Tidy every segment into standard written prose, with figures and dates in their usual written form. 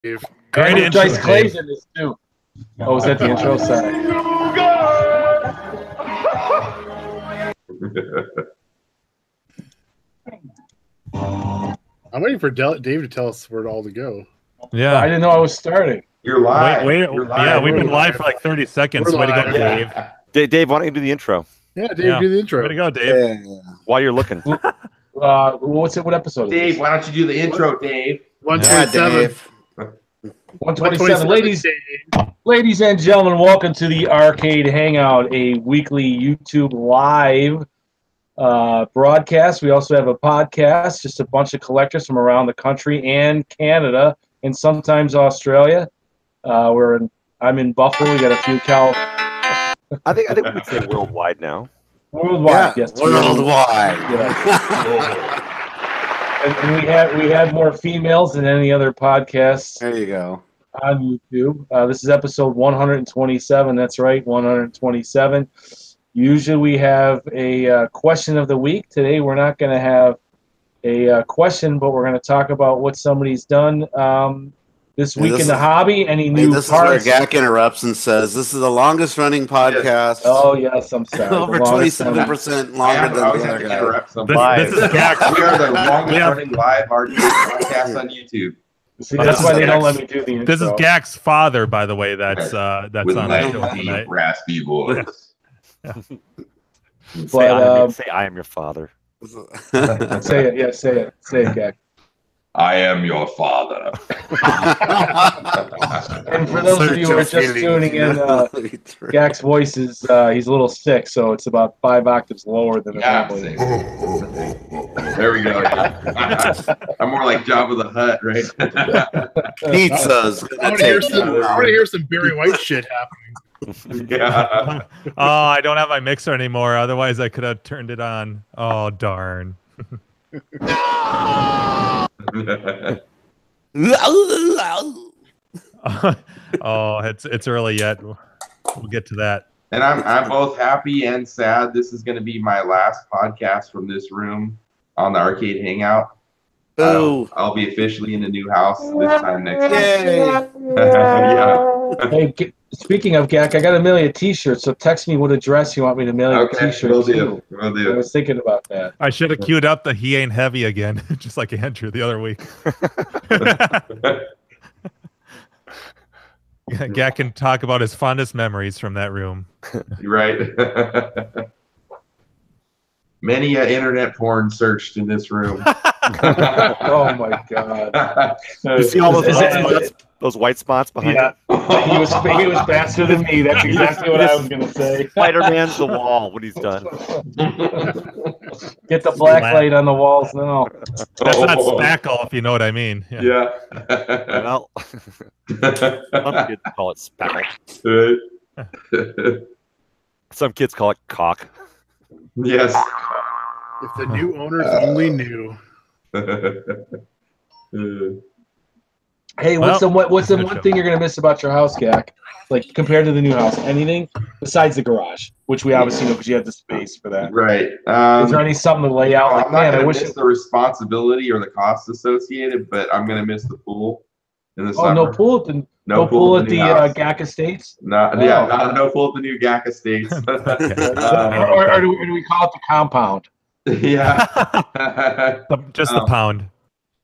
Great And intro, Dice Clay's Dave. in this too. Oh, was that the intro? Sorry. I'm waiting for Dave to tell us where all to go. Yeah. I didn't know I was starting. You're live. Wait, You're live. yeah, we've been We're live for like 30 seconds. We're Way to go, live. Dave. Dave, why don't you do the intro Yeah, Dave, do the intro. Way to go, Dave. while you're looking? What's it? What episode is Dave, this? why don't you do the intro, Dave? 127. 127. 127, Ladies and gentlemen, welcome to the Arcade Hangout, a weekly YouTube live broadcast. We also have a podcast, just a bunch of collectors from around the country and Canada, and sometimes Australia. I'm in Buffalo. We got a few I think we would say worldwide now. worldwide. Yes, worldwide. Yeah. And we have more females than any other podcasts There you go. on YouTube. This is episode 127. That's right, 127. Usually we have a question of the week. Today we're not going to have a question, but we're going to talk about what somebody's done this week in the hobby. Any new This parts? is where Gak interrupts and says, "This is the longest running podcast. Oh yes, I'm sorry. Over 27% longer than the other guy." This is Gak. We are the longest running live RPG podcast on YouTube. See, that's why they don't let me do the intro. This is Gak's father, by the way. That's on With the show lengthy, tonight. raspy voice. Say I am your father. Say it. Yeah, say it. Say it, Gak. I am your father. And for those of you who are just tuning in, Gak's voice is he's a little sick, so it's about 5 octaves lower than it normally is. There we go. I'm more like Jabba the Hutt, right? Pizzas. I want to hear some Barry White shit happening. Yeah. Oh, I don't have my mixer anymore. Otherwise, I could have turned it on. Oh, darn. Oh, it's early yet. We'll get to that. And I'm both happy and sad. This is going to be my last podcast from this room on the Arcade Hangout. Boo. I'll be officially in a new house this time next week. Yay. Yeah. Hey, speaking of Gak, I got to mail you a T-shirt. So text me what address you want me to mail you a Okay, T-shirt will to. do. Will I do. was thinking about that. I should have queued up the "He Ain't Heavy" again, just like Andrew the other week. Gak can talk about his fondest memories from that room. You're right. Many internet porn searched in this room. Oh my God! You see all Is it- those white spots behind Yeah, he was faster than me. That's exactly what I was going to say. Spider-Man's the wall when he's done. Get the black light on the walls now. That's not spackle, if you know what I mean. Yeah. Well, some kids call it spackle. Some kids call it cock. Yes. If the new owners only knew. Hey, what's the one thing you're going to miss about your house, Gak? Like compared to the new house, anything besides the garage, which we obviously know because you have the space for that. Right. Is there any something to lay out? Like, I'm not man, I going wish. to miss the responsibility or the costs associated, but I'm going to miss the pool in the Oh, summer. no pool at the no pool at the new house. Gak Estates. No, Oh. yeah, no pool at the new GAC Estates. Or do we call it the compound? Yeah. Just the pound.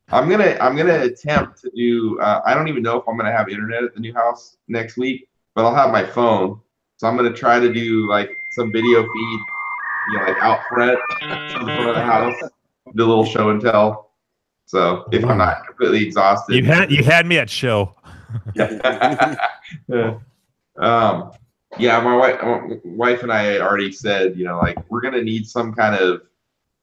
I'm gonna attempt to do. I don't even know if I'm gonna have internet at the new house next week, but I'll have my phone. So I'm gonna try to do like some video feed, like out front, in front of the house, do a little show and tell. So if I'm not completely exhausted, You had me at show. yeah. Yeah, my wife and I had already said, like we're gonna need some kind of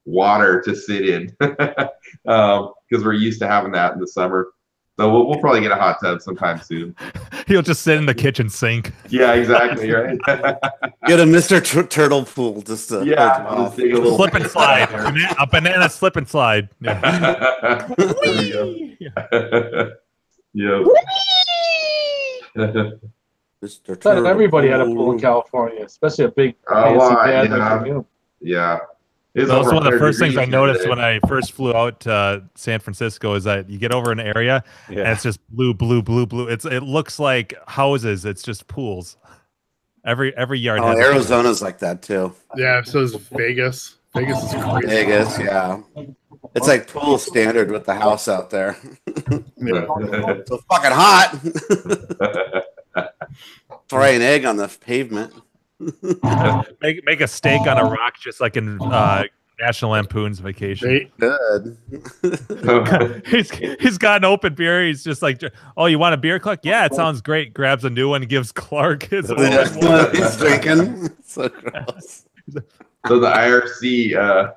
water to sit in because we're used to having that in the summer. So we'll probably get a hot tub sometime soon. He'll just sit in the kitchen sink. Yeah, exactly. Right. Get a Mr. Turtle pool just to Just dig a little Slip and slide. A banana slip and slide. Yeah. There we go. Yep. Mr. Thought everybody had a pool in California, especially a big fancy pad like you. Yeah. It's That was over one of the 100 first things I degrees here noticed today. when I first flew out to San Francisco is that you get over an area and it's just blue, blue, blue, blue. It looks like houses. It's just pools. Every yard Oh, has a pool. Arizona's like that too. Yeah, so is Vegas. Vegas is crazy. Vegas, yeah. It's like pool standard with the house out there. So fucking hot. Fry an egg on the pavement. Make a steak on a rock, just like in National Lampoon's Vacation. Good. He's got an open beer. He's just like, oh, you want a beer, Clark? Yeah, it sounds great. Grabs a new one, gives Clark his own one. He's drinking. So gross. So the IRC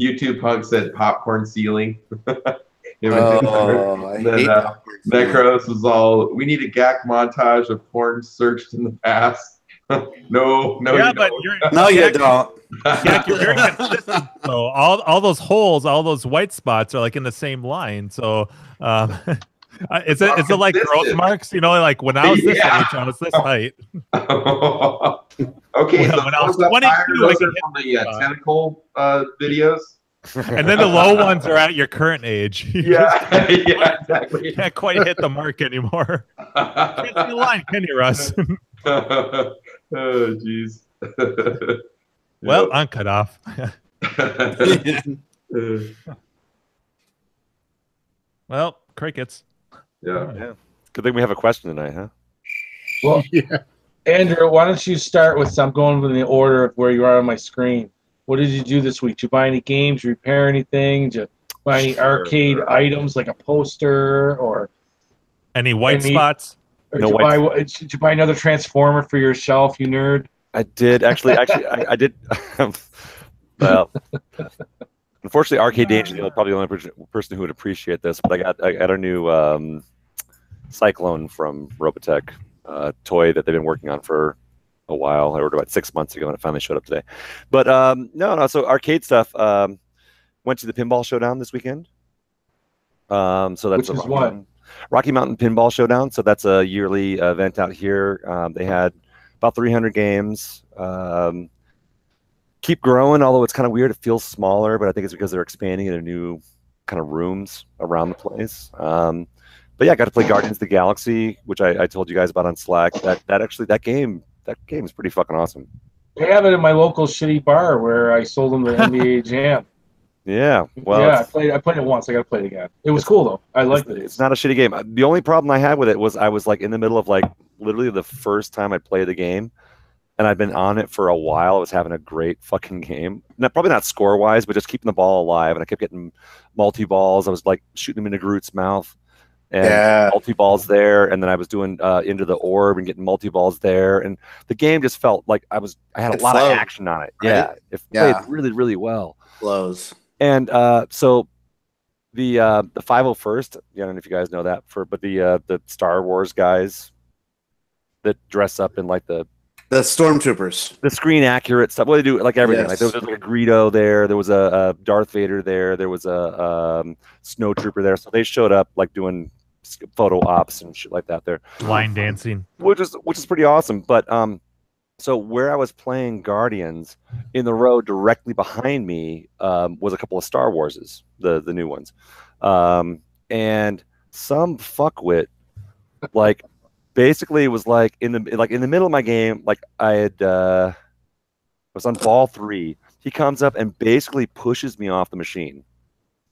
YouTube punk said popcorn ceiling. Oh, I hate popcorn. Necros was all, we need a GAC montage of porn searched in the past. no, Yeah, you but don't. you're No, you don't. yeah, you're very consistent. So all those holes, all those white spots are like in the same line. So is it like growth marks? You know, like when I was this age, I was this height. Okay, so when I was those up 22, higher, I those could are hit from the tentacle videos. And then the low ones are at your current age. You Yeah, yeah, exactly. can't quite hit the mark anymore. Can't see the line, can you, Russ? Oh, jeez. Well, I'm cut off. Well, crickets. Yeah. Good thing we have a question tonight, huh? Well, Andrew, why don't you start with I'm going in the order of where you are on my screen. What did you do this week? Did you buy any games, repair anything? Did you buy any arcade items like a poster or Any white spots? Or No did you buy another Transformer for your shelf, you nerd? I did actually. I did. Well, unfortunately, Arcade Danger is probably the only person who would appreciate this. But I got a new Cyclone from Robotech toy that they've been working on for a while. I ordered about 6 months ago, and it finally showed up today. But no. So arcade stuff. Went to the Pinball Showdown this weekend. So that's Which is what? Rocky Mountain Pinball Showdown. So that's a yearly event out here. They had about 300 games. Keep growing, although it's kind of weird. It feels smaller, but I think it's because they're expanding into new kind of rooms around the place. But yeah, I got to play Guardians of the Galaxy, which I told you guys about on Slack. That game is pretty fucking awesome. I have it in my local shitty bar where I sold them the NBA Jam. Yeah, well, yeah, I played it once. I got to play it again. It was cool though. I liked it. It's not a shitty game. The only problem I had with it was I was like in the middle of like literally the first time I played the game, and I'd been on it for a while. I was having a great fucking game. Probably not score wise, but just keeping the ball alive. And I kept getting multi balls. I was like shooting them into Groot's mouth, and multi balls there. And then I was doing into the orb and getting multi balls there. And the game just felt like I had a lot of action on it. Right? Yeah, it played really, really well. Flows. And so the 501st, I don't know if you guys know that, but the Star Wars guys that dress up in like the stormtroopers, the screen accurate stuff. Well, they do like everything. Yes. Like there was like a Greedo there. There was a Darth Vader there. There was a snow trooper there. So they showed up like doing photo ops and shit like that there. Line dancing, which is pretty awesome. But so where I was playing Guardians, in the row directly behind me was a couple of Star Warses, the new ones, and some fuckwit like basically was like in the middle of my game, like I had was on ball 3. He comes up and basically pushes me off the machine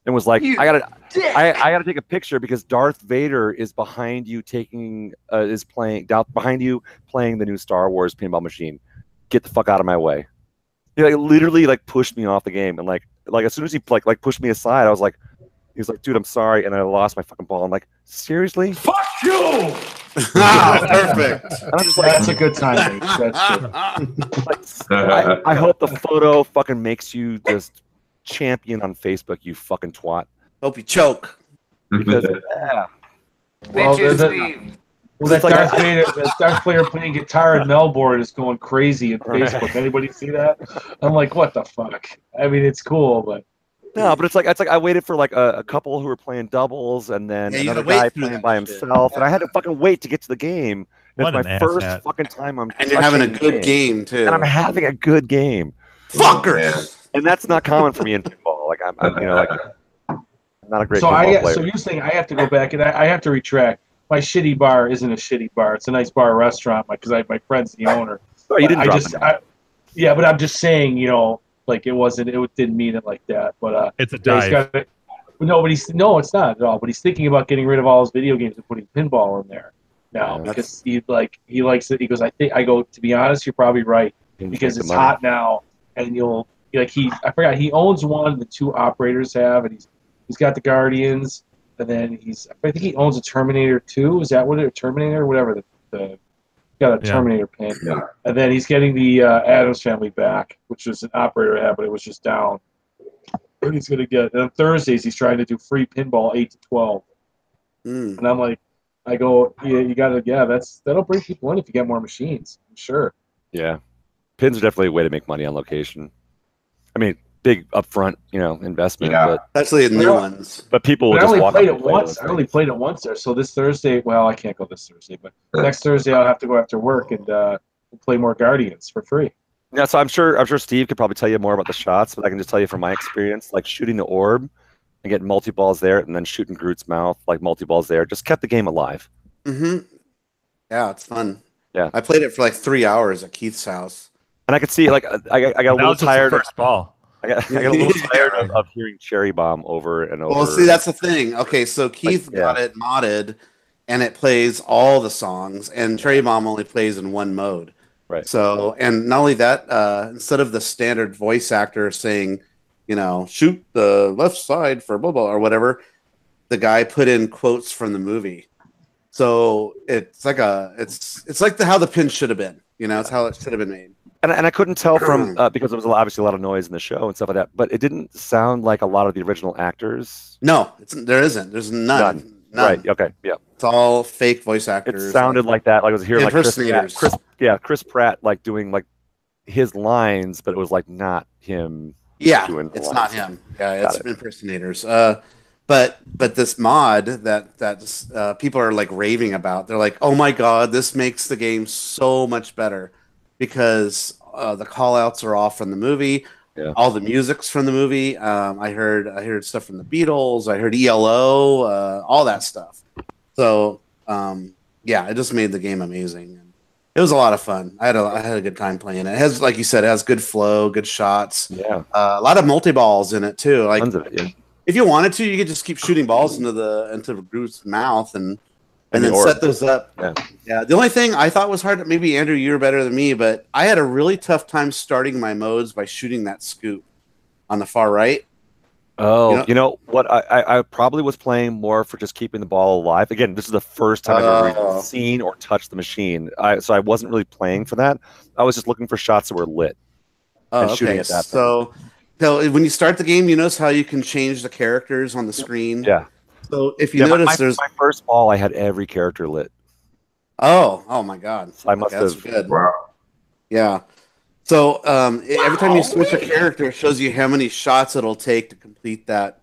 and was like, I gotta take a picture because Darth Vader is behind you playing the new Star Wars pinball machine. Get the fuck out of my way. He like literally like pushed me off the game, and like as soon as he like pushed me aside, I was like, he was like, dude, I'm sorry, and I lost my fucking ball. I'm like, seriously? Fuck you! Perfect. And I'm just like, that's a good time. That's good. Like, I hope the photo fucking makes you just champion on Facebook, you fucking twat. Hope you choke. Because that Darth Vader playing guitar in Melbourne is going crazy on Facebook. Anybody see that? I'm like, what the fuck? I mean, it's cool, but no, but it's like I waited for like a couple who were playing doubles, and then another guy playing by himself, and I had to fucking wait to get to the game. It's my first fucking time. And you're having a good game too. And I'm having a good game. Fuckers. and that's not common for me in pinball. Like I'm you know, like I'm not a great So pinball player. So you're saying I have to go back and I have to retract. My shitty bar isn't a shitty bar. It's a nice bar restaurant because my friend's the owner. Oh, you didn't drop it. Yeah, but I'm just saying, you know, like it didn't mean it like that. But it's a dive. No, it's not at all. But he's thinking about getting rid of all his video games and putting pinball in there now because he likes it. He goes, I go, to be honest, you're probably right because it's hot now, and I forgot he owns one. The two operators have, and he's got the Guardians, and then I think he owns a Terminator 2. Is that what it? Terminator, whatever the got a Terminator pin, and then he's getting the Addams Family back, which was an operator had, but it was just down. And he's gonna get. And on Thursdays, he's trying to do free pinball 8 to 12. And I'm like, I go, you gotta, that'll bring people in if you get more machines. I'm sure. Yeah, pins are definitely a way to make money on location. I mean, big upfront, investment, but especially in new ones. But people will I just only walk played up it and play once. I only played it once there. So this Thursday, well, I can't go this Thursday, but next Thursday I'll have to go after work and play more Guardians for free. Yeah, so I'm sure Steve could probably tell you more about the shots, but I can just tell you from my experience, like shooting the orb and getting multi-balls there, and then shooting Groot's mouth, like multi-balls there, just kept the game alive. Mm-hmm. Yeah, it's fun. Yeah, I played it for like 3 hours at Keith's house, and I could see I got a little tired. First ball. I got a little tired of hearing Cherry Bomb over and over. Well, see, that's the thing. Okay, so Keith got it modded, and it plays all the songs, and Cherry Bomb only plays in one mode. Right. So, and not only that, instead of the standard voice actor saying, shoot the left side for blah blah or whatever, the guy put in quotes from the movie. So it's like it's like how the pin should have been. It's how it should have been made. And I couldn't tell from because there was obviously a lot of noise in the show and stuff like that, but it didn't sound like a lot of the original acters. No, there isn't. There's none. Right. Okay. Yeah. It's all fake voice actors. It sounded like that. Like I was hearing like Chris Pratt like doing like his lines, but it was like not him. Yeah, doing it's lines. not him. Yeah, it's impersonators. But this mod that people are like raving about, they're like, oh my god, this makes the game so much better because the call outs are all from the movie. Yeah. All the music's from the movie. I heard stuff from the Beatles. I heard ELO, all that stuff. So it just made the game amazing. It was a lot of fun. I had a good time playing it. It has, like you said, it has good flow, good shots. Yeah, a lot of multi balls in it too. Like, tons of it, yeah. If you wanted to, you could just keep shooting balls into the Groot's mouth and then set those up. Yeah. The only thing I thought was hard, maybe Andrew, you were better than me, but I had a really tough time starting my modes by shooting that scoop on the far right. Oh, you know what? I probably was playing more for just keeping the ball alive. Again, this is the first time I've ever seen or touched the machine. So I wasn't really playing for that. I was just looking for shots that were lit and shooting at that. So when you start the game, you notice how you can change the characters on the screen. Yeah. So if you notice, there's my first ball, I had every character lit. Oh my god! So I must have. Good. Wow. Yeah. So every time you switch a character, it shows you how many shots it'll take to complete that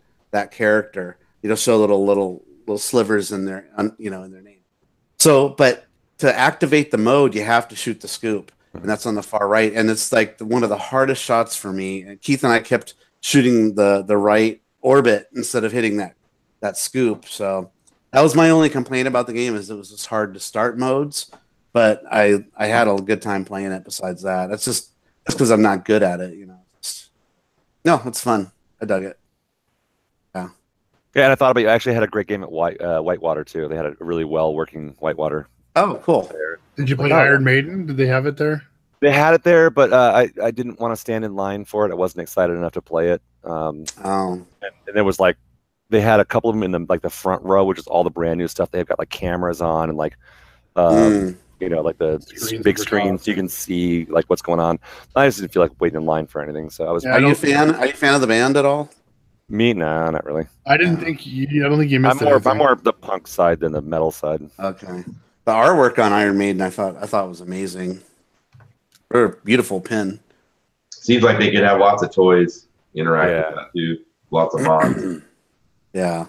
character. Show little slivers in their in their name. So, but to activate the mode, you have to shoot the scoop, and that's on the far right. And it's like one of the hardest shots for me. And Keith and I kept shooting the right orbit instead of hitting that scoop. So that was my only complaint about the game, is it was just hard to start modes. But I had a good time playing it. Besides that, that's because I'm not good at it. No, it's fun. I dug it. Yeah. Yeah, and I thought about you. I actually had a great game at Whitewater too. They had a really well working Whitewater. Oh, cool. Did you play Iron Maiden? Did they have it there? They had it there, but I didn't want to stand in line for it. I wasn't excited enough to play it. And there was like, they had a couple of them in the front row, which is all the brand new stuff. They've got like cameras on and like like the big screen, so you can see like what's going on. I just didn't feel like waiting in line for anything. So I was. Are you a fan? Are you a fan of the band at all? Me, nah, not really. I don't think you missed it. I'm more of the punk side than the metal side. Okay. The artwork on Iron Maiden, I thought was amazing. Or a beautiful pin. Seems like they could have lots of toys interact with that too. Lots of mods. Yeah.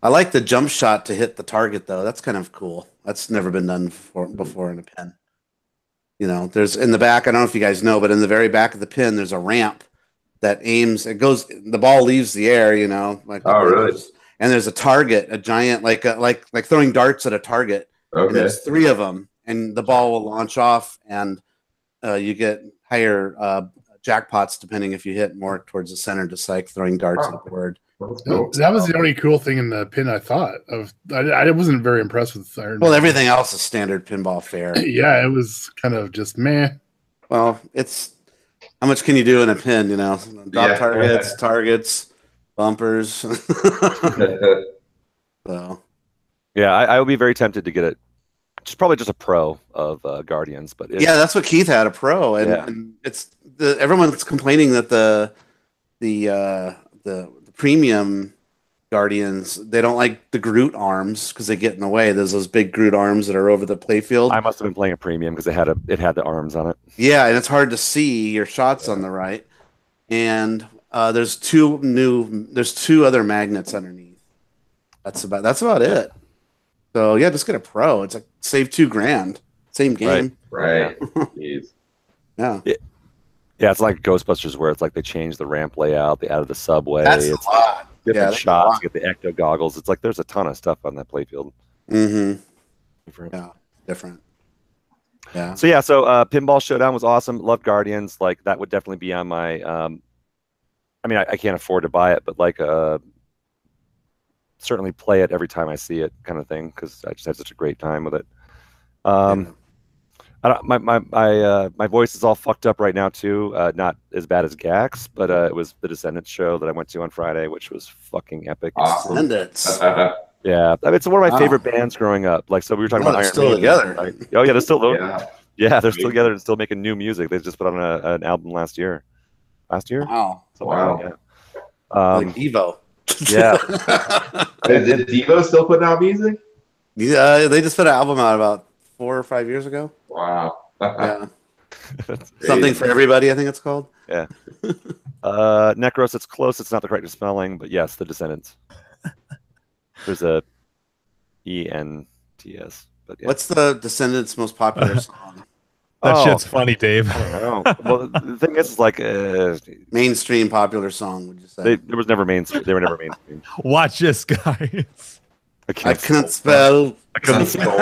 I like the jump shot to hit the target though. That's kind of cool. That's never been done before in a pin. There's in the back, I don't know if you guys know, but in the very back of the pin, there's a ramp that aims. It goes. The ball leaves the air. You know. Like, Oh, really? And there's a target, a giant, like throwing darts at a target. Okay. And there's 3 of them, and the ball will launch off, and you get higher jackpots depending if you hit more towards the center, just like throwing darts at a board. That was the only cool thing in the pin I thought of. I wasn't very impressed with Iron Well, Man. everything else is standard pinball fare. Yeah, it was kind of just meh. Well, it's how much can you do in a pin? You know, drop targets, bumpers. So, yeah, I would be very tempted to get it. Probably just a pro of Guardians, but yeah, that's what Keith had, a pro, and it's everyone's complaining that the premium Guardians, they don't like the Groot arms because they get in the way. There's those big Groot arms that are over the playfield. I must have been playing a premium because it had the arms on it. Yeah, and it's hard to see your shots on the right. And there's two other magnets underneath. That's about it. So yeah, just get a pro. It's like save $2,000. Same game. Right. Jeez. Yeah. Yeah, it's like Ghostbusters where it's like they changed the ramp layout, they added the subway. That's it's a lot. different shots, you get the ecto goggles. It's like there's a ton of stuff on that playfield. Mm-hmm. Yeah, different. Yeah. So Pinball Showdown was awesome. Loved Guardians. Like that would definitely be on my I mean I can't afford to buy it, but like certainly play it every time I see it kind of thing because I just had such a great time with it. I don't, my voice is all fucked up right now too. Not as bad as Gax, but it was the Descendants show that I went to on Friday, which was fucking epic. Awesome. Descendants. Yeah, I mean, it's one of my favorite bands growing up. Like, so we were talking about Iron still Maiden, together. right? Oh yeah, they're still they're still together and still making new music. They just put on an album last year. Wow. Yeah. Like Evo. Yeah. Is Devo still putting out music? Yeah, they just put an album out about 4 or 5 years ago. Wow. Yeah. Something for everybody, I think it's called. Yeah. Necros, it's close. It's not the correct spelling, but yes, the Descendants. There's a ENTS. But yeah. What's the Descendants' most popular song? That shit's funny, Dave. I don't know. Well, the thing is like Mainstream popular song, would you say? They were never mainstream. Watch this, guys. I can't spell. I couldn't spell.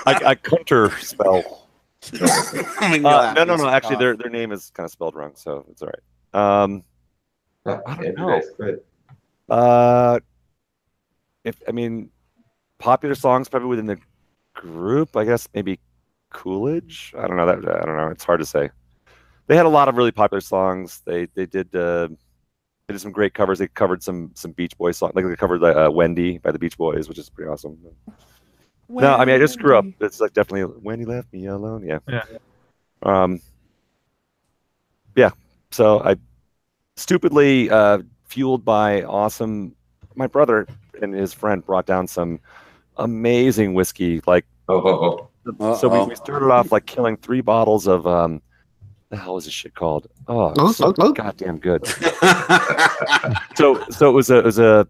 I counter spell. No. Actually, their name is kind of spelled wrong, so it's all right. I don't know. Popular songs probably within the group. I guess maybe Coolidge. I don't know. I don't know. It's hard to say. They had a lot of really popular songs. They did some great covers. They covered some Beach Boys songs. Like they covered Wendy by the Beach Boys, which is pretty awesome. Wendy. No, I mean I just grew up. It's like definitely Wendy left me alone. Yeah. Yeah. So I stupidly fueled by awesome. My brother and his friend brought down some amazing whiskey. Like so we started off like killing 3 bottles of the hell is this shit called? Oh, so goddamn good. so it was a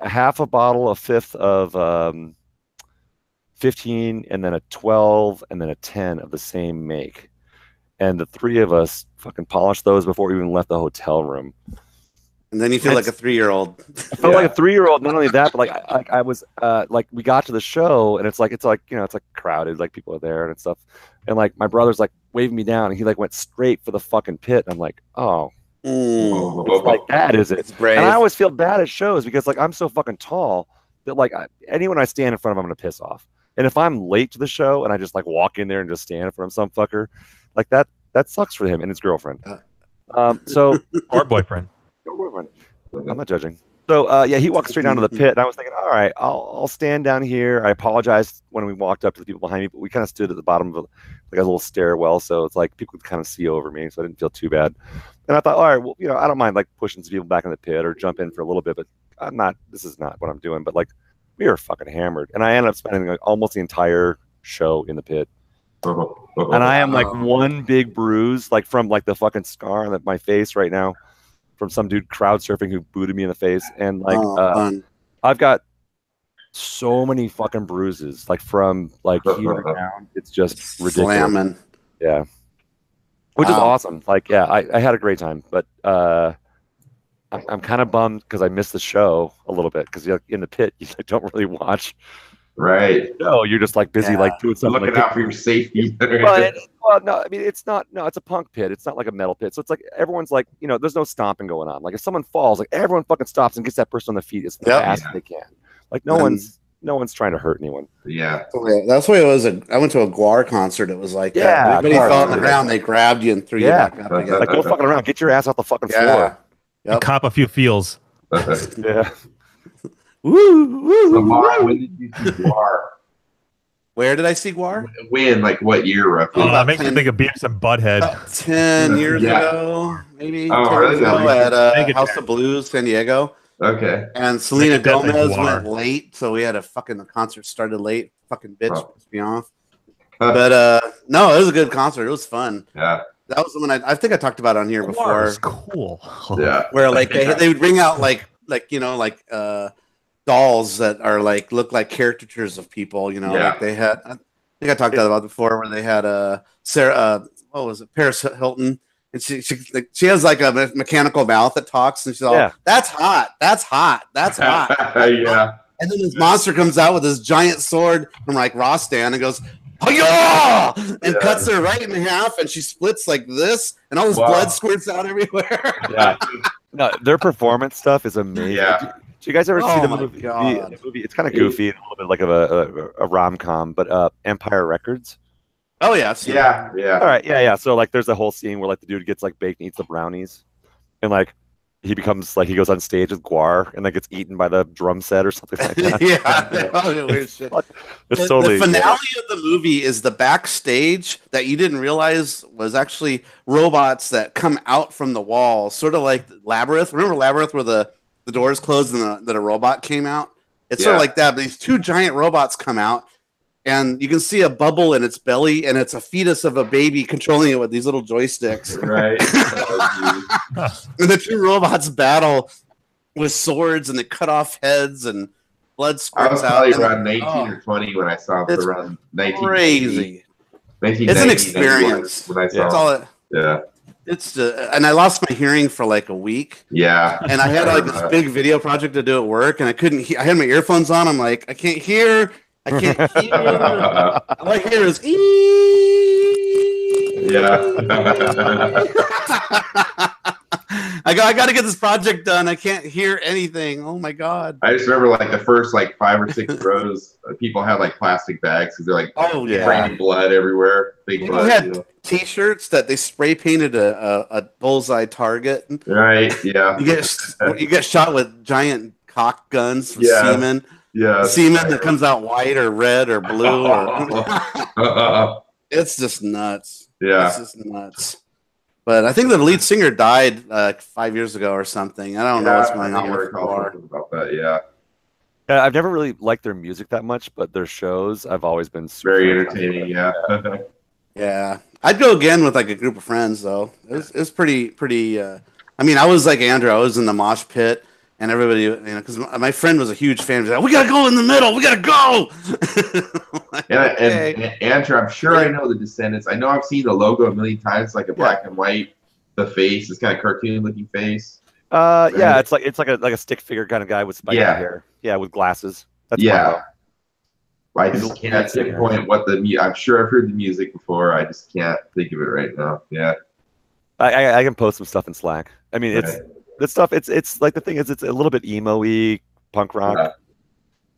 half a bottle, a fifth of 15, and then a 12, and then a 10 of the same make. And the 3 of us fucking polished those before we even left the hotel room. And then you feel like a 3-year-old. I felt like a 3-year-old. Not only that, but like I was like we got to the show and it's like you know it's like crowded, like people are there and stuff. And like my brother's like waving me down and he like went straight for the fucking pit. And I'm like, oh, it's like that, is it? It's brave. And I always feel bad at shows because like I'm so fucking tall that like anyone I stand in front of, I'm gonna piss off. And if I'm late to the show and I just like walk in there and just stand in front of some fucker, like that sucks for him and his girlfriend. So Or boyfriend. I'm not judging. So yeah, he walked straight down to the pit, and I was thinking, all right, I'll stand down here. I apologized when we walked up to the people behind me, but we kind of stood at the bottom of like a little stairwell, so it's like people could kind of see over me, so I didn't feel too bad. And I thought, all right, well, you know, I don't mind like pushing some people back in the pit or jump in for a little bit, but this is not what I'm doing. But like, we were fucking hammered, and I ended up spending like almost the entire show in the pit. And I am like one big bruise, like from like the fucking scar on my face right now, from some dude crowd surfing who booted me in the face. And like I've got so many fucking bruises, like from like here down. It's just ridiculous. Slamming. Yeah. which is Wow. awesome. Like, yeah, I had a great time, but I'm kind of bummed because I missed the show a little bit because in the pit you don't really watch. Right. No, you're just like busy Yeah. like doing something. Looking Like, out for your safety. well, no, I mean it's not. No, it's a punk pit. It's not like a metal pit. So it's like everyone's like, there's no stomping going on. Like if someone falls, like everyone fucking stops and gets that person on the feet as fast as they can. Like no one's trying to hurt anyone. Yeah. That's the way it was. I went to a Guar concert. It was like Yeah, everybody Guar. fell on the ground. They grabbed you and threw you back up again. Like go fucking around. Get your ass off the fucking Yeah. floor. Yep. Cop a few feels. Yeah. Woo. Lamar, when did you see Guar? Where did I see Guar? When? Like what year roughly? About Makes me 10 think of Beavis and Butthead. About 10 years Yeah. ago, maybe. Oh, 10 years really? ago at Make it House back. of Blues, San Diego. Okay. And Selena Make it definitely Gomez Guar. went late, so we had the concert started late. Fucking bitch, Oh. pissed me off. But no, it was a good concert. It was fun. Yeah. That was the one I think I talked about on here before. It's cool. Yeah. Where like they would bring out like dolls that are like look like caricatures of people. Yeah. Like they had. I think I talked about it before, where they had Sarah. What was it? Paris Hilton, and she has like a mechanical mouth that talks, and she's all, "That's hot. That's hot. That's hot." Yeah. And then this monster comes out with this giant sword from like Rostan and goes, "Hi-yah!" and cuts her right in half, and she splits like this, and all this blood squirts out everywhere. Yeah. No, their performance stuff is amazing. Yeah. Did you guys ever see the my movie? God. The movie? It's kind of goofy, a little bit like a rom com, but Empire Records. Oh yeah, I've seen it. Yeah. All right, yeah. So like, there's a whole scene where like the dude gets like baked and eats the brownies, and like he becomes like he goes on stage with Guar and like gets eaten by the drum set or something like that. Yeah, weird shit. It's The totally finale of the movie is the backstage that you didn't realize was actually robots that come out from the wall, sort of like Labyrinth. Remember Labyrinth, where the doors closed and that a robot came out? It's sort of like that, but these two giant robots come out, and you can see a bubble in its belly, and it's a fetus of a baby controlling it with these little joysticks. Right. And the two robots battle with swords, and they cut off heads, and blood I squirts was out. probably And- around 19 or 20 when I saw it. It's Around 19. crazy. 1990, It's an experience. When I saw That's it. all it. Yeah. It's and I lost my hearing for like a week, Yeah. and I had like this big video project to do at work, and I couldn't. I had my earphones on. I'm like, I can't hear. I can't hear. All I hear is I got to get this project done. I can't hear anything. Oh my god. I just remember like the first like 5 or 6 rows, people had like plastic bags because they're like raining blood everywhere. Big People blood. had T-shirts that they spray painted a bullseye target. Right. Yeah. You get shot with giant cock guns from Yeah. semen. Yeah. Semen that comes out white or red or blue. It's just nuts. Yeah. It's just nuts. But I think the lead singer died 5 years ago or something. I don't know what's going on with Guar. About that. Yeah. I've never really liked their music that much, but their shows I've always been Very entertaining. Yeah. Yeah, I'd go again with like a group of friends though. It was pretty. I mean, I was like Andrew. I was in the mosh pit, and everybody, because my friend was a huge fan. He was like, "We gotta go in the middle. We gotta go." Like, and Andrew, I'm sure I know the Descendants. I know I've seen the logo a million times. It's like a black and white. The face, this kind of cartoon looking face. Yeah, it's like a stick figure kind of guy with spiky hair. Yeah, with glasses. That's I just can't pinpoint what I'm sure I've heard the music before. I just can't think of it right now. Yeah. I can post some stuff in Slack. I mean, it's this stuff. It's like the thing is, it's a little bit emo-y punk rock.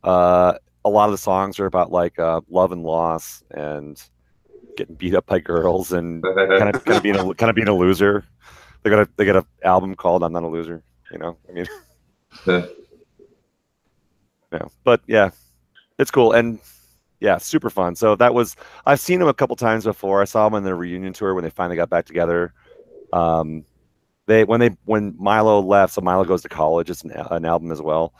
A lot of the songs are about like love and loss and getting beat up by girls and kind of being a loser. They got an album called "I'm Not a Loser." You know, I mean, but yeah, it's cool and yeah, super fun. So I've seen them a couple times before. I saw them on their reunion tour when they finally got back together. When Milo left, so Milo goes to college. It's an album as well.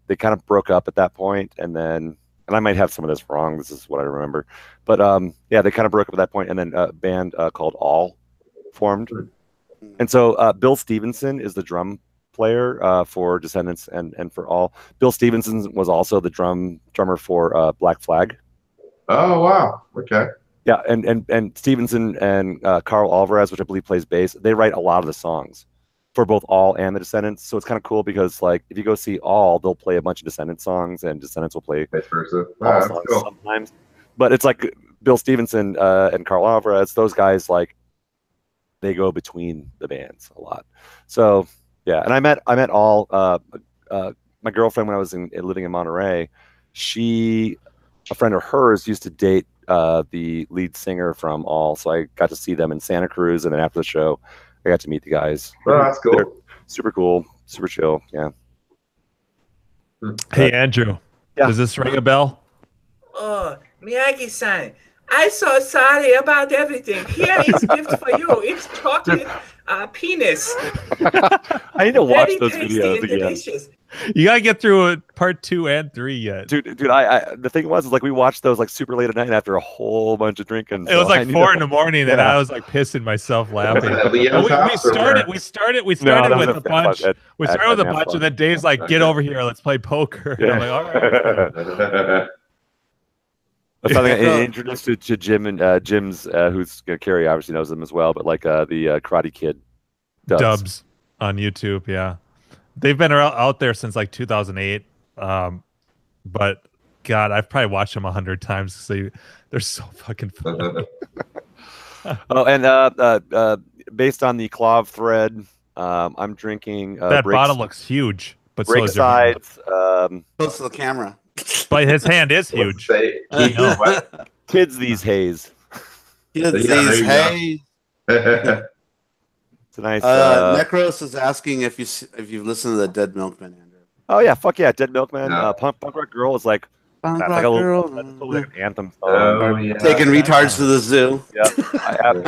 They kind of broke up at that point, and I might have some of this wrong. This is what I remember, but yeah, they kind of broke up at that point, and then a band called All formed. And so Bill Stevenson is the drum player for Descendants and for All. Bill Stevenson was also the drummer for Black Flag. Oh wow! Okay. Yeah, and Stevenson and Carl Alvarez, which I believe plays bass, they write a lot of the songs for both All and the Descendants. So it's kind of cool because, like, if you go see All, they'll play a bunch of Descendants songs, and Descendants will play Vice versa. All songs sometimes. But it's like Bill Stevenson and Carl Alvarez; those guys, like, they go between the bands a lot. So yeah, and I met All. My girlfriend, when I was living in Monterey, a friend of hers used to date the lead singer from All, so I got to see them in Santa Cruz, and then after the show, I got to meet the guys. Oh, that's cool. They're super cool, super chill. Yeah. Hey, Andrew. Yeah. Does this ring a bell? Oh, Miyagi-san, I'm so sorry about everything. Here is gift for you. It's chocolate penis. I need to watch Very those tasty videos and again. delicious. You gotta get through part 2 and 3 yet. Dude, I the thing was, is like we watched those like super late at night after a whole bunch of drinking. It was like 4 in the morning, and I was like pissing myself laughing. We started with a bunch. We started with a bunch, and then Dave's like, "Get over here, let's play poker." And I'm like, "All right." That's something I introduced to Jim and Jim's, who's Carrie obviously knows them as well, but like the Karate Kid dubs on YouTube, yeah. They've been out there since like 2008, but God, I've probably watched them 100 times. So they're so fucking funny. Oh, and based on the clove thread, I'm drinking. That bottle looks huge, but so is your hand. Close to the camera. But his hand is huge. Kids these haze. Kids these haze. It's a nice. Necros is asking if you've listened to the Dead Milkman, Andrew. Oh yeah, fuck yeah, Dead Milkman. No. Punk Rock Girl is like Punk that's Rock like Girl. that's like an anthem song. Oh, yeah. Taking retards to the zoo. Yeah, I have,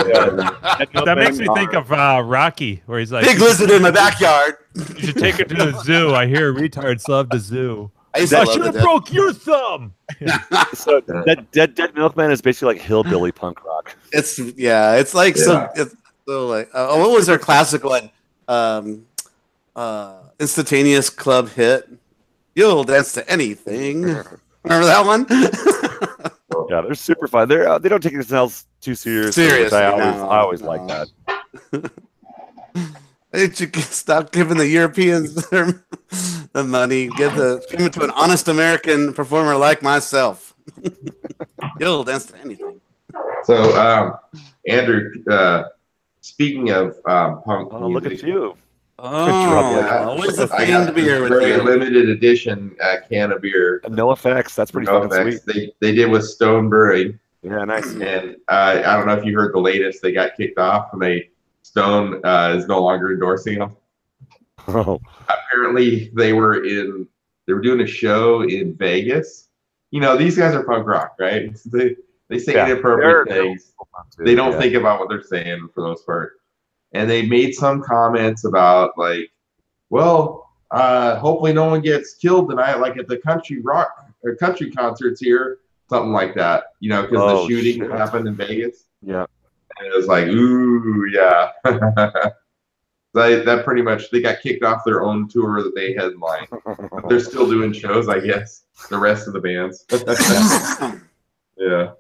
That makes me think of Rocky, where he's like, Big lizard in my backyard. "You should take it to the zoo. I hear retards love the zoo." I should have broke your thumb. So Dead Milkman is basically like hillbilly punk rock. It's like it's so like what was their classic one? Instantaneous club hit. You'll dance to anything. Remember that one? Yeah, they're super fun. They don't take themselves too seriously. Seriously, I always like that. They should stop giving the Europeans the money. Give it to an honest American performer like myself. You'll dance to anything. So, Andrew, speaking of punk music, look at you. Always a thing to be here with very you. limited edition can of beer. No effects. That's pretty fucking sweet. They did with Stone Brewing. Yeah, nice. And I don't know if you heard the latest. They got kicked off, and Stone is no longer endorsing them. Oh. Apparently, they were doing a show in Vegas. You know, these guys are punk rock, right? They say inappropriate things. They don't think about what they're saying for the most part. And they made some comments about like, well, hopefully no one gets killed tonight, like at the country country concerts here, something like that. You know, because the shooting that happened in Vegas. Yeah. And it was like, ooh, yeah. That pretty much, they got kicked off their own tour that they headlined. But they're still doing shows, I guess. The rest of the bands. Yeah,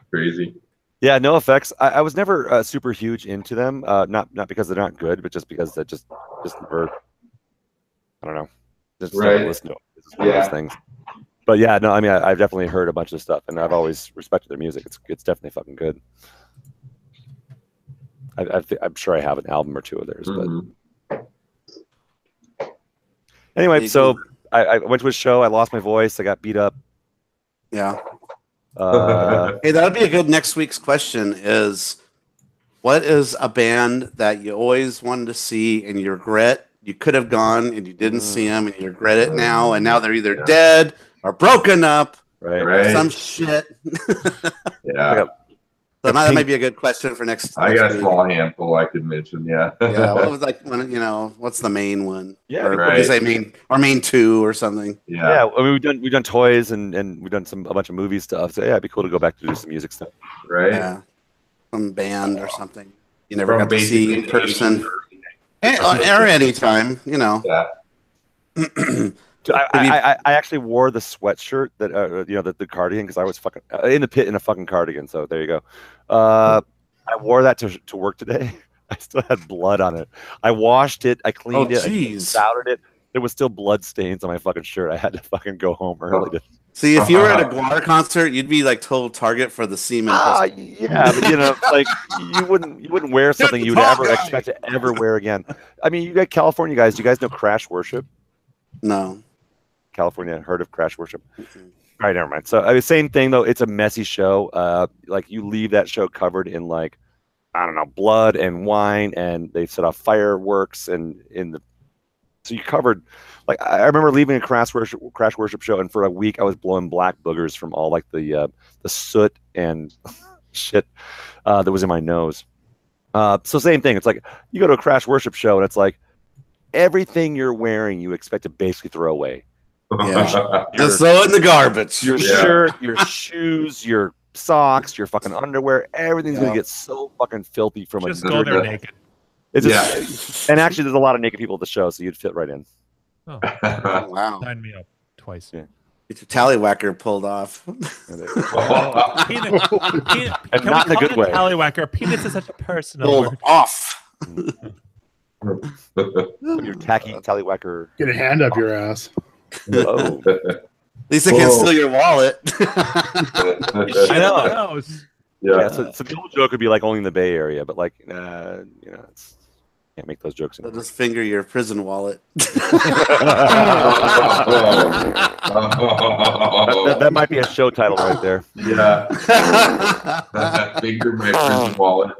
crazy. Yeah, no effects. I was never super huge into them. Not because they're not good, but just because that just never. I don't know. Just never listened to them. It's just one of those things. But yeah, no, I mean, I've definitely heard a bunch of stuff, and I've always respected their music. It's definitely fucking good. I'm sure I have an album or two of theirs, but anyway. So I went to a show. I lost my voice. I got beat up. Yeah. Hey, that'll be a good next week's question is, what is a band that you always wanted to see and you regret you could have gone and you didn't see them and you regret it now, and now they're either dead or broken up or some shit. Yeah. So that might be a good question for next I got a week. small handful I could mention, yeah. Yeah, what was like one, what's the main one? Yeah, or what do you say main two or something? Yeah. I mean, we've done toys and we've done a bunch of movie stuff. So yeah, it'd be cool to go back to do some music stuff. Right. Yeah. Some band or something. You never got to see in person. Or anytime, Yeah. Dude, I actually wore the sweatshirt that the cardigan because I was fucking in the pit in a fucking cardigan. So there you go. I wore that to work today. I still had blood on it. I washed it. I cleaned it. I powdered it. There was still blood stains on my fucking shirt. I had to fucking go home early. See, if you were at a Guar concert, you'd be like total target for the semen. Yeah, but like you wouldn't wear something you would ever expect to ever wear again. I mean, you got California guys. Do you guys know Crash Worship? No. California, heard of Crash Worship? All right, never mind. So same thing though. It's a messy show. Like you leave that show covered in like, I don't know, blood and wine, and they set off fireworks so you covered. Like I remember leaving a Crash Worship show, and for a week I was blowing black boogers from all like the soot and shit that was in my nose. So same thing. It's like you go to a Crash Worship show, and it's like everything you're wearing you expect to basically throw away. Yeah. Just throw it in the garbage. Your shirt, your shoes, your socks, your fucking underwear, everything's gonna get so fucking filthy from just go there naked. It's just, and actually, there's a lot of naked people at the show, so you'd fit right in. Oh, wow! Sign me up twice. Yeah. It's a tallywhacker pulled off. Penis, and not in a good way. Tallywhacker. Penis is such a personal pulled word. off. Your tacky tallywhacker. Get a hand up your ass. Oh. At least they can't steal your wallet. I know. Yeah. So the old joke would be like only in the Bay Area, but like, can't make those jokes anymore. They'll just finger your prison wallet. that might be a show title right there. Yeah. Finger my prison wallet.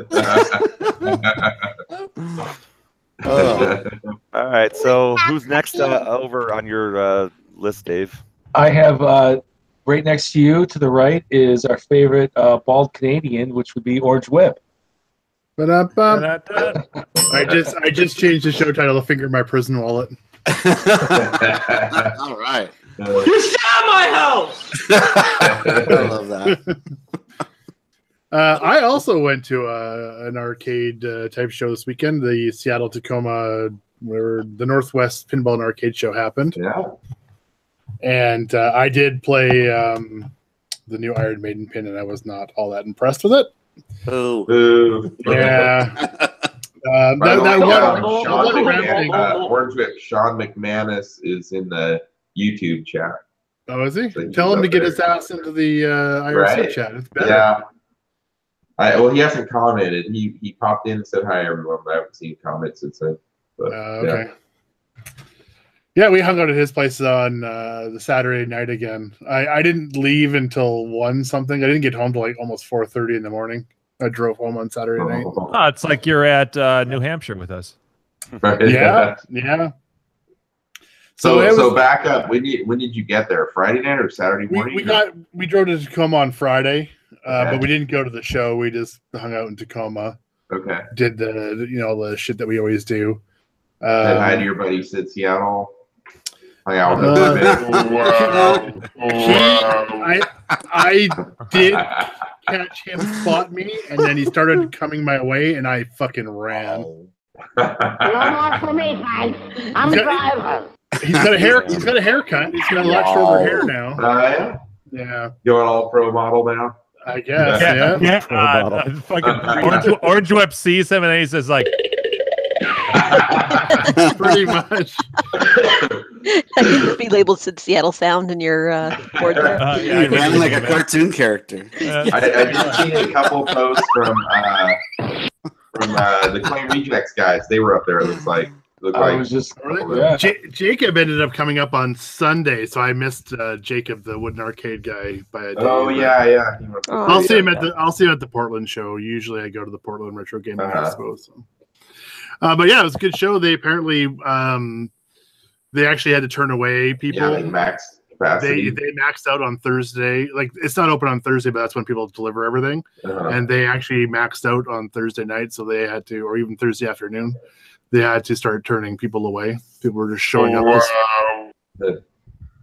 All right. So who's next over on your list, Dave? I have right next to you, to the right, is our favorite bald Canadian, which would be Orange Whip. I just changed the show title to Finger My Prison Wallet. All right. You shot my house! I love that. I also went to an arcade type show this weekend. The Seattle Tacoma, where the Northwest Pinball and Arcade Show happened. Yeah. And I did play the new Iron Maiden pin, and I was not all that impressed with it. Ooh. Yeah. Orange Whip, Sean McManus is in the YouTube chat. Oh, is he? So Tell him to get there. his ass into the IRC chat. It's better. Yeah. Well, he hasn't commented. He popped in and said hi, everyone, but I haven't seen comments since then. Okay. Yeah, we hung out at his place on the Saturday night again. I didn't leave until 1 something. I didn't get home till like almost 4:30 in the morning. I drove home on Saturday night. Oh, it's like you're at New Hampshire with us. Yeah. So back up. When did you get there? Friday night or Saturday morning? We drove to Tacoma on Friday, but we didn't go to the show. We just hung out in Tacoma. Okay. Did the shit that we always do. Said hi to your buddies in Seattle. Hung out with I did catch him spot me, and then he started coming my way, and I fucking ran. No more for me, thanks. I'm a driver. He's got a haircut. He's got a lot shorter hair now. Yeah. Going all pro model now. I guess. Yeah. Fucking Orange Whip sees him, and he says like, pretty much. You'd be labeled Seattle Sound in your board there. You ran like a cartoon character. I did see a couple posts from the Claim Rejects guys. They were up there. It looks like. Jacob ended up coming up on Sunday, so I missed Jacob, the wooden arcade guy, by a day. Oh yeah. I'll see him at the Portland show. Usually, I go to the Portland Retro Gaming Expo. So. But yeah, it was a good show. They apparently they actually had to turn away people. Yeah, like max capacity. They maxed out on Thursday. Like, it's not open on Thursday, but that's when people deliver everything. And they actually maxed out on Thursday night, so they had to, or even Thursday afternoon, they had to start turning people away. People were just showing up.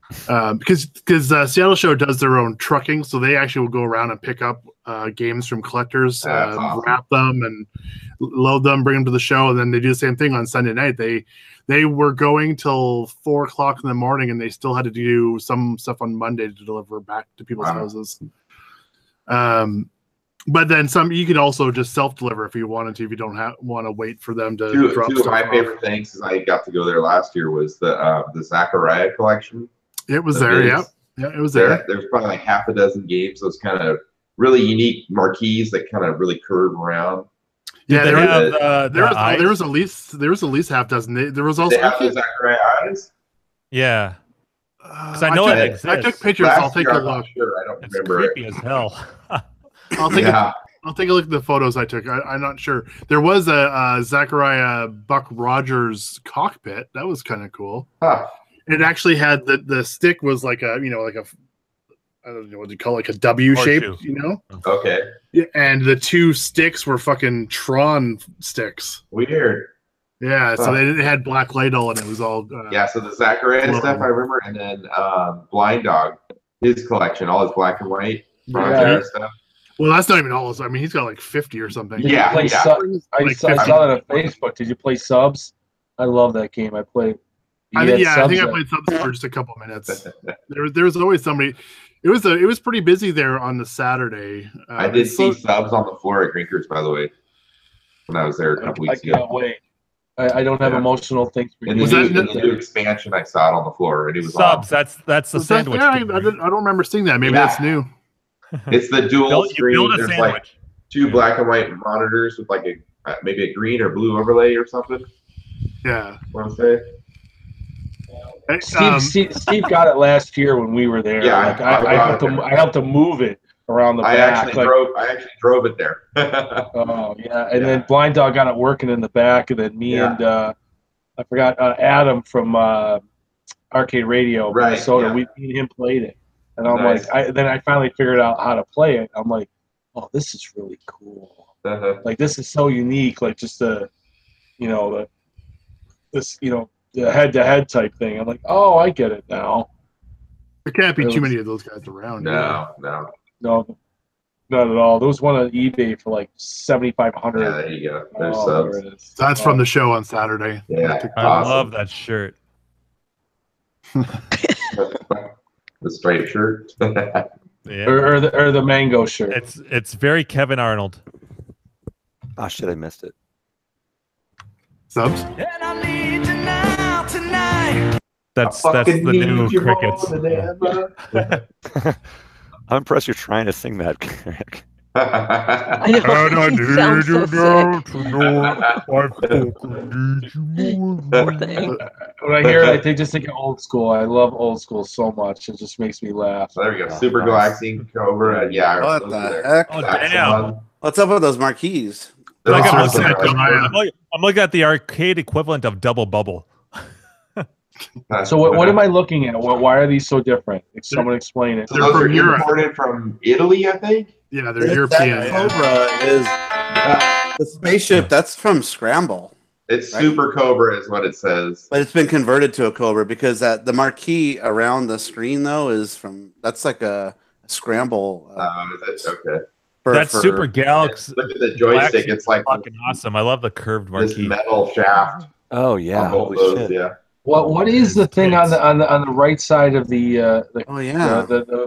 Because Seattle Show does their own trucking, so they actually will go around and pick up games from collectors, Awesome. wrap them and load them, bring them to the show, and then they do the same thing on Sunday night. They were going till 4:00 in the morning, and they still had to do some stuff on Monday to deliver back to people's houses. But then some you could also just self-deliver if you wanted to, if you don't want to wait for them to drop two stuff of my off. favorite things, is I got to go there last year, was the Zachariah collection. It was there, yeah. Yeah, it was there. There's probably like half a dozen games, those kind of really unique marquees that kind of really curve around. Yeah, there was at least half dozen. There was also they have the Zachariah eyes. Yeah, because I know it exists. I took pictures. I'll take a look. Sure, I don't It's remember. creepy as hell. I'll take a look at the photos I took. I'm not sure. There was a Zachariah Buck Rogers cockpit. That was kind of cool. Huh. It actually had the stick was like a I don't know what you call it, like a W shape, Okay. Yeah, and the two sticks were fucking Tron sticks. Weird. Yeah, so they had black light all, and it was all. So the Zachariah stuff I remember, and then Blind Dog, his collection, all his black and white stuff. Well, that's not even all. I mean, he's got like 50 or something. Yeah, I saw that on Facebook. Did you play Subs? I love that game. I played. I think I played Subs for just a couple minutes. There was always somebody. It was pretty busy there on the Saturday. I did see Subs on the floor at Grinkers, by the way, when I was there a couple weeks ago. I can't wait. I don't have emotional things. In the new expansion, I saw it on the floor, and it was Subs. awesome. That's the sandwich. I don't remember seeing that. Maybe that's new. It's the dual screen. There's sandwich. like two black and white monitors with like maybe a green or blue overlay or something. Yeah. Want to say? Steve got it last year when we were there. Yeah, like, I helped him move it around the back. I actually drove it there. Oh yeah, and then Blind Dog got it working in the back, and then me and I forgot Adam from Arcade Radio, Minnesota. Me and him played it, and I'm like, then I finally figured out how to play it. I'm like, oh, this is really cool. Like this is so unique. Like just the head-to-head type thing. I'm like, oh, I get it now. There can't be too many of those guys around. No, not at all. There was one on eBay for like $7,500. Yeah, there you go. There's Subs. There it is. That's from the show on Saturday. Yeah, I love that shirt. The striped shirt. Or the mango shirt. It's very Kevin Arnold. Oh shit, I missed it. Subs. That's the new Crickets. I'm impressed you're trying to sing that, Eric. I know. He sounds so sick. When I hear it, they just think of old school. I love old school so much. It just makes me laugh. There we go. Super Galaxy Cobra. What the heck? Oh, damn. What's up with those marquees? I'm looking at the arcade equivalent of Double Bubble. So what am I looking at? Why are these so different? Someone explain it. So those are imported from Italy, I think. Yeah, they're European. That Cobra is the spaceship. That's from Scramble. It's Super Cobra, is what it says. But it's been converted to a Cobra because the marquee around the screen though is that's like a Scramble. Okay. That's Super Galaxy. Look at the joystick. It's like fucking awesome. I love the curved marquee. This metal shaft. Oh yeah. Holy shit. Yeah. What is the thing on the right side of the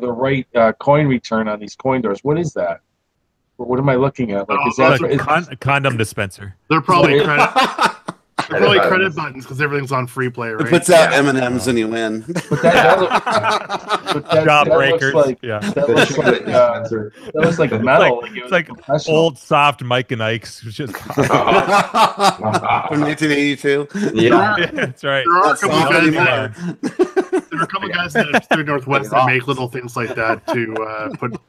right coin return on these coin doors? What is that? What am I looking at? Like, is that a condom dispenser? They're probably credit buttons because everything's on free play, right? It puts out M&Ms and you win. Jawbreakers. That looks like metal. It's like old soft Mike and Ike's. Just from 1982. Yeah, that's right. There are a couple guys in the Pacific Northwest that make little things like that to put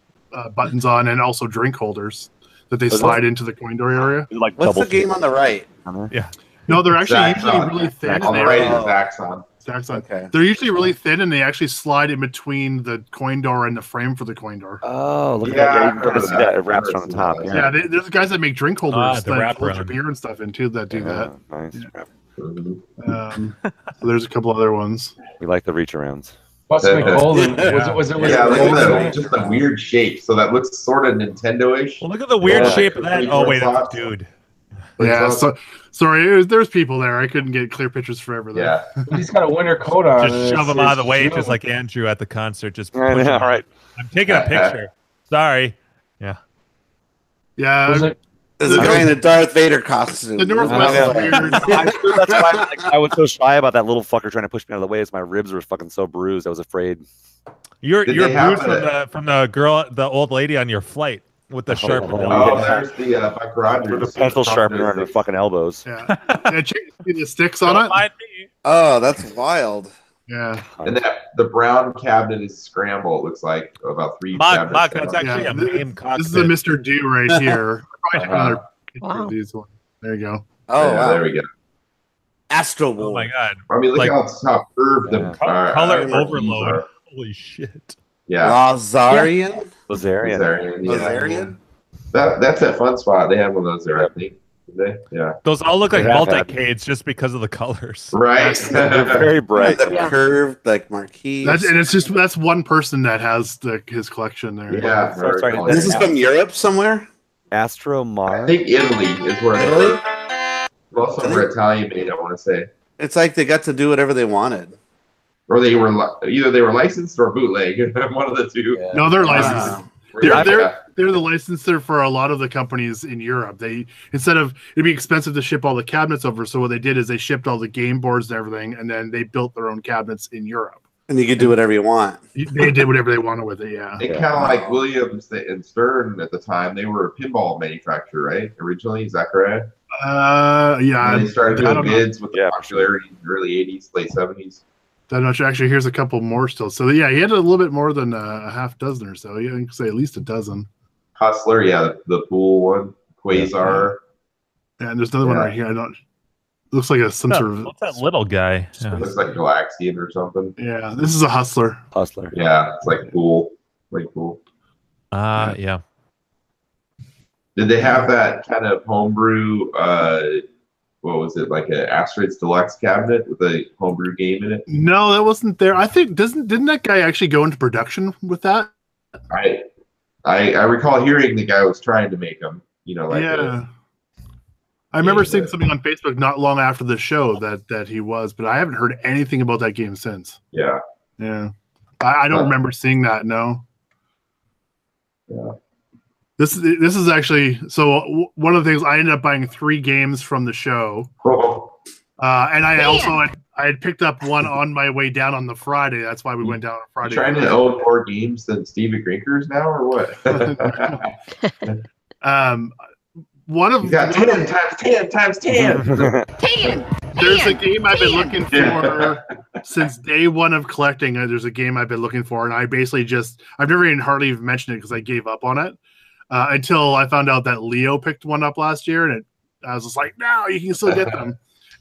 buttons on, and also drink holders that they slide into the coin door area. Like what's the game on the right? Yeah. No, they're actually usually really thin. On the right is Zaxxon. Okay. They're usually really thin, and they actually slide in between the coin door and the frame for the coin door. Oh, look at that! You can see that it wraps on the top. Yeah, there's guys that make drink holders that hold your around. beer and stuff into that do that. Nice. So there's a couple other ones. We like the reach arounds. Must have been golden. Yeah. Was it Yeah, look golden? at just the weird shape. So that looks sort of Nintendo-ish. Well, look at the weird Yeah. shape of that. Oh wait, that's a Slots. dude. Yeah, so sorry, there's people there. I couldn't get clear pictures forever. There. Yeah. He's got a winter coat on. Just and shove it's- him out of the it's way, June. just like Andrew at the concert. Just Yeah, push him out. right. I'm taking a picture. Sorry. Yeah. Yeah, Was it? There's a guy in a Darth Vader costume. the Northwest Yeah. is weird. I'm sure that's why I was so shy about that little fucker trying to push me out of the way. As my ribs were fucking so bruised, I was afraid. You're Did you're they have bruised from the girl, the old lady on your flight with the sharp. Oh, there's the Buck Rogers. With a pencil sharpener on her fucking elbows. Yeah, yeah, check the sticks on Don't it. mind me. Oh, that's wild. Yeah, And the brown cabinet is scramble. It looks like about 3 cabinets. Mock, that's down. actually Yeah, a this- MAME cockpit. this is a Mr. Do right here. Probably have another picture Wow. of these ones. There you go. Oh, Yeah, wow. there we go. Astro Oh War. my god. I mean, look Like- how curved the Yeah. Color marquees overload. are. Holy shit. Yeah. Lazarian? Lazarian. Lazarian, yeah. Lazarian? That's that fun spot. They have one of those there, I think. Did they? Yeah. Those all look like They have had- multicades just because of the colors. Right. They're very bright. The Yeah. curved, like, marquee. That's one person that has his collection there. Yeah. Sorry, very sorry. cool. This is from Europe somewhere? Astro I Mars. think Italy is where they Italy? were. Most of them were Italian made, I want to say. It's like they got to do whatever they wanted. Or they were either they were licensed or bootleg. One of the two. No, they're Wow. licensed. Yeah. They're the licensor for a lot of the companies in Europe. They it'd be expensive to ship all the cabinets over. So what they did is they shipped all the game boards and everything, and then they built their own cabinets in Europe. And you could do whatever you want. They did whatever they wanted with it. Yeah. They kind of like Williams and Stern at the time. They were a pinball manufacturer, right? Originally, is that correct? Yeah. And they started I doing don't know. bids with the Yeah. popularity in the early 80s, late 70s. I'm not sure. Actually, here's a couple more still. So yeah, he had a little bit more than a half dozen or so. Yeah, I can say at least a dozen. Hossler, yeah, the pool one. Quasar. Yeah, and there's another one Yeah. right here. I don't. Looks like some sort of. What's that little guy? Yeah. Looks like Galaxian or something. Yeah, this is a hustler. Hustler. Yeah, it's like pool. Like pool. Yeah. Did they have that kind of homebrew, what was it, like an Asteroids Deluxe cabinet with a homebrew game in it? No, that wasn't there. I think didn't that guy actually go into production with that? I recall hearing the guy was trying to make them, like Yeah. I remember Yeah, seeing but- something on Facebook not long after the show that he was, but I haven't heard anything about that game since. yeah. Yeah, I don't Huh. remember seeing that. No. Yeah. This is actually one of the things I ended up buying 3 games from the show, and I also had picked up one on my way down on the Friday. That's why we went down on You Friday. trying to own more games than Stevie Grinkers now, or what? One of You got 10 times 10 times 10. there's a game I've been looking for since day one of collecting. There's a game I've been looking for, and I basically I've never even hardly even mentioned it because I gave up on it until I found out that Leo picked one up last year, and I was just like, no, you can still get them.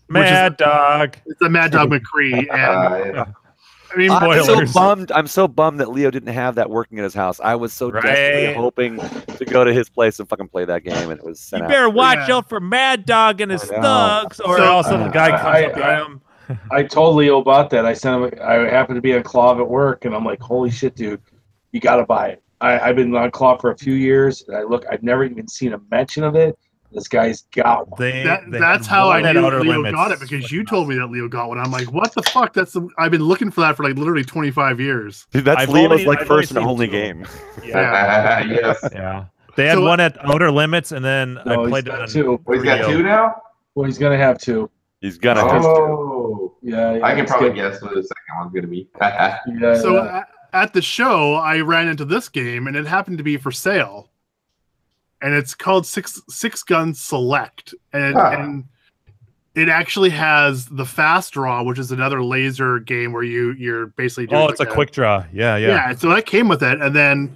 Mad Dog. It's a Mad Dog McCree, and Yeah. I mean, I'm so bummed that Leo didn't have that working at his house. I was so desperately Right. hoping to go to his place and fucking play that game, and it was You sent better out. watch Yeah. out for Mad Dog and his I know. thugs, or So- else some guy comes up to him. I told Leo about that. I sent him. I happened to be on Claw at work, and I'm like, "Holy shit, dude, you got to buy it." I've been on Claw for a few years, and I've never even seen a mention of it. This guy's got one. that's how I one at knew Outer Leo Limits. got it, because you told me that Leo got one. I'm like, what the fuck? I've been looking for that for like literally 25 years. Dude, that's I've Leo's only- like I've first and only only seen 2. game. Yeah. Yes. Yeah. They had So- one at Outer Limits, and then No, I he's played it got on 2. Well, he's got 2 now? Well, he's gonna have 2. He's gonna. Oh. Yeah, I can he's probably good. guess what the second one's going to be. Yeah, So yeah. at the show, I ran into this game, and it happened to be for sale. And it's called Six Gun Select, and it actually has the Fast Draw, which is another laser game where you're basically doing. Oh, it's a quick draw. Yeah. Yeah, so that came with it, and then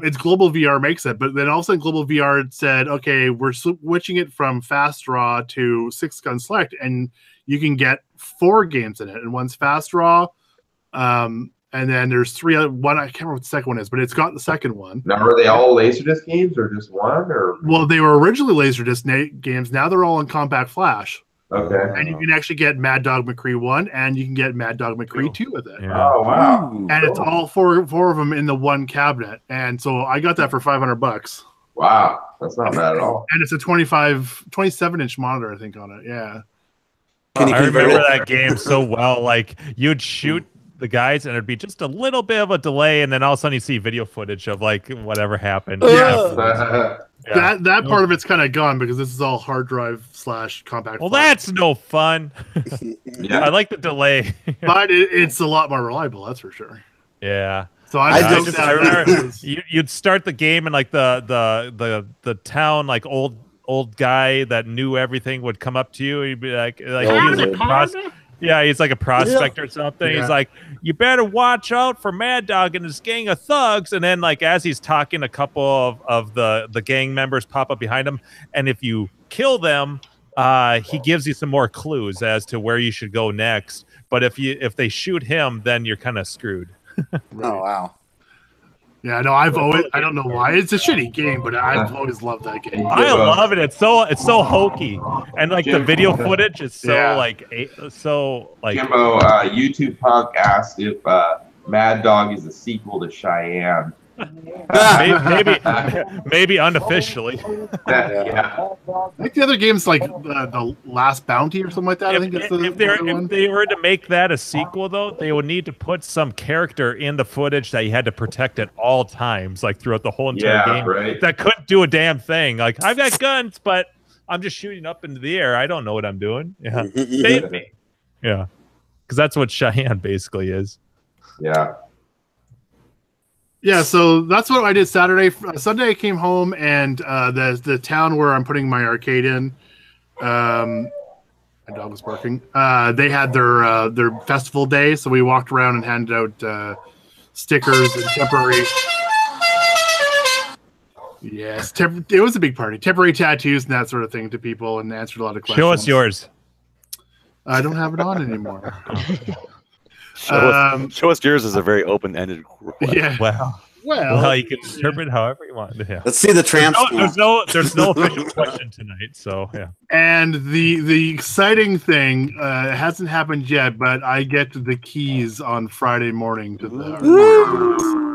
it's Global VR makes it, but then all of a sudden Global VR said, "Okay, we're switching it from Fast Draw to Six Gun Select, and you can get 4 games in it, and one's Fast Draw, and then there's 3 other one. I can't remember what the second one is, but it's got the second one. Now, are they all Laserdisc games or just one? Or Well, they were originally Laserdisc games. Now they're all in Compact Flash. Okay. And you can actually get Mad Dog McCree 1 and you can get Mad Dog McCree 2 with it. Yeah. Oh wow. And it's all four of them in the one cabinet. And so I got that for $500. Wow, that's not bad at all. And it's a 27-inch monitor, I think, on it. Yeah. Can you I convert remember it? that game so well. Like you'd shoot the guys, and it'd be just a little bit of a delay, and then all of a sudden you see video footage of like whatever happened. Yeah. Yeah. That part of it's kind of gone because this is all hard drive / compact. Well, flash. that's no fun. Yeah. I like the delay. But it's a lot more reliable, that's for sure. Yeah. So I I just- just I remember you'd start the game, and like the town like old guy that knew everything would come up to you. He'd be like he was like he's like a prospector or something. Yeah. He's like, you better watch out for Mad Dog and his gang of thugs. And then like as he's talking, a couple of the gang members pop up behind him, and if you kill them, he gives you some more clues as to where you should go next. But if they shoot him, then you're kind of screwed. Oh wow. Yeah, no, I don't know why. It's a shitty game, but I've always loved that game. I love it. It's so hokey, and like the video footage is so Yeah. like Jimbo, YouTube Punk asked if Mad Dog is a sequel to Cheyenne. maybe unofficially. Yeah. I think the other game's like the Last Bounty or something like that. I think it's the If other one. they were to make that a sequel, though, they would need to put some character in the footage that you had to protect at all times, like throughout the whole entire game. Right. That couldn't do a damn thing. Like, I've got guns, but I'm just shooting up into the air. I don't know what I'm doing. Yeah, Save me. Yeah, because that's what Cheyenne basically is. Yeah. Yeah, so that's what I did Saturday. Sunday I came home, and the town where I'm putting my arcade in, my dog was barking. They had their festival day, so we walked around and handed out stickers and temporary. Yes, it was a big party. Temporary tattoos and that sort of thing to people, and answered a lot of questions. Show us yours. I don't have it on anymore. Show us yours is a very open-ended request. Yeah. Well, you can interpret however you want. Yeah. Let's see the transfer. There's no official question tonight, so yeah. And the exciting thing hasn't happened yet, but I get the keys on Friday morning to the.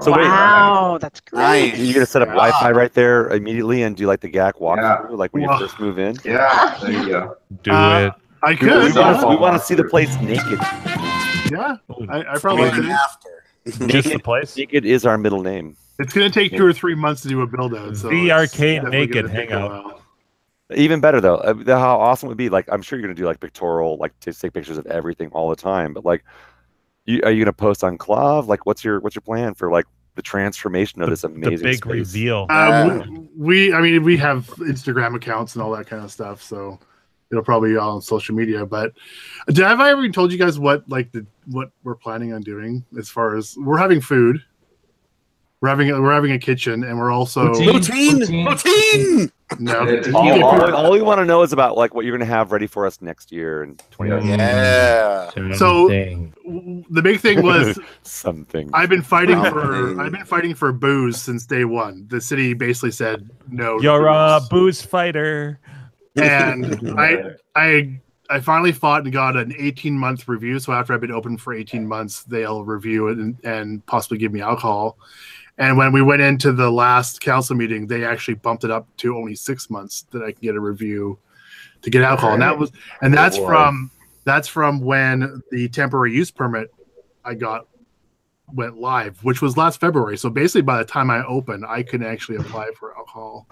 So Wow, that's great. Nice. you're gonna set up Wi-Fi right there immediately and do like the GAC walkthrough, like when you Wow. first move in. Yeah. There you go. Do it. I could. We Yeah, want to see the place naked. I probably could. Just the place. Naked is our middle name. It's going to take 2 or 3 months to do a build out. So The it's arcade definitely naked gonna take a hangout. while. Even better though, how awesome it would be. Like I'm sure you're gonna do like pictorial, like to take pictures of everything all the time. But like, are you gonna post on Clav? Like, what's your plan for like the transformation of this amazing The big space? reveal. We have Instagram accounts and all that kind of stuff, so it'll probably be all on social media. But have I ever told you guys what we're planning on doing as far as we're having food? We're having a kitchen, and we're also Routine. no. All we want to know is about like what you're gonna have ready for us next year in 2019. Yeah. So the big thing was something. I've been fighting for booze since day one. The city basically said no. You're a booze fighter. And I finally fought and got an 18-month review. So after I've been open for 18 months, they'll review it and possibly give me alcohol. And when we went into the last council meeting, they actually bumped it up to only 6 months that I can get a review to get alcohol. And that's from when the temporary use permit I got went live, which was last February. So basically by the time I opened, I could actually apply for alcohol.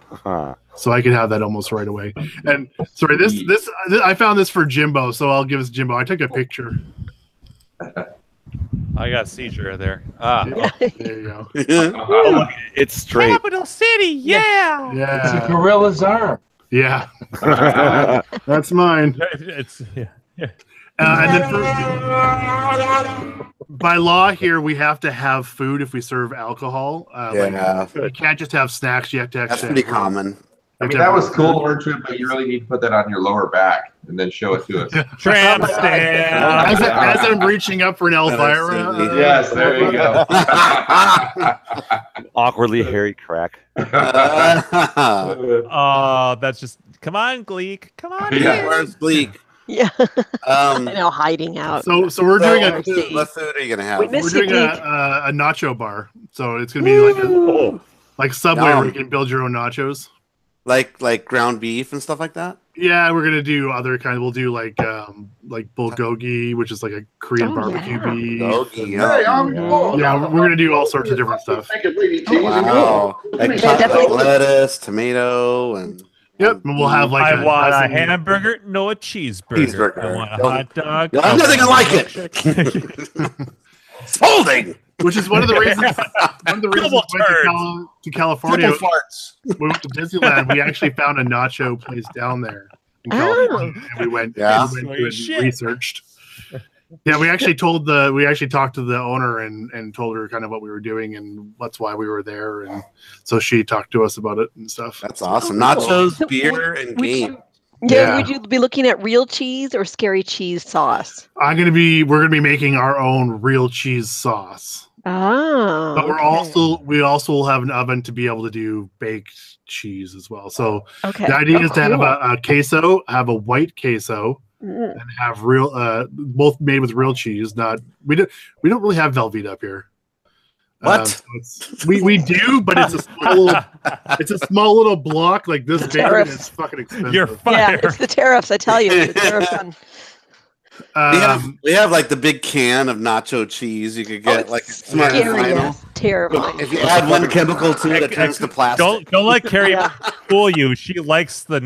So I could have that almost right away. And sorry, this I found this for Jimbo, so I'll give this Jimbo. I took a picture. I got seizure there. There you go. Oh, it's straight. Capital City, yeah. Yeah. It's a gorilla's arm. Yeah. That's mine. It's yeah. And then by law here, we have to have food if we serve alcohol. Yeah. You can't just have snacks. You have to That's actually pretty common. I mean, that was cool, Orange Trip, but you really need to put that on your lower back and then show it to us. Tramp stamp. As I'm reaching up for an Elvira. Yes, there you go. Awkwardly hairy crack. Oh, that's just come on, Gleek. Come on. Yeah. Where's Gleek? Yeah. I know, hiding out. So we're doing what food are you gonna have? We miss we're you, doing Gleek. a nacho bar. So it's gonna be like Subway where you can build your own nachos. Like ground beef and stuff like that. Yeah, we're gonna do other kinds. We'll do like bulgogi, which is like a Korean barbecue beef. Bulgogi, Yeah, we're gonna do all sorts of different stuff. Wow. Like lettuce, tomato, and Yep, and we'll have like I want a hamburger, no a cheeseburger. I want a hot dog. You'll have nothing like it. Folding. Which is one of the reasons. One of the reasons we went to California. Triple farts. When we went to Disneyland, we actually found a nacho place down there in California. And we went, we went to and researched. Yeah, we actually talked to the owner and told her kind of what we were doing and that's why we were there, and so she talked to us about it and stuff. That's awesome. Nachos, beer, and game. Yeah, would you be looking at real cheese or scary cheese sauce? We're gonna be making our own real cheese sauce. Oh. But we also will have an oven to be able to do baked cheese as well. So the idea is to have a queso, have a white queso, and have real both made with real cheese. We don't really have Velveeta up here. What? We do, but it's a small little block like this big, and it's fucking expensive. You're fired. Yeah, it's the tariffs. I tell you, the tariffs on. We have like the big can of nacho cheese. You could get like terrifying. If you add one chemical to it, it turns to plastic. Don't let Carrie fool you. She likes the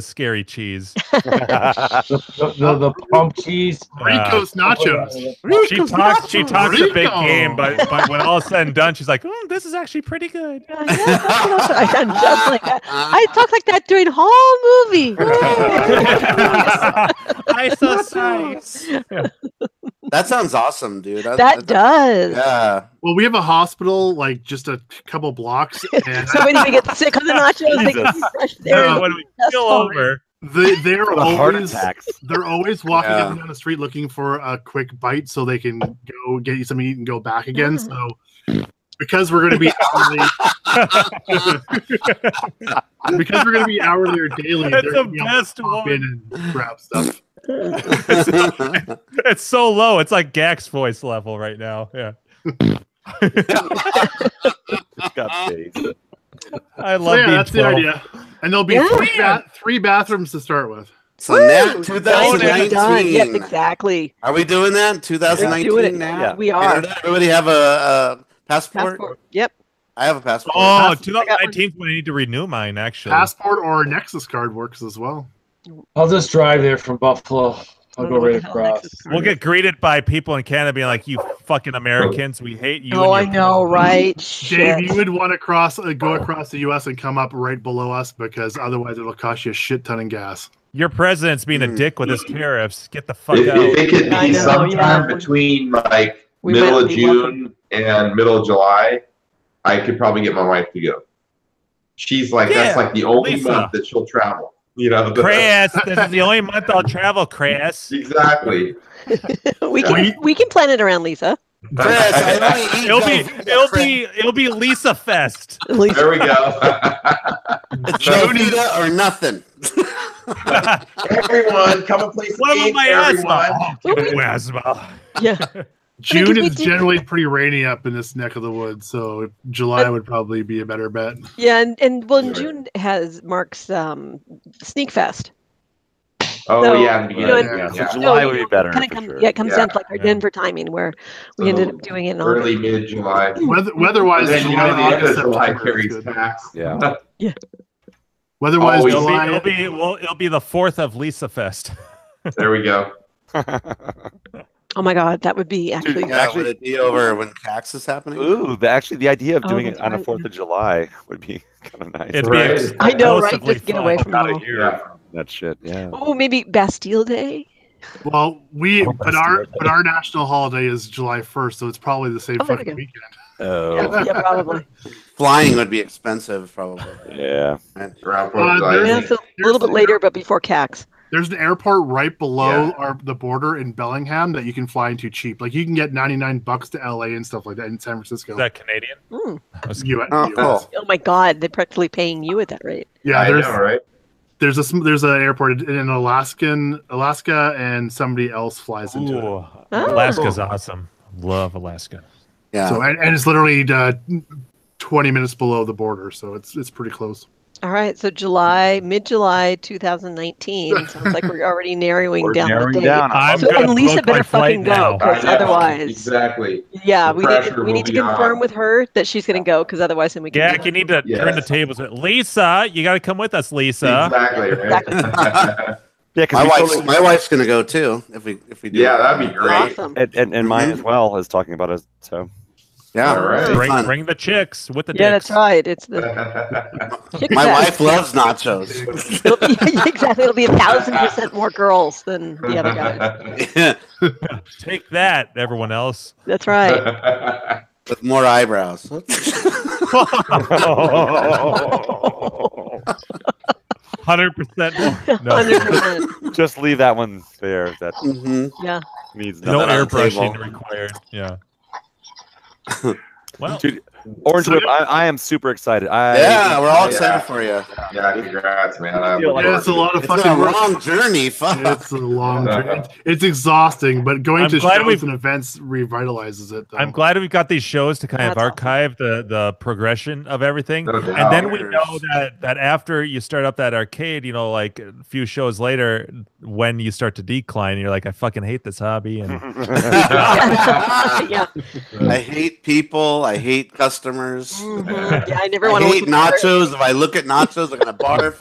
scary cheese. The pump cheese. Rico's nachos. She talks a big game, but when all is said and done, she's like, this is actually pretty good. I'm just like that. I talk like that during whole movie. I saw signs. That sounds awesome, dude. That does. Yeah. Well, we have a hospital like just a couple blocks. And so when we get sick on the nachos, they can be fresh there. When we feel over. They're always walking up and down the street looking for a quick bite so they can go get you something to eat and go back again. So because we're going to be hourly or daily, that's they're the best one. In and grab stuff. It's so low. It's like Gak's voice level right now. Yeah. I love that's the idea. And there'll be three bathrooms to start with. So now 2019. Yes, exactly. Are we doing that? 2019 now? Yeah. We are. Everybody have a passport? Yep. I have a passport. Oh, 2019 when I need to renew mine, actually. Passport or a Nexus card works as well. I'll just drive there from Buffalo. I'll go right across. We'll get greeted by people in Canada being like, "You fucking Americans, we hate you." Oh, I know, right? Dave, you would want to go across the U.S. and come up right below us because otherwise it'll cost you a shit ton of gas. Your president's being a dick with his tariffs. Get the fuck out. If it could be sometime between like middle of June and middle of July, I could probably get my wife to go. She's like, that's like the only month that she'll travel. You know, Chris, this is the only month I'll travel, Chris. Exactly. we can plan it around Lisa. Chris, it'll be Lisa Fest. There we go. Velveeta or nothing. Everyone, come and play some games, asthma. Yeah. June is generally pretty rainy up in this neck of the woods, so July would probably be a better bet. Yeah, and June marks Sneak Fest. Oh, so, yeah. So July would be better. Sure. Yeah, it comes down to like our Denver timing where we ended up doing it in early mid-July. Weather-wise, then you know the end of July carries tax. Yeah. Yeah. Weather-wise, July it'll be the 4th of Lisa Fest. There we go. Oh my God, that would be actually. Would it be over when CAX is happening? Ooh, the idea of doing it on the 4th of July would be kind of nice. I know, right? Just get away from home. That shit, yeah. Oh, maybe Bastille Day. Well, but our national holiday is July 1st, so it's probably the same fucking weekend. Oh, Yeah, probably. Flying would be expensive, probably. yeah. Around Yeah, it's a little bit later, but before CAX. There's an airport right below Yeah. the border in Bellingham that you can fly into cheap. Like you can get $99 to LA and stuff like that in San Francisco. Is that Canadian? Mm. Oh, cool. Oh my God, they're practically paying you at that rate. Yeah, I there's know, right? there's an airport in Alaska, and somebody else flies into it. Ooh, Oh. Alaska's awesome. Love Alaska. Yeah. So and it's literally 20 minutes below the border, so it's pretty close. All right, so mid-July 2019. Sounds like we're already narrowing down the date. I'm So, gonna and Lisa book my better flight fucking go, now. because Yeah, otherwise, exactly. yeah, The we pressure need will to be confirm on. with her that she's going to go, because otherwise, then we can. Jack, you need to turn the Yes. tables. Lisa, you got to come with us, Lisa. Exactly, right? Yeah, My wife's gonna go too if we do. Yeah, that'd be great. Awesome. and mine as well is talking about it. So Yeah. All right. it'll be fun. Bring the chicks with the Yeah, dicks. that's right. It's the chick My fest. wife loves nachos. It'll be, exactly. It'll be 1,000% more girls than the other guys. Take that, everyone else. That's right. With more eyebrows. 100% more. No, 100%. just leave that one there. That Mhm. Yeah. needs no nothing. airbrushing table. required. Yeah. Well, Dude, Orange Whip, I am super excited. Yeah, we're all Yeah. excited for you. Yeah, congrats, man. Yeah, it's a lot of It's fucking a work. long journey. Fuck. It's a long journey. It's exhausting, but going I'm to glad shows we've- and events revitalizes it. Though. I'm glad we've got these shows to kind of That's awesome. archive the progression of everything. No And doubt. then we know that after you start up that arcade, like a few shows later, when you start to decline, you're like, I fucking hate this hobby. And Yeah. I hate people. I hate customers. Mhm. Yeah, I never I want to hate nachos. If I look at nachos, I'm gonna barf.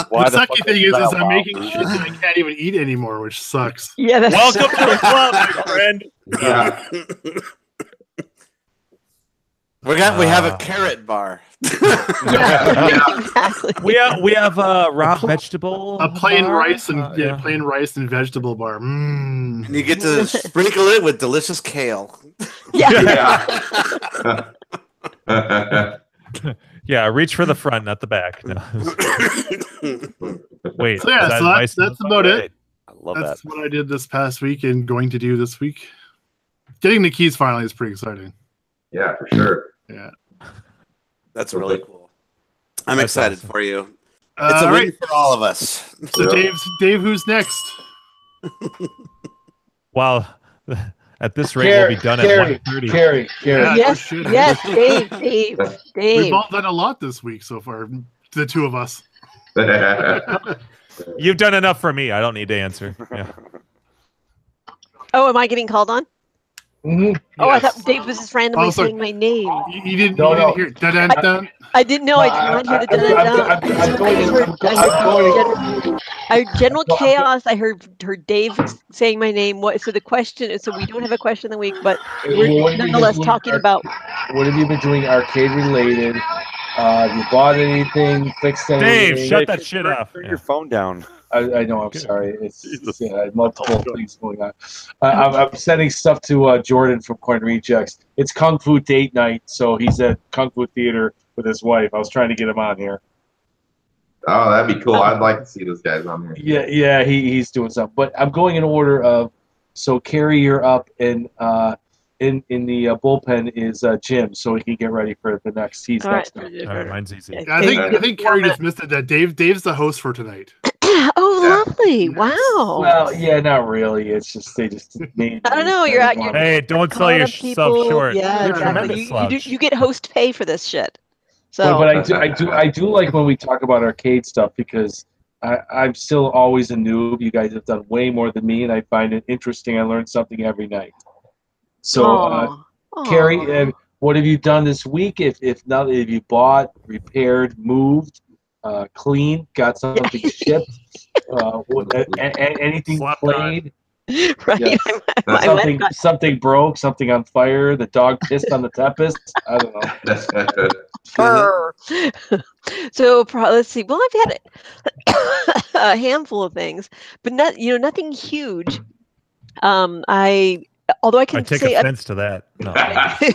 The sucky thing is I'm making shit that I can't even eat anymore, which sucks. Yeah, that's welcome to the club, my friend. Yeah. We have a carrot bar. yeah, exactly. We have a raw vegetable, A plain bar. rice and Yeah. plain rice and vegetable bar. And you get to sprinkle it with delicious kale. Yeah. Yeah. Yeah, reach for the front, not the back. No. Wait, So yeah, is that so advice? that's about it. I love That's that. what I did this past week and going to do this week. Getting the keys finally is pretty exciting. Yeah, for sure. Yeah. That's really cool. I'm That's excited awesome. for you. It's All a win right. for all of us. So Yeah. Dave, who's next? Well, at this rate, we'll be done at 1:30. Carrie. Yeah, Yes, shit. yes, Dave. We've all done a lot this week so far. The two of us. You've done enough for me. I don't need to answer. Yeah. Oh, am I getting called on? Mhm. Oh, I Yes. thought Dave was just randomly Oh, sorry. saying my name. You didn't No, no. hear dun, dun, dun. I didn't know. I did not hear the I'm going. I heard general chaos. I heard Dave saying my name. So the question is, so we don't have a question of the week, but we're nonetheless talking about. What have you been doing arcade related? Have you bought anything? Fixed anything? Dave, shut that shit off. Turn your phone down. I know. I'm sorry. It's multiple things going on. I'm sending stuff to Jordan from Coin Rejects. It's Kung Fu date night, so he's at Kung Fu Theater with his wife. I was trying to get him on here. Oh, that'd be cool. I'd like to see those guys on here. Yeah, he's doing something. But I'm going in order of. So Carrie, you're up, and in the bullpen is Jim, so he can get ready for the next. He's All right. next. All right, mine's easy. I think Carrie just missed it. That Dave's the host for tonight. Oh, lovely! Wow. Well, yeah, not really. It's just they just made. I don't know. You're out. You're Hey, don't sell calling up yourself people. short. Yeah, You're a exactly. tremendous slouch. You get host pay for this shit. So But I do like when we talk about arcade stuff because I'm still always a noob. You guys have done way more than me, and I find it interesting. I learn something every night. So, Aw. Carrie, what have you done this week? If not, have you bought, repaired, moved, cleaned, got something shipped, anything Slapped played? right. Yeah. I went- Something broke, something on fire, the dog pissed on the tempest. I don't know. Brr. So let's see. Well, I've had a handful of things, but nothing huge. I although I I can take say offense to that. No. It's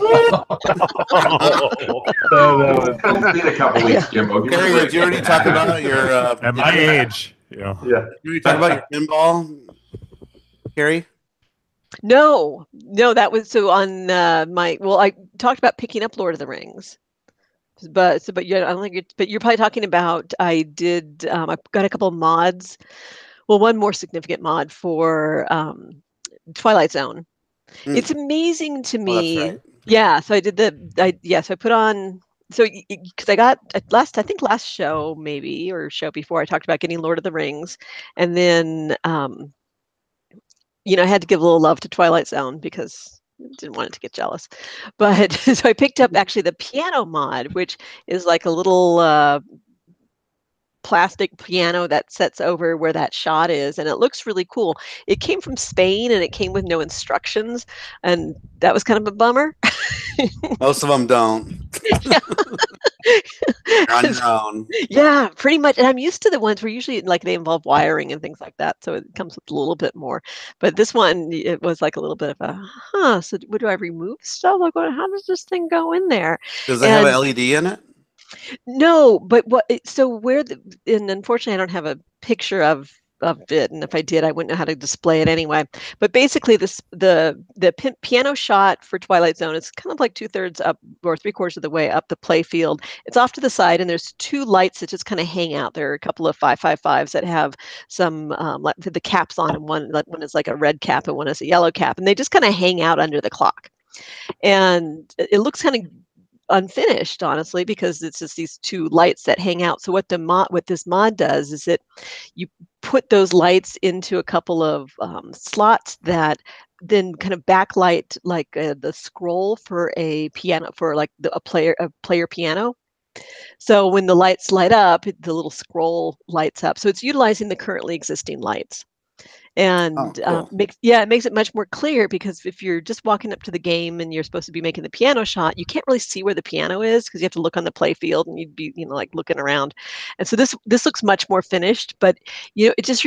been a couple weeks, Jimbo. Give us a Gary, break. did you already talk about your? At my age, Yeah. Did you talk about your pinball, Gary? No, that was so on my. Well, I talked about picking up Lord of the Rings, but yeah, I don't think. But you're probably talking about. I did. I got a couple of mods. Well, one more significant mod for Twilight Zone. It's amazing to me. Oh, that's right. Yeah, so I did so I put on. So because I got I think last show maybe or show before I talked about getting Lord of the Rings, and then I had to give a little love to Twilight Zone because I didn't want it to get jealous. But so I picked up actually the piano mod, which is like a little plastic piano that sets over where that shot is, and it looks really cool. It came from Spain and it came with no instructions, and that was kind of a bummer. Most of them don't. You're on your own. Yeah, pretty much. And I'm used to the ones where usually like they involve wiring and things like that, so it comes with a little bit more. But this one, it was like a little bit of a so what do I remove stuff? Like, how does this thing go in there? Does it have an LED in it? No, but and unfortunately I don't have a picture of it, and if I did, I wouldn't know how to display it anyway. But basically, the piano shot for Twilight Zone is kind of like 2/3 up or 3/4 of the way up the play field. It's off to the side, and there's two lights that just kind of hang out. There are a couple of 555s that have some like the caps on, and one is like a red cap and one is a yellow cap, and they just kind of hang out under the clock. And it looks kind of unfinished, honestly, because it's just these two lights that hang out. So what this mod does is you put those lights into a couple of slots that then kind of backlight like the scroll for a piano, for like a player piano. So when the lights light up, the little scroll lights up. So it's utilizing the currently existing lights. And cool. it makes it much more clear, because if you're just walking up to the game and you're supposed to be making the piano shot, you can't really see where the piano is because you have to look on the play field and you'd be like looking around. And so this looks much more finished, but it just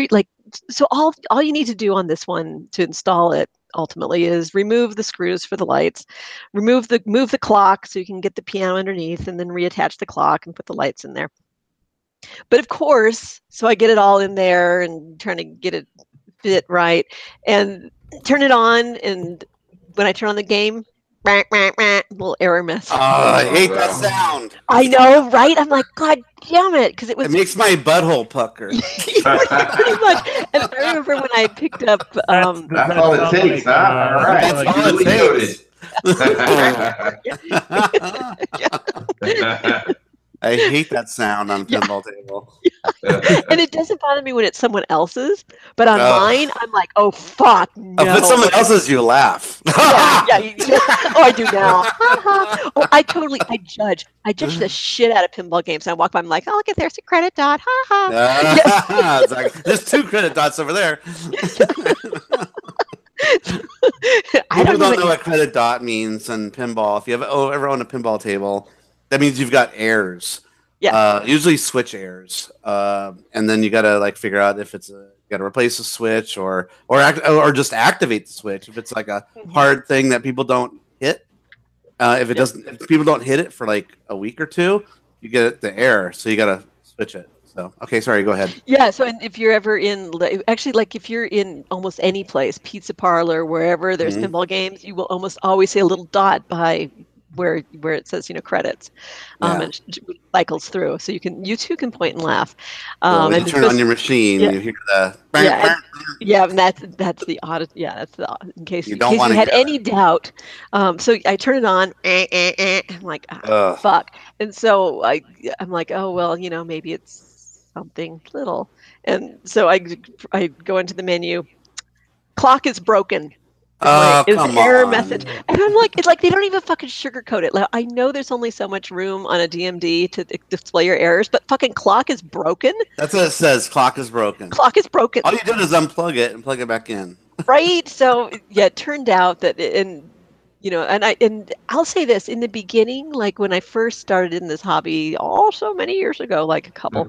so all you need to do on this one to install it ultimately is remove the screws for the lights, move the clock so you can get the piano underneath, and then reattach the clock and put the lights in there. But of course, so I get it all in there and trying to get it fit right and turn it on, and when I turn on the game, little error message. Oh, I hate that sound. I know, right? I'm like, God damn it, because it makes my butthole pucker. Pretty much. And I remember when I picked up that's all it takes, huh? All right. That's all it takes. I hate that sound on a pinball table. And it doesn't bother me when it's someone else's, but on mine, I'm like, oh, fuck, no. If it's someone else's, you laugh. Oh, I do now. Oh, I judge the shit out of pinball games. And I walk by, I'm like, oh, look at there's a credit dot. Exactly. There's 2 credit dots over there. People don't know what credit dot means in pinball. If you ever own a pinball table, that means you've got errors. Yeah. Usually switch errors. And then you gotta figure out if it's you gotta replace the switch or just activate the switch if it's like a hard thing that people don't hit. If people don't hit it for like a week or 2, you get the error. So you gotta switch it. So okay, sorry, go ahead. Yeah, so if you're ever if you're in almost any place, pizza parlor, wherever there's pinball games, you will almost always see a little dot by where it says credits, and it cycles through, so you too can point and laugh. When you turn on your machine, you hear the and that's the audit. Yeah, that's the in case you had any doubt. So I turn it on. I'm like, fuck, and so I'm like, oh well, maybe it's something little, and so I go into the menu. Clock is broken. Is the error message, and I'm like, it's like they don't even fucking sugarcoat it. Like, I know there's only so much room on a DMD to display your errors, but fucking clock is broken. That's what it says. Clock is broken. Clock is broken. All you did is unplug it and plug it back in. Right. So yeah, it turned out that, and I'll say this, in the beginning, like when I first started in this hobby, so many years ago, like a couple,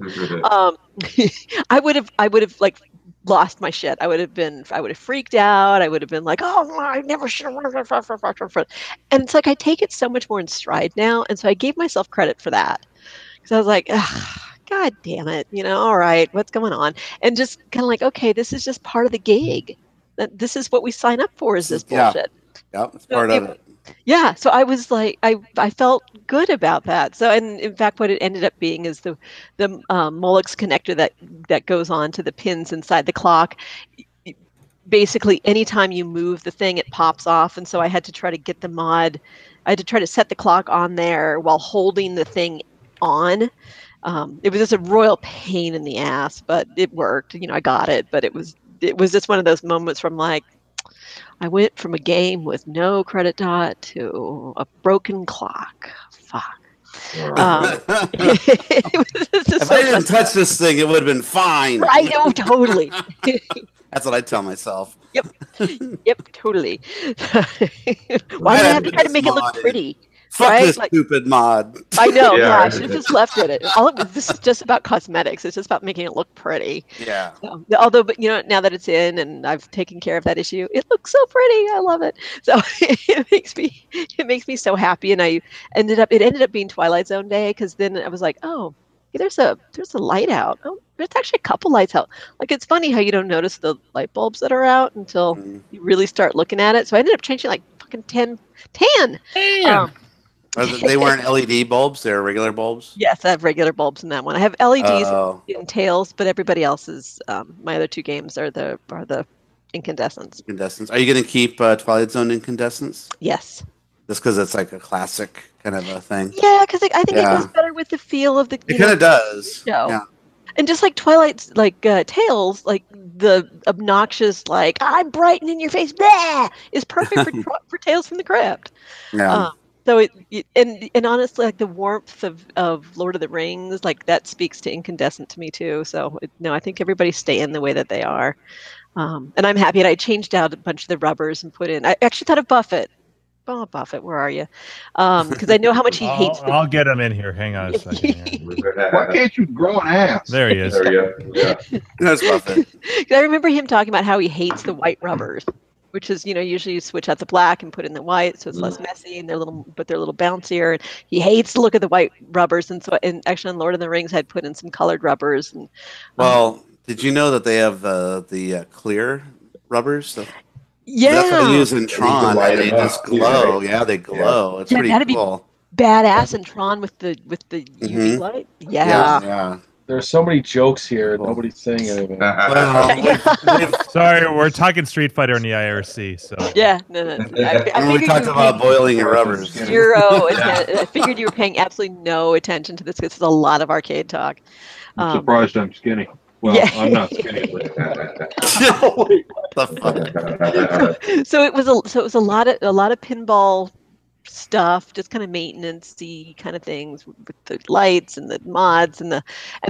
I would have like lost my shit. I would have freaked out. I would have been like, oh, I never should have. And it's like I take it so much more in stride now, and so I gave myself credit for that because I was like, God damn it, all right, what's going on? And just kind of like, okay, this is just part of the gig. This is what we sign up for. Is this bullshit? Yeah, it's part of it. Yeah, so I was like, I felt good about that. So, and in fact, what it ended up being is the Molex connector that goes on to the pins inside the clock. Basically, anytime you move the thing, it pops off. And so I had to try to get the mod. I had to try to set the clock on there while holding the thing on. It was just a royal pain in the ass, but it worked. I got it. But it was just one of those moments where I'm like, I went from a game with no credit dot to a broken clock. Fuck. If I didn't touch this thing, it would have been fine. Right? Oh, totally. That's what I tell myself. Yep, totally. Why do I have to try to make it look pretty? Fuck right? this stupid mod. I know. Yeah, I should have just left it. This is just about cosmetics. It's just about making it look pretty. Yeah. So, although, but now that it's in and I've taken care of that issue, it looks so pretty. I love it. So it makes me so happy. And it ended up being Twilight Zone day because then I was like, oh, there's a light out. Oh, there's actually a couple lights out. Like, it's funny how you don't notice the light bulbs that are out until you really start looking at it. So I ended up changing like fucking 10. They weren't LED bulbs; they were regular bulbs. Yes, I have regular bulbs in that one. I have LEDs in Tails, but everybody else's. My other two games are the incandescents. Incandescents. Are you going to keep Twilight Zone incandescents? Yes. Just because it's like a classic kind of a thing. Yeah, because I think it goes better with the feel of the. It kind of does. Show. Yeah. And just like Twilight's, like Tails, like the obnoxious, like I'm bright and in your face, blah, is perfect for Tales from the Crypt. Yeah. So and honestly, like the warmth of Lord of the Rings, like that speaks to incandescent to me too. So I think everybody's staying the way that they are, and I'm happy. And I changed out a bunch of the rubbers and put in. I actually thought of Buffett. Oh, Buffett, where are you? Because I know how much he hates. I'll get him in here. Hang on a second. Why can't you grow an ass? There he is. There you go. Yeah. That's Buffett. I remember him talking about how he hates the white rubbers, which is, usually you switch out the black and put in the white, so it's less messy and they're a little bouncier. And he hates the look of the white rubbers, and actually on Lord of the Rings, I'd put in some colored rubbers. And did you know that they have the clear rubbers? Yeah, that's what they use in Tron. They just glow. Yeah, they glow. It's pretty cool. Badass in Tron with the UV light. Yeah. There's so many jokes here. Nobody's saying anything. Sorry, we're talking Street Fighter in the IRC. So yeah, no. We talked about boiling your rubbers. Zero. I figured you were paying absolutely no attention to this because it's a lot of arcade talk. I'm surprised I'm skinny. Well, I'm not skinny. So it was a lot of pinball stuff, just kind of maintenance-y kind of things with the lights and the mods and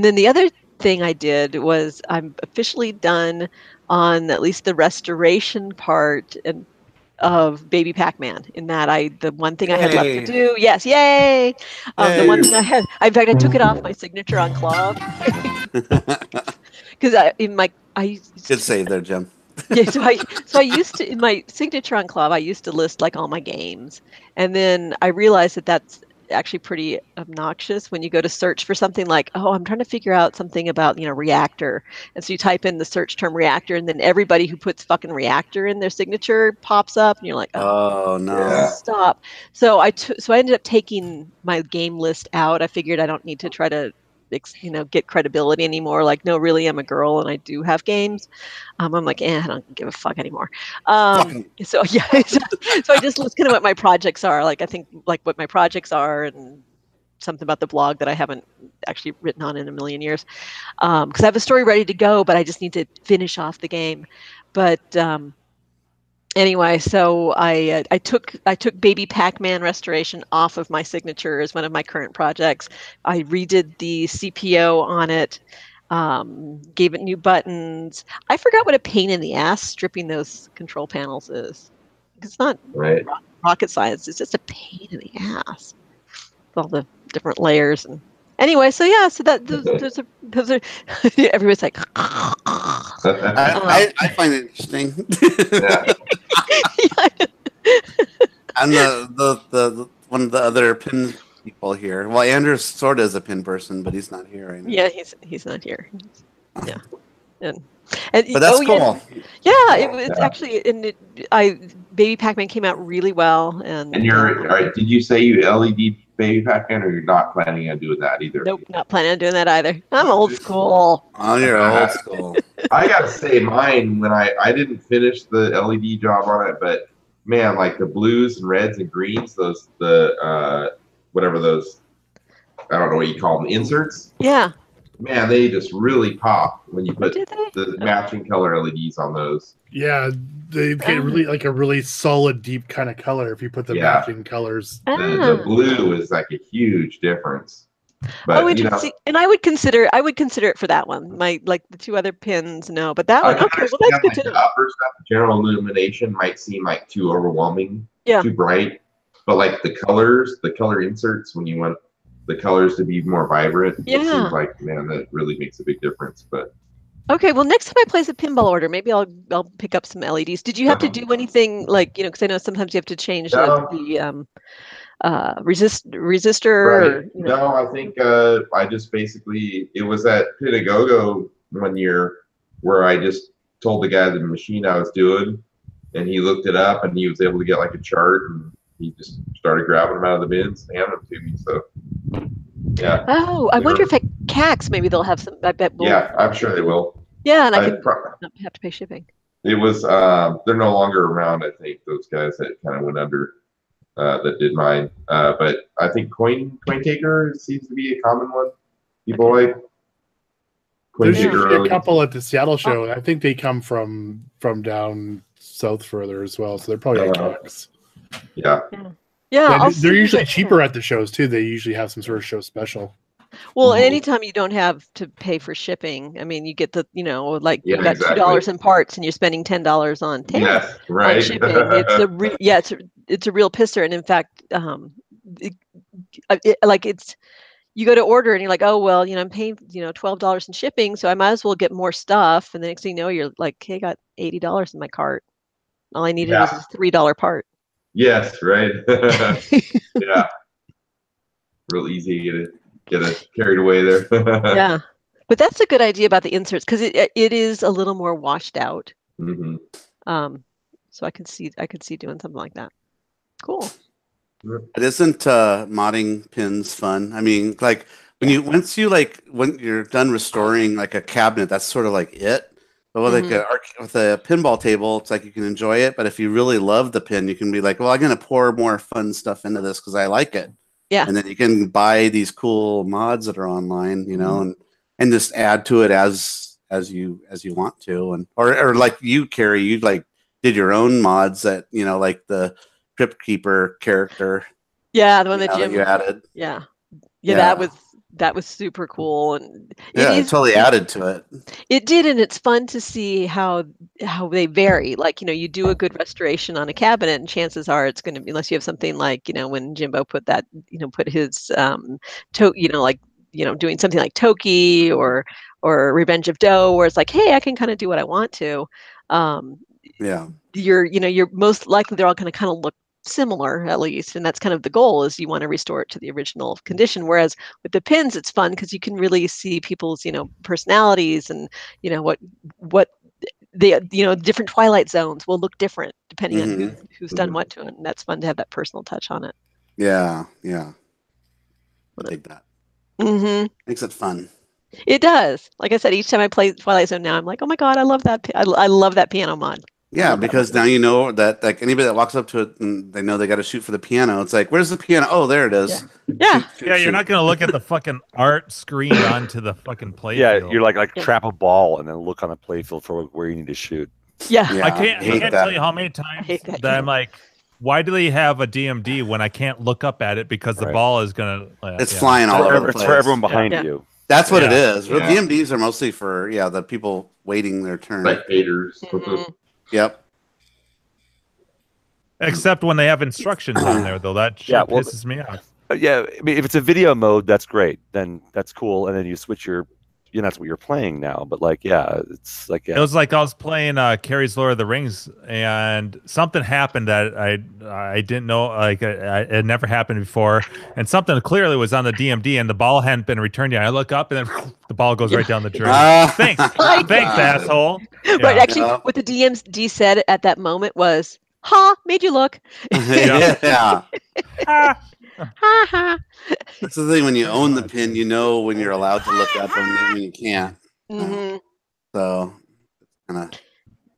then the other thing I did was I'm officially done on at least the restoration part of Baby Pac-Man. In that the one thing I had left to do, yes, yay! The one thing I had, in fact, I took it off my signature on Claw because good save there, Jim. Yeah, so I used to, in my signature on Club, I used to list like all my games, and then I realized that that's actually pretty obnoxious when you go to search for something like, oh, I'm trying to figure out something about reactor, and so you type in the search term reactor, and then everybody who puts fucking reactor in their signature pops up, and you're like, oh no, stop. So I ended up taking my game list out. I figured I don't need to try to get credibility anymore. Like, no, really, I'm a girl and I do have games. I'm like, I don't give a fuck anymore. So yeah, so I just list kind of what my projects are. Like, I think like what my projects are and something about the blog that I haven't actually written on in a million years. Because I have a story ready to go, but I just need to finish off the game. But anyway, so I took Baby Pac-Man Restoration off of my signature as one of my current projects. I redid the CPO on it, gave it new buttons. I forgot what a pain in the ass stripping those control panels is. It's not rocket science. It's just a pain in the ass with all the different layers. And anyway, so yeah, so that those are everybody's like. I find it interesting. I'm the one of the other pin people here. Well, Andrew sort of is a pin person, but he's not here right now. Yeah, he's not here. Yeah, and but that's cool. Yeah, it was actually, and Baby Pac-Man came out really well. And you're all right. Did you say you LED Baby Pac-Man, or you're not planning on doing that either? Nope, not planning on doing that either. I'm old school. Oh, you're old school. I gotta say, mine when I didn't finish the LED job on it, but man, like the blues and reds and greens, whatever those, I don't know what you call them, inserts. Yeah. Man, they just really pop when you put the matching color LEDs on those. Yeah, they get really like a really solid, deep kind of color if you put the matching colors. The blue is like a huge difference. But, and I would consider it for that one. My the two other pins, no, but that one. Okay, well that's good to know. The upper stuff, general illumination might seem like too overwhelming, too bright. But like the color inserts, when you want the colors to be more vibrant, it seems like, man, that really makes a big difference. But okay, well, next time I place a pinball order, maybe I'll pick up some LEDs. Did you have to do anything because I know sometimes you have to change the resistor? Right. No, I think I just basically, it was at Pinagogo one year where I just told the guy the machine I was doing, and he looked it up and he was able to get like a chart, and he just started grabbing them out of the bins and handing them to me. So yeah. Oh, I wonder if at CAX maybe they'll have some. I bet. Yeah, I'm sure they will. Yeah, and I could not have to pay shipping. It was they're no longer around. I think those guys that kind of went under that did mine. But I think coin taker seems to be a common one. People like. There's a couple at the Seattle show, and I think they come from down south further as well. So they're probably at CAX. Yeah. Yeah, they're usually cheaper at the shows too. They usually have some sort of show special. Well, anytime you don't have to pay for shipping, I mean, you get the, you got $2 in parts, and you're spending $10 on shipping. It's a real pisser, and in fact, you go to order and you're like, oh well, I'm paying $12 in shipping, so I might as well get more stuff. And the next thing you know, you're like, hey, I got $80 in my cart. All I needed was a $3 part. Yes, right. Yeah. Real easy to get carried away there. Yeah. But that's a good idea about the inserts, because it is a little more washed out. Mm-hmm. So I could see doing something like that. Cool. It isn't modding pins fun. I mean, like when you're done restoring like a cabinet, that's sort of like it. But with with a pinball table, it's like you can enjoy it. But if you really love the pin, you can be like, well, I'm going to pour more fun stuff into this because I like it. Yeah. And then you can buy these cool mods that are online, and just add to it as you want to, and or like you, Carrie, you did your own mods that like the Crypt Keeper character. Yeah, the one that Jim you added. Yeah, that was super cool, and it totally added to it. It did, and it's fun to see how they vary. Like you do a good restoration on a cabinet, and chances are it's going to be, unless you have something like when Jimbo put that put his doing something like Toki or Revenge of Doe, where it's like, hey, I can kind of do what I want to. You're most likely they're all going to kind of look similar, at least, and that's kind of the goal, is you want to restore it to the original condition. Whereas with the pins, it's fun because you can really see people's personalities, and what the different twilight zones will look different depending on who's done what to it, and that's fun to have that personal touch on it. I like that. Makes it fun. It does. Like I said, each time I play Twilight Zone now, I'm like, oh my god, I love that. I love that piano mod. Yeah, because now you know that like anybody that walks up to it and they know they got to shoot for the piano. It's like, where's the piano? Oh, there it is. Yeah. Yeah, you're not gonna look at the fucking art screen onto the fucking playfield. Yeah, you're like trap a ball and then look on the playfield for where you need to shoot. Yeah. I can't tell you how many times that I'm like, why do they have a DMD when I can't look up at it because the ball is gonna? It's flying all over the place. It's for everyone behind you. That's what it is. Yeah. DMDs are mostly for the people waiting their turn. Spectators. Yep. Except when they have instructions on there, though, that shit pisses me off. Yeah, I mean, if it's a video mode, that's great. Then that's cool, and then you switch your that's what you're playing now. But like, yeah, it's like It was like I was playing Carrie's Lord of the Rings, and something happened that I didn't know, like it never happened before, and something clearly was on the DMD, and the ball hadn't been returned yet. I look up, and then the ball goes right down the drain. Thanks, asshole. But actually, what the DMD said at that moment was, "Ha, made you look." Yeah. That's the thing, when you own the pin, you know when you're allowed to look up and when you can't. So kind of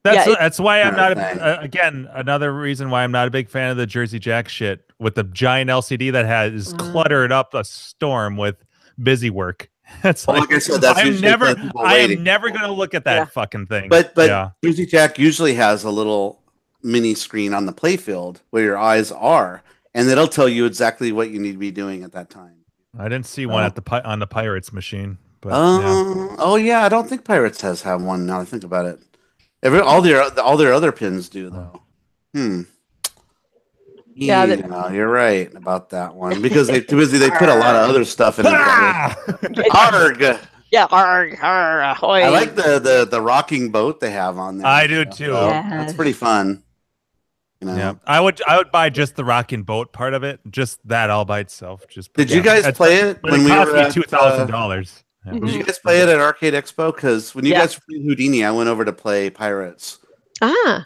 that's why I'm not again, another reason why I'm not a big fan of the Jersey Jack shit with the giant LCD that has cluttered up a storm with busy work. It's like I said, I am never going to look at that fucking thing. But Jersey Jack usually has a little mini screen on the playfield where your eyes are, and it'll tell you exactly what you need to be doing at that time. I didn't see one on the Pirates machine. But, yeah, I don't think Pirates have one. Now I think about it, all their other pins do though. Yeah, you're right about that one because they put a lot of other stuff in it. Arg. Yeah, arg, ahoy. I like the rocking boat they have on there. I do too. So that's pretty fun. Yeah, I would buy just the rocking boat part of it, just that all by itself. Did you guys play it when we were at $2,000? Did you guys play it at Arcade Expo? Because when you guys played Houdini, I went over to play Pirates.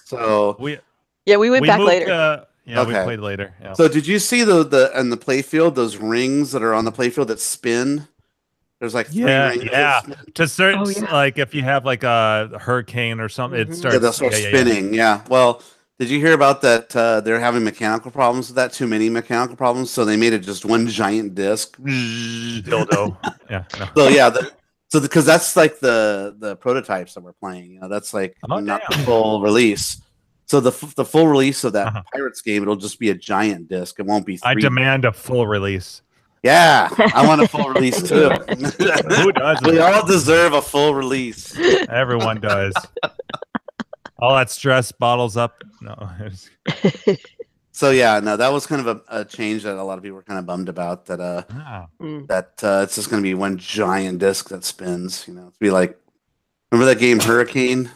So we went back later. We played later. Yeah. So did you see the in the playfield those rings that are on the playfield that spin? There's like three rings. Yeah. To certain like if you have like a hurricane or something, it starts. They'll start spinning. Yeah. Well, did you hear about that? They're having mechanical problems with that. Too many mechanical problems, so they made it just one giant disc. Dildo. Yeah. No. So yeah. Because that's like the prototypes that we're playing. That's like not the full release. So the full release of that Pirates game, it'll just be a giant disc. It won't be. I demand a full release. Yeah, I want a full release too. Who doesn't? We all deserve a full release. Everyone does. All that stress bottles up. No. So yeah, no, that was kind of a change that a lot of people were kind of bummed about. That it's just going to be one giant disc that spins. It's be like, remember that game Hurricane?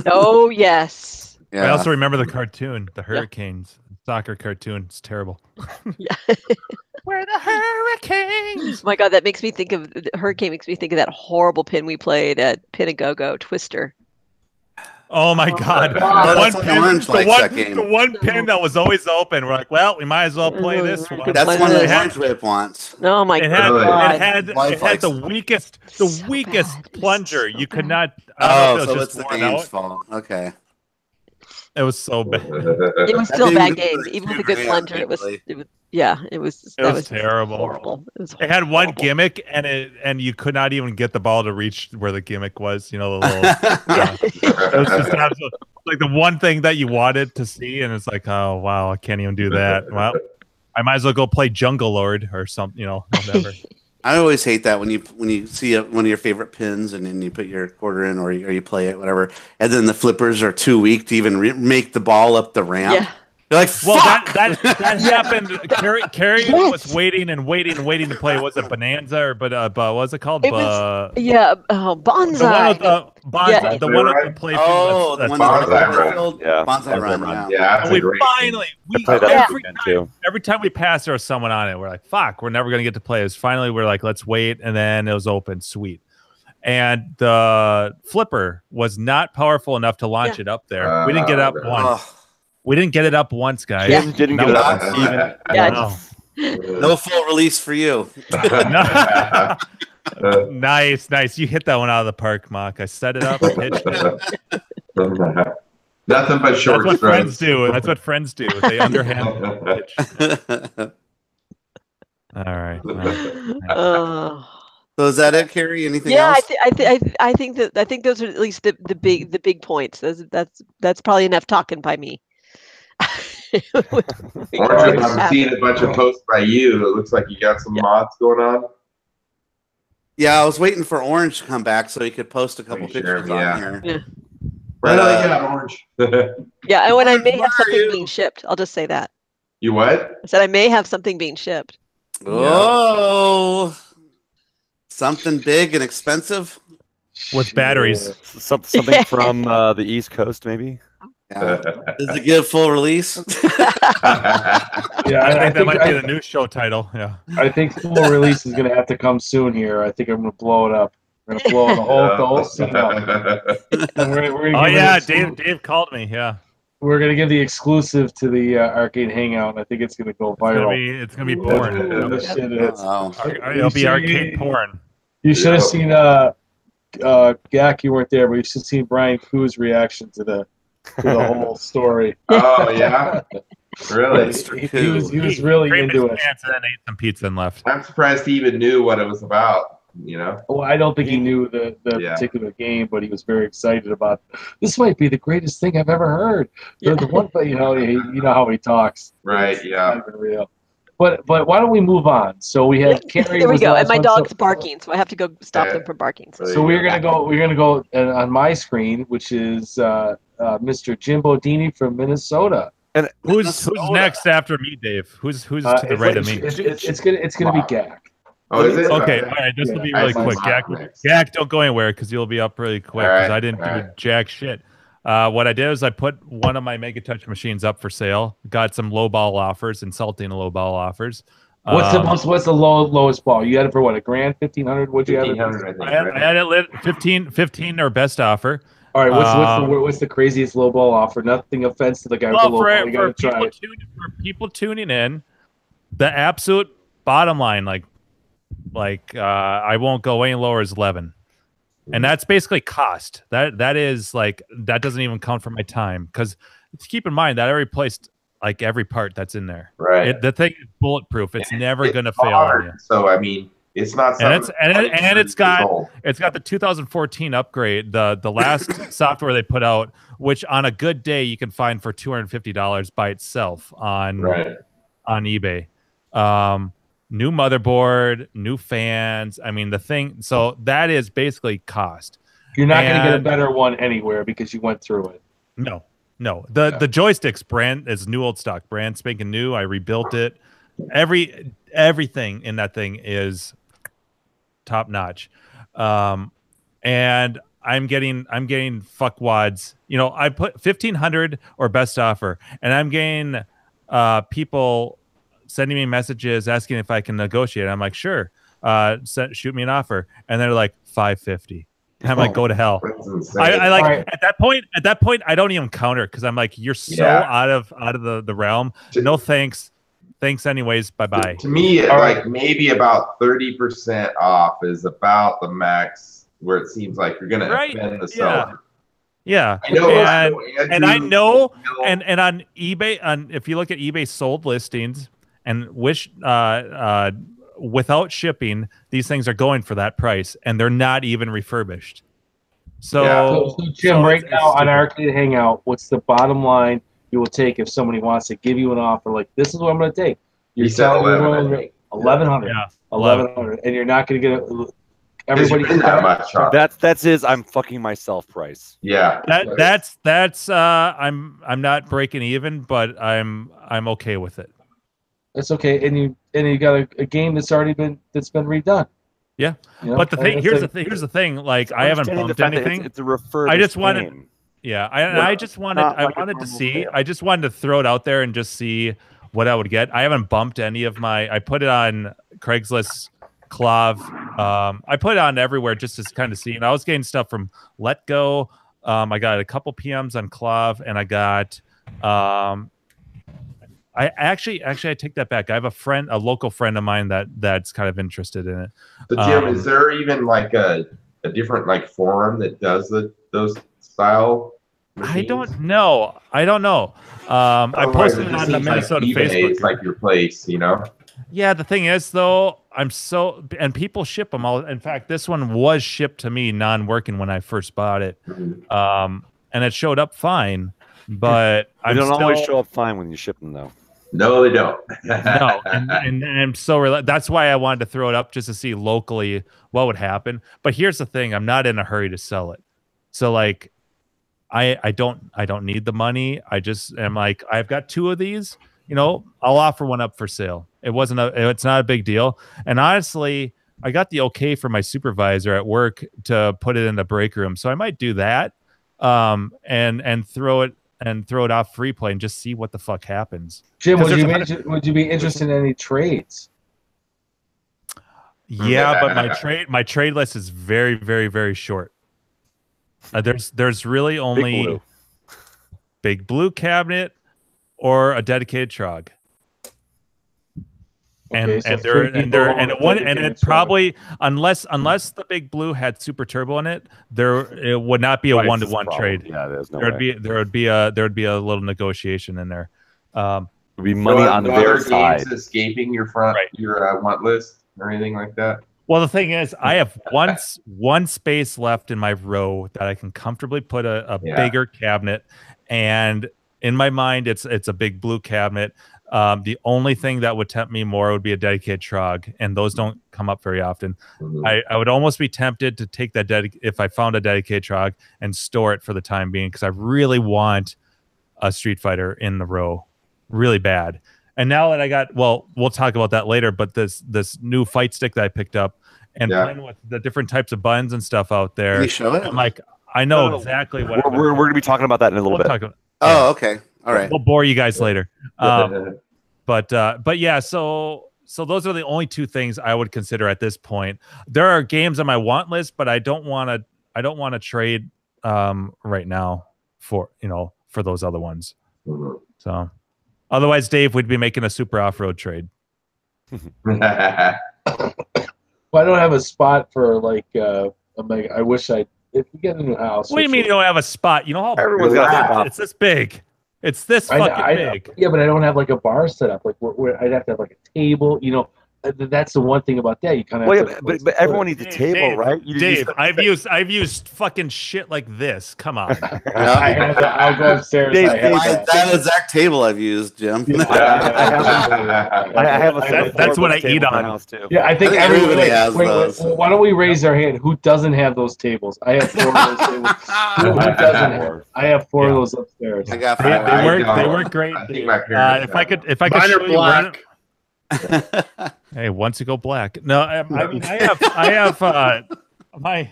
Oh yes. Yeah. I also remember the cartoon, the Hurricanes soccer cartoon. It's terrible. We're the Hurricanes. My God, that makes me think of Hurricane. Makes me think of that horrible pin we played at Pinagogo Twister. Oh my God! The one pin that was always open. We're like, well, we might as well play this one. That's one that Orange Whip wants. Oh my God! It had the weakest plunger. You could not. So it's the game's fault. Okay. It was so bad. It was still a bad game, even with a good plunger. It was terrible. Horrible. It had one gimmick, and you could not even get the ball to reach where the gimmick was. The little. It was just like the one thing that you wanted to see, and it's like, oh wow, I can't even do that. Well, I might as well go play Jungle Lord or something. Whatever. I always hate that when you see one of your favorite pins and then you put your quarter in or you play it, whatever, and then the flippers are too weak to even make the ball up the ramp. Yeah. You're like, well, that happened. Carrie was waiting to play. Was it Bonanza or what was it called? Bonsai. Bonsai. The one with the play. Oh, the one Bonsai Run. Yeah, we finally every time we passed, there was someone on it. We're like, fuck, we're never gonna get to play this. Finally, we're like, let's wait, and then it was open. Sweet. And the flipper was not powerful enough to launch it up there. We didn't get it up once. We didn't get it up once, guys. Yeah. Didn't get it up even. Yeah. No full release for you. Nice. You hit that one out of the park, Mock. I set it up, pitched it. Nothing but short That's what friends do. That's what friends do. They underhand pitch. All right. So is that it, Carrie? Anything else? I think those are at least the big points. That's probably enough talking by me. Orange, I'm seeing a bunch of posts by you. It looks like you got some mods going on. Yeah, I was waiting for Orange to come back so he could post a couple pictures on here. Yeah. Orange. Yeah, and when I may have something being shipped, I'll just say that. You what? I said I may have something being shipped. Oh, something big and expensive. with batteries. Something from the East Coast, maybe. Yeah. Does it get full release? Yeah, I think that might be the new show title. Yeah. I think full release is going to have to come soon here. I think I'm going to blow it up. We're going to blow the whole scene up. And we're Oh yeah, Dave called me. Yeah. We're going to give the exclusive to the Arcade Hangout. I think it's going to go viral. It's gonna be porn. Ooh, shit, It'll be arcade porn. You should have seen Gak, you weren't there, but you should have seen Brian Koo's reaction to the whole story. Oh yeah, really? He was really into it. And then ate some pizza and left. I'm surprised he even knew what it was about. You know? Well, I don't think he knew the particular game, but he was very excited about. This might be the greatest thing I've ever heard. Yeah. The one, you know how he talks. Right? It's Yeah. not even real. But why don't we move on? So we have Carrie. There we was go. the And last my one, dog's so- barking, so I have to go stop them from barking. So we're gonna go on my screen, which is Mr. Jim Bodini from Minnesota. And who's next after me, Dave? Who's to the right of me? It's gonna be Gak. Oh, is it? Okay, all right. This will be really quick. Gak, don't go anywhere because you'll be up really quick. Because I didn't do jack shit. What I did is I put one of my Mega Touch machines up for sale. Got some lowball offers, insulting lowball offers. What's the lowest ball? You had it for what, $1,000, $1,500? What'd you have it? $1,500, I think. I had it lit 15 or best offer. All right, what's the craziest low ball offer? Nothing offense to the guy with the low ball. You gotta try it. For people tuning in, the absolute bottom line, I won't go any lower, is 11, and that's basically cost. That is like that doesn't even count for my time because keep in mind that I replaced like every part that's in there. Right. The thing is bulletproof. It's never gonna fail on you. So I mean, it's not. And it's got the 2014 upgrade, the last software they put out, which on a good day you can find for $250 by itself on eBay. New motherboard, new fans. I mean, the thing. So that is basically cost. You're not going to get a better one anywhere because you went through it. No. The joysticks brand is new old stock, brand spanking new. I rebuilt it. Everything in that thing is top notch. And I'm getting fuckwads. You know, I put 1,500 or best offer, and I'm getting people sending me messages asking if I can negotiate. I'm like, sure, shoot me an offer, and they're like 550. I'm like, go to hell. I like at that point I don't even counter because I'm like, you're so out of the realm. No thanks. Thanks anyways. Bye bye. To me, maybe about 30% off is about the max where it seems like you're gonna offend the seller. Yeah. I know, I know, and on eBay, if you look at eBay sold listings and without shipping, these things are going for that price, and they're not even refurbished. So Jim, right now on Arcade Hangout, what's the bottom line you will take if somebody wants to give you an offer like this is what I'm going to take? You're selling 1,100. Yeah, 1,100, and you're not going to get everybody that much. That's his I'm fucking myself price. Yeah. That's I'm not breaking even, but I'm okay with it. That's okay, and you got a game that's been redone. Yeah, you know? But here's the thing. Like I haven't bumped anything. It's a refurbished I just wanted. game. Yeah, I wanted to see. I just wanted to throw it out there and just see what I would get. I haven't bumped any of my. I put it on Craigslist, Clav. I put it on everywhere just to kind of see. And I was getting stuff from Let Go. I got a couple PMs on Clav, and I got. I actually I take that back. I have a local friend of mine that's kind of interested in it. But Jim, is there even like a different like forum that does those style machines? I don't know. I posted it on the Minnesota like Facebook. It's like your place, you know? Yeah, the thing is though, and people ship them all. In fact, this one was shipped to me non-working when I first bought it. And it showed up fine, but They don't always show up fine when you ship them though. No, they don't. No, and I'm so that's why I wanted to throw it up just to see locally what would happen. But here's the thing: I'm not in a hurry to sell it. So like, I don't need the money. I just am like, I've got 2 of these. You know, I'll offer one up for sale. It's not a big deal. And honestly, the okay from my supervisor at work to put it in the break room. So I might do that, and throw it off free play and just see what the fuck happens. Jim, would you be interested in any trades? Yeah, but my trade list is very, very, very short. There's really only Big Blue cabinet or a dedicated trog. Okay, so it probably unless the Big Blue had Super Turbo in it, it would not be a 1-to-1 trade. Yeah, there's no there would be a little negotiation in there. Would be money on their side. Escaping your want list or anything like that. Well, the thing is, I have one space left in my row that I can comfortably put a bigger cabinet, and in my mind, it's a Big Blue cabinet. The only thing that would tempt me more would be a dedicated trog, and those don't come up very often. I would almost be tempted to take that if I found a dedicated trog and store it for the time being, because I really want a Street Fighter in the row, really bad. And now that we'll talk about that later, but this new fight stick that I picked up and playing with the different types of buttons and stuff out there, Can you show it? I'm like, I know exactly what we're going to be talking about that in a little bit. Okay. All right. We'll bore you guys later. But yeah, so those are the only two things I would consider at this point. There are games on my want list, but I don't want to trade right now for those other ones. So otherwise, Dave, we'd be making a super off-road trade. Well, I don't have a spot for I wish if we get a new house. What do you mean you don't have a spot? You know how everyone's got a spot. It's this big. It's this fucking big. Yeah, but I don't have a bar set up. I'd have to have a table. That's the one thing about that. You kind of. But everyone needs a table, right? Dave, I've used fucking shit like this. Come on. I'll go upstairs. That exact table I've used, Jim. I have a. That's what I eat on. House too. Yeah, I think everybody has those. Why don't we raise our hand? Who doesn't have those tables? I have 4 of those tables. Who doesn't have? I have 4 of those upstairs. I got they work great. If I could show you one. Hey, once you go black. No, I mean I have my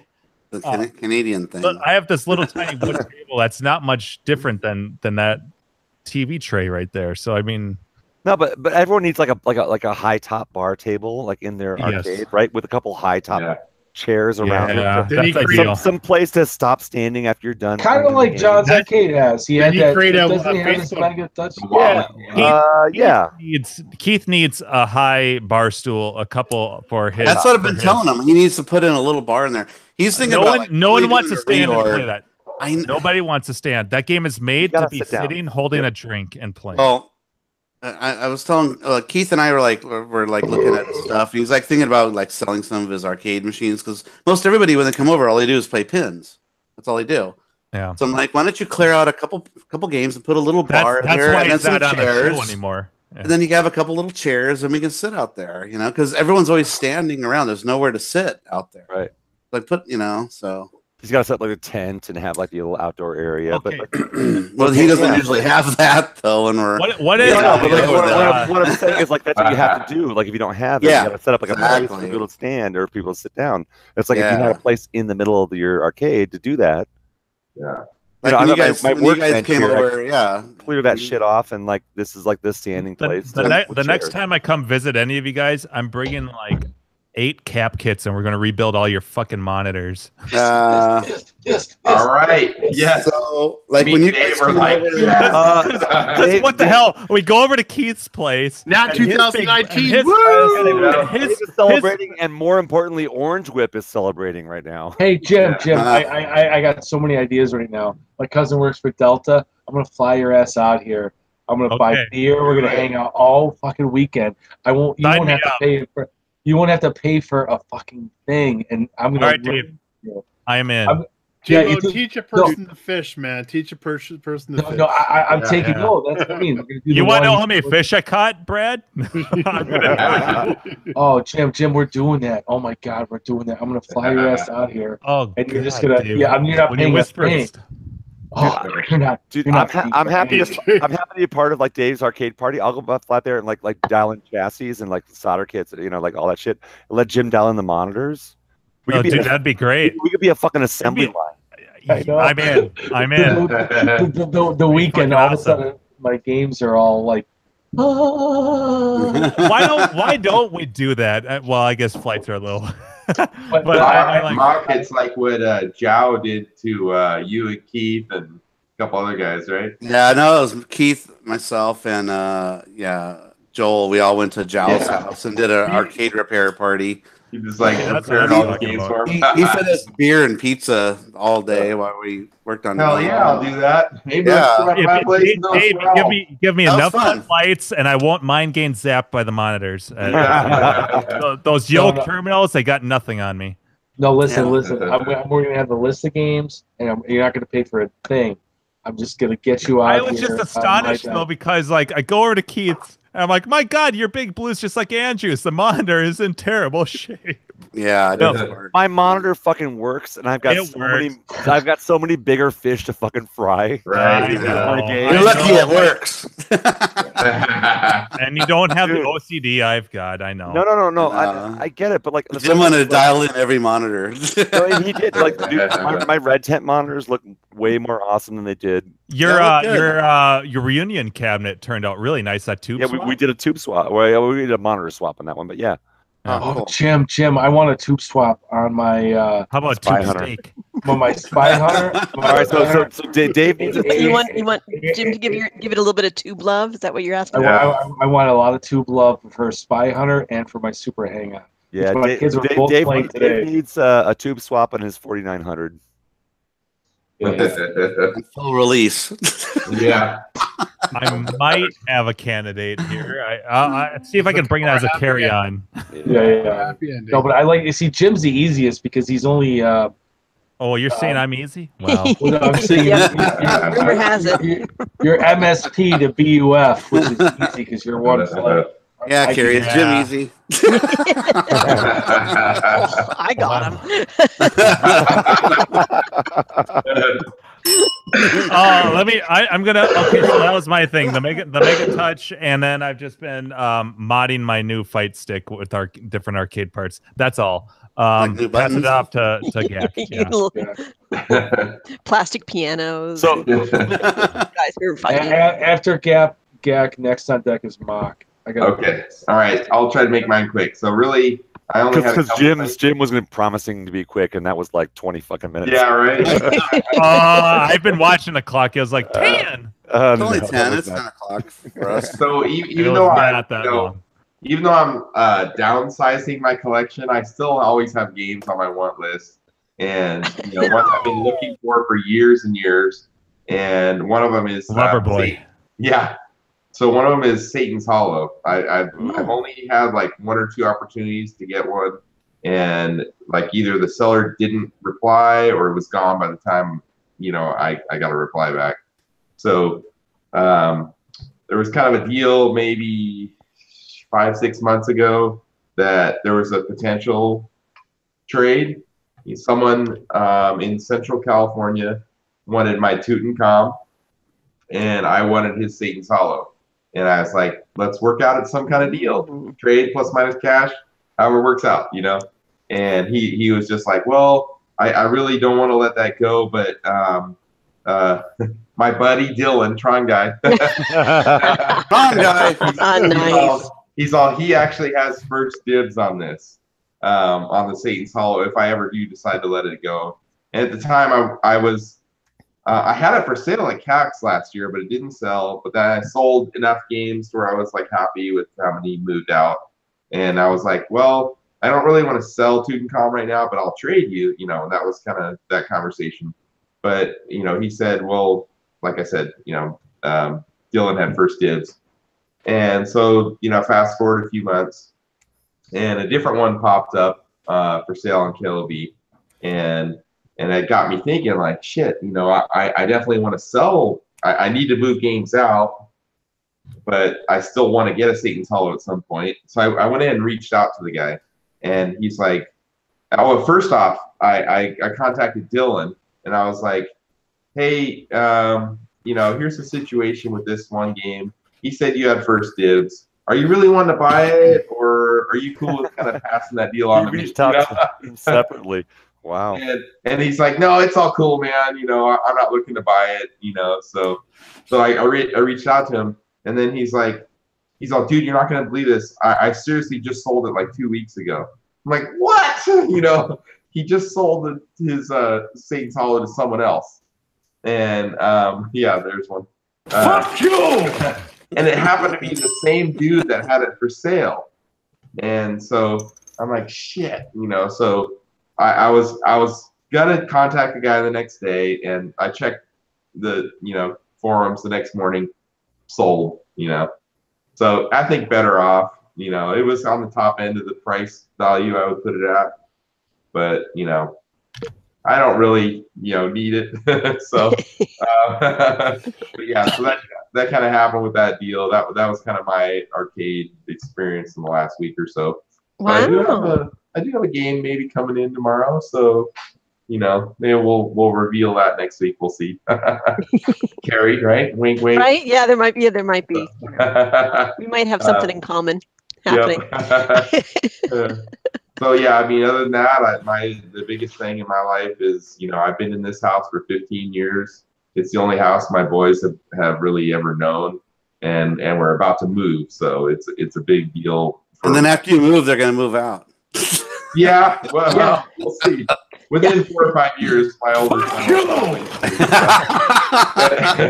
Canadian thing. I have this little tiny wood table that's not much different than that TV tray right there. So I mean, no, but everyone needs like a high top bar table in their arcade, right, with a couple high top chairs around it. Some place to stop standing after you're done. Kind of like John's arcade has. He had that. Doesn't he have this mega touch? Yeah. Keith needs a high bar stool, a couple for his. That's what I've been telling him. He needs to put in a little bar in there. He's thinking no one wants to stand and play that. Nobody wants to stand. That game is made to be sitting, holding a drink, and playing. Oh. I was telling Keith and I were looking at stuff. And he's thinking about selling some of his arcade machines, because most everybody when they come over, all they do is play pins. That's all they do. Yeah. So I'm like, why don't you clear out a couple games and put a little bar there and then some chairs anymore. Yeah. And then you have a couple little chairs and we can sit out there, because everyone's always standing around. There's nowhere to sit out there. Right. So. He's got to set a tent and have the little outdoor area. Okay. But he doesn't usually have that though. And we're what is what I'm saying is that's what you have to do. If you don't have it, you got to set up a place for people to stand or people to sit down. It's if you had a place in the middle of your arcade to do that. Yeah. When you guys came over, clear that shit off, and this is this standing place. The next time I come visit any of you guys, I'm bringing 8 cap kits, and we're gonna rebuild all your fucking monitors. Yes. All right. Yes. So, when you guys come over, what the hell? We go over to Keith's place. Now 2019. His celebrating, and more importantly, Orange Whip is celebrating right now. Hey Jim, I got so many ideas right now. My cousin works for Delta. I'm gonna fly your ass out here. I'm gonna buy beer. We're gonna hang out all fucking weekend. You won't have to pay for a fucking thing, and I'm gonna. All right, Dave. I am in. Teach a person to fish, man. Teach a person to fish. No, I'm taking no. That's what I mean. You want to know how many fish I caught, Brad? Oh, Jim, we're doing that. Oh my God, we're doing that. I'm gonna fly your ass out here. Oh, and you're just gonna. Dude. Yeah, I'm not paying a thing. Oh, you're not. Dude, You're not I'm happy to be a part of like Dave's arcade party. I'll go flat there and like dial in chassis and like solder kits, like all that shit. And let Jim dial in the monitors. Dude, that'd be great. We could be a fucking assembly line. I'm in. The weekend, all of a sudden, my games are all like. Why don't we do that? Well, I guess flights are a little. but I like Mark, it's like what Zhao did to you and Keith and a couple other guys, right? Yeah, no, it was Keith, myself, and Joel. We all went to Zhao's house and did an arcade repair party. He was like preparing all the games for him. He fed us beer and pizza all day while we worked on. Hell yeah, I'll do that. Hey, Dave, give me enough lights, and I won't mind getting zapped by the monitors. Those Yoke terminals, they got nothing on me. No, listen. We're going to have the list of games, and you're not going to pay for a thing. I'm just going to get you out. I was just astonished though, because like I go over to Keith's. And I'm like, my God, your big blue's just like Andrew's. The monitor is in terrible shape. Yeah, my monitor fucking works, and I've got so many bigger fish to fucking fry. Right. You're lucky it works. And you don't have the OCD I've got. I know. No. I get it, but like, Jim wanted to dial in every monitor. And he did. Like, dude, my red tent monitors look way more awesome than they did. Your reunion cabinet turned out really nice. That tube. Yeah, we did a tube swap. Well, we did a monitor swap on that one, but yeah. Oh, Jim, I want a tube swap on my. How about tube steak? On my Spy Hunter. All right, so Dave needs a you want Jim to give it a little bit of tube love? Is that what you're asking? I want a lot of tube love for Spy Hunter and for my Super Hangout. Yeah, my kids are both playing today. Dave needs a tube swap on his 4900. Full release. Yeah. I might have a candidate here. I see if I can bring that as a carry-on. Yeah. No, but I like. You see, Jim's the easiest because he's only. Oh, you're saying I'm easy? Wow. Well, I'm saying rumor has it. You're MSP to BUF, which is easy because you're one play. Yeah, Carrie, it's Jim easy. I got him. I'm gonna. Okay, so that was my thing. The Mega Touch, and then I've just been modding my new fight stick with our different arcade parts. That's all. Pass it off to Gak. Plastic pianos. So guys, we're fighting. After Gak, next on deck is Mock. Okay. All right. I'll try to make mine quick. So really, I only have because Jim was promising to be quick, and that was like 20 fucking minutes. Yeah, right. I've been watching the clock. It was like 10. It's only 10. It's 10 o'clock for us. So even though I'm downsizing my collection, I still always have games on my want list, and ones I've been looking for years and years. And one of them is Loverboy. Yeah. So one of them is Satan's Hollow. I've only had like one or two opportunities to get one, and like either the seller didn't reply or it was gone by the time I got a reply back. So there was kind of a deal maybe 5-6 months ago that there was a potential trade. Someone in Central California wanted my Tutankhamun, and I wanted his Satan's Hollow. And I was like, let's work out at some kind of deal. Trade plus minus cash, however it works out, And he was just like, well, I really don't want to let that go, but my buddy Dylan, Tron guy. Tron guy. Nice. He actually has first dibs on this, on the Satan's Hollow, if I ever do decide to let it go. And at the time I had it for sale at CAX last year, but it didn't sell. But then I sold enough games where I was like happy with how many moved out. And I was like, well, I don't really want to sell Tutankhamun right now, but I'll trade you, and that was kind of that conversation. But, he said, well, like I said, Dylan had first dibs. And so, fast forward a few months and a different one popped up for sale on KLB. And it got me thinking, like, shit, I definitely want to sell. I need to move games out, but I still want to get a Satan's Hollow at some point. So I went in and reached out to the guy, and he's like, oh, first off, I contacted Dylan, and I was like, hey, here's the situation with this one game. He said you had first dibs. Are you really wanting to buy it, or are you cool with kind of passing that deal on to me? Reached out to him separately. Wow. And he's like, no, it's all cool, man. I'm not looking to buy it. So I reached out to him, and then he's like, dude, you're not gonna believe this. I seriously just sold it like 2 weeks ago. I'm like, what? He just sold his Satan's Hollow to someone else. And there's one. Fuck you! And it happened to be the same dude that had it for sale. And so I'm like, shit, So I was gonna contact the guy the next day, and I checked the forums the next morning. Sold, So I think better off. It was on the top end of the price value I would put it at, but I don't really need it. So but yeah, so that kind of happened with that deal. That was kind of my arcade experience in the last week or so. Wow. I do have a game maybe coming in tomorrow, so maybe we'll reveal that next week. We'll see. Carrie, right? Wink, wink. Right? Yeah, there might be. We might have something in common happening. Yep. So yeah, other than that, the biggest thing in my life is I've been in this house for 15 years. It's the only house my boys have really ever known, and we're about to move, so it's a big deal. And then after you move, they're going to move out. Yeah, well, we'll see. Within 4 or 5 years, my older son will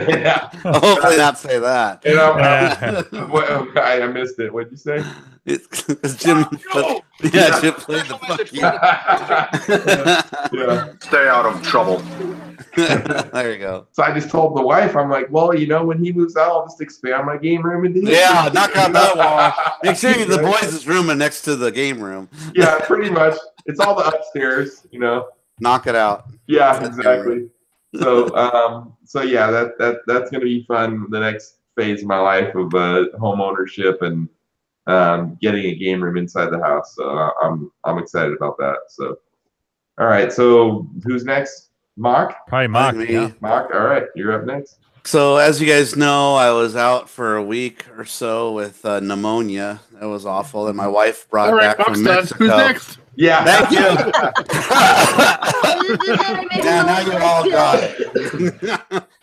yeah. Hopefully not say that. I missed it. What'd you say? It's Jim. Jim played the fuck you. Yeah. Stay out of trouble. There you go. So I just told the wife, I'm like, well, when he moves out, I'll just expand my game room into his. Yeah, knock out that wall. Make sure the boys' room is next to the game room. Yeah, pretty much. It's all the upstairs, Knock it out. Yeah, exactly. So yeah, that's gonna be fun. The next phase of my life of home ownership and getting a game room inside the house. So I'm excited about that. So, all right. So who's next? Mark? Probably Mark. Yeah. Mark. All right, you're up next. So as you guys know, I was out for a week or so with pneumonia. That was awful, and my wife brought back from Mexico. Who's next? Yeah. Thank you. Yeah, now you all got it.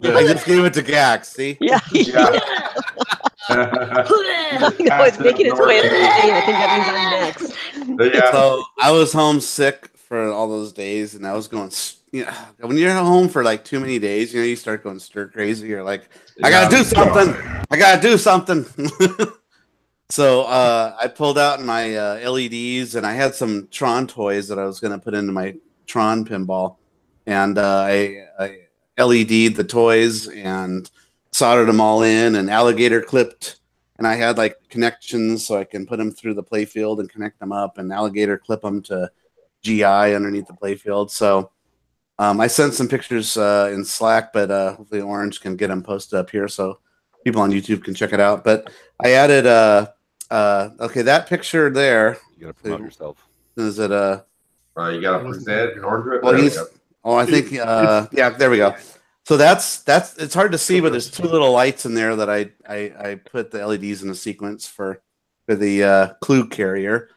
I just gave it to Gax. See? Yeah. No, it's making its way into the game. I think that means I'm next. Yeah. So I was homesick for all those days, and I was going. When you're home for like too many days, you start going stir crazy. You're like, I gotta do something. I gotta do something. So I pulled out my LEDs, and I had some Tron toys that I was going to put into my Tron pinball, and I LED'd the toys and soldered them all in, and alligator clipped, and I had like connections so I can put them through the playfield and connect them up, and alligator clip them to GI underneath the playfield. So I sent some pictures in Slack, but hopefully Orange can get them posted up here so people on YouTube can check it out. But I added okay, that picture there. You gotta promote yourself. Is it you gotta present in order. Well, I think yeah, there we go. So that's it's hard to see, but there's two little lights in there that I put the LEDs in a sequence for the clue carrier.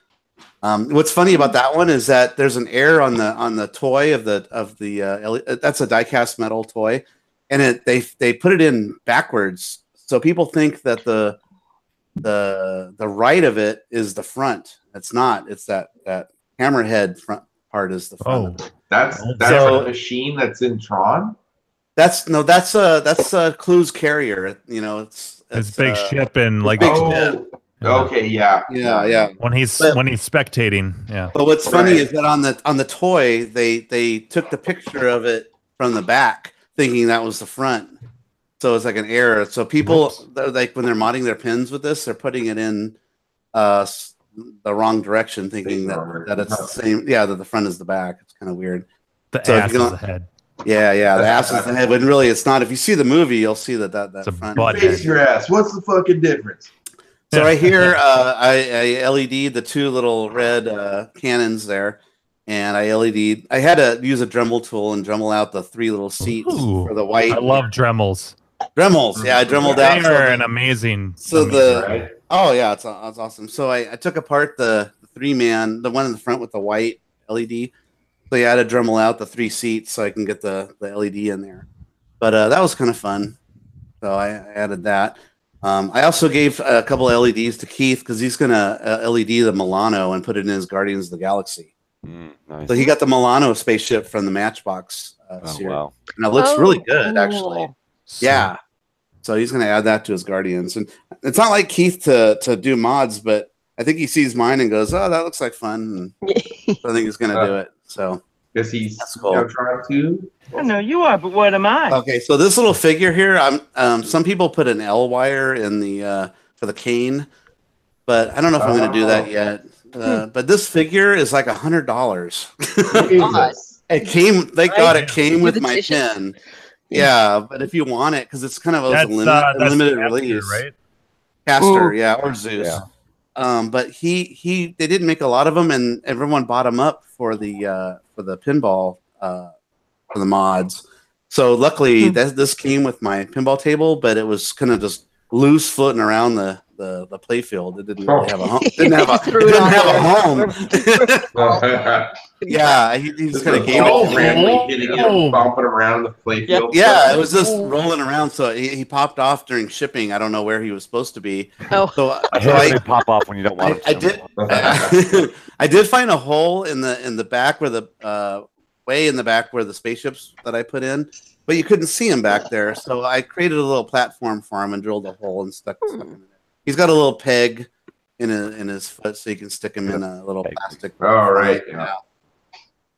What's funny about that one is that there's an error on the toy of the LED, that's a die-cast metal toy, and they put it in backwards, so people think that the right of it is the front. It's not. It's that hammerhead front part is the front. Oh, that's a machine that's in Tron. That's a Clue's carrier. It's big ship and like. Okay, yeah. When he's spectating, yeah. But what's funny is that on the toy, they took the picture of it from the back, thinking that was the front. So it's like an error. So people, like when they're modding their pins with this, they're putting it in the wrong direction, thinking that it's the same. Yeah, that the front is the back. It's kind of weird. The ass is the head. Yeah, the ass is the head. But really, it's not. If you see the movie, you'll see that front. Face your ass. What's the fucking difference? So right here, I LED'd the two little red cannons there, and I LED'd. I had to use a Dremel tool and Dremel out the 3 little seats for the white. I love Dremels. Dremels, yeah, I Dremeled They out. are an amazing. Oh yeah, it's awesome. So I took apart the 3-man, the one in the front with the white LED. So yeah, I had to Dremel out the 3 seats so I can get the LED in there. But that was kind of fun. So I added that. I also gave a couple of LEDs to Keith because he's gonna LED the Milano and put it in his Guardians of the Galaxy. Nice. So he got the Milano spaceship from the Matchbox series. Wow. And it looks really good, cool. actually. Yeah. So he's going to add that to his Guardians. And it's not like Keith to do mods, but I think he sees mine and goes, "Oh, that looks like fun." And so I think he's going to do it. So Because he's cool. trying to. I know you are, but what am I? Okay, so this little figure here, some people put an L wire in the for the cane, but I don't know if I'm going to do that yet. But this figure is like $100. It came. Thank God it came with my pin. Yeah, but if you want it, because it's kind of a limited release, right? Caster, yeah, or Zeus. Yeah. But they didn't make a lot of them, and everyone bought them up for the pinball for the mods. So luckily, this came with my pinball table, but it was kind of just loose floating around the play field. It didn't really have a home. Didn't have a home. Yeah, he just kind of gave it. Bumping around the play field. Yeah, it was just rolling around. So he popped off during shipping. I don't know where he was supposed to be. Oh, so I pop off when you don't want it. I did find a hole in the back where the way in the back where the spaceships that I put in, but you couldn't see him back there. So I created a little platform for him and drilled a hole and stuck him in it. He's got a little peg in his foot, so you can stick him in a little plastic. All right. Yeah.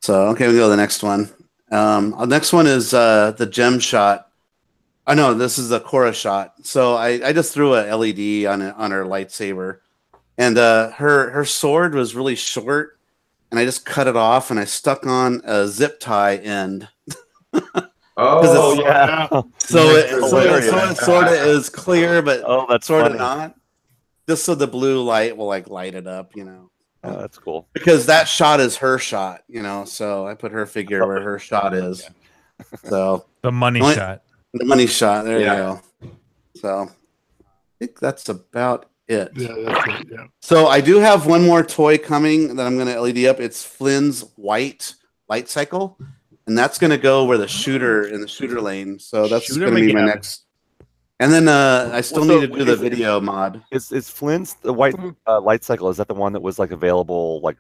So okay, we go to the next one. The next one is the gem shot. I know this is the Korra shot. So I just threw a LED on her lightsaber, and her sword was really short, and I just cut it off and I stuck on a zip tie end. Oh yeah. So it sort of is clear, but that's sort funny. of not. Just so the blue light will like light it up, Oh, that's cool. Because that shot is her shot, So I put her figure where her shot is. So the money shot. The money shot. There you go. So I think that's about it. Yeah, that's it. Yeah. So I do have one more toy coming that I'm going to LED up. It's Flynn's white light cycle, and that's going to go where the shooter in the shooter lane. So that's going to be my next. And then I still need to do the video mod. Is Flynn's the white light cycle? Is that the one that was like available? Like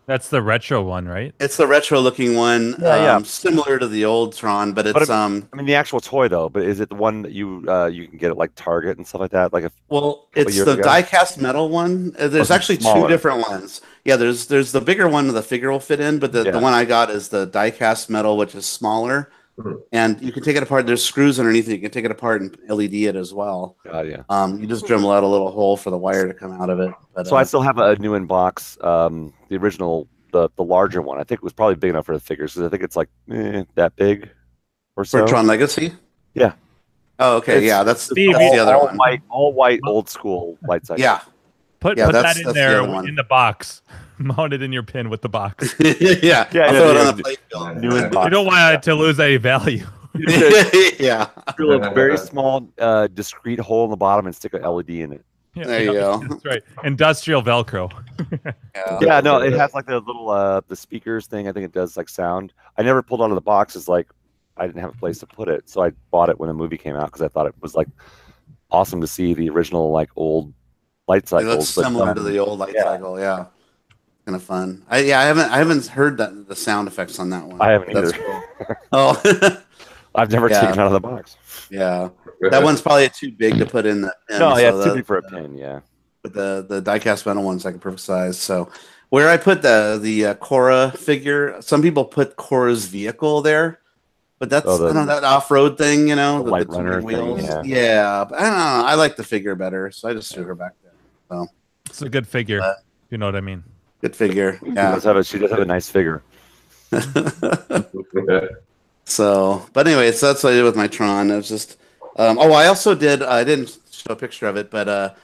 that's the retro one, right? It's the retro looking one. Yeah. Similar to the old Tron, but it's I mean the actual toy though. But is it the one that you can get at like Target and stuff like that? Like it's the die-cast metal one. There's actually smaller. 2 different ones. Yeah, there's the bigger one that the figure will fit in, but the one I got is the die-cast metal, which is smaller. And you can take it apart. There's screws underneath it. You can take it apart and LED it as well. Yeah. You just Dremel out a little hole for the wire to come out of it. But, so I still have a new in box. The original, the larger one. I think it was probably big enough for the figures because I think it's like that big or so. For Tron Legacy? Yeah. Oh, okay. That's the other one. All white, old school light cycle. Yeah. Put that in there in the box. Mount it in your pin with the box. Yeah. I'll throw it on the plate film. New in box. You don't want it to lose any value. Yeah. Drill a very small, discrete hole in the bottom and stick an LED in it. Yeah, there you go. That's right. Industrial Velcro. Yeah, no, it has like the little the speakers thing. I think it does like sound. I never pulled out of the box. It's like I didn't have a place to put it, so I bought it when the movie came out because I thought it was like awesome to see the original like old light cycles. It looks similar to the old light cycle. Yeah. Kind of fun. I haven't heard the sound effects on that one. I haven't either. Cool. Oh, I've never taken it out of the box. Yeah, that one's probably too big to put in the pin. No, yeah, it's too big for a pin. Yeah, but the die-cast metal one's like a perfect size. So where I put the Korra figure, some people put Korra's vehicle there, but that's I don't know, that off-road thing, the light runner wheels. Thing, yeah, but I don't know. I like the figure better, so I just threw her back there. So it's a good figure. You know what I mean. Good figure. Yeah. She does have a nice figure. So, but anyway, so that's what I did with my Tron. It was just, I also did. I didn't show a picture of it, but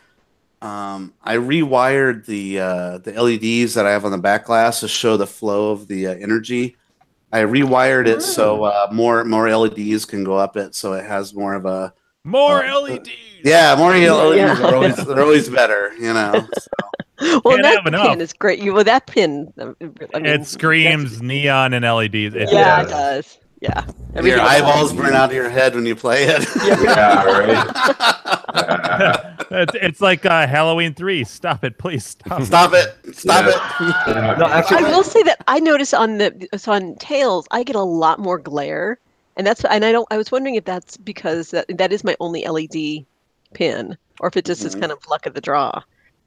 I rewired the LEDs that I have on the back glass to show the flow of the energy. I rewired it so more LEDs can go up it, so it has more of a more LEDs. Yeah, more LEDs are always better, you know. So. Well, Can't that have enough. pin is great. Well, that pin, I mean, It screams neon and LEDs. It yeah, it does. Yeah. Your eyeballs burn out of your head when you play it. Yeah, right. It's like Halloween 3. Stop it, please. Stop it. No, actually, I will say that I notice on Tails, I get a lot more glare, and I was wondering if that's because that is my only LED pin, or if it just is kind of luck of the draw,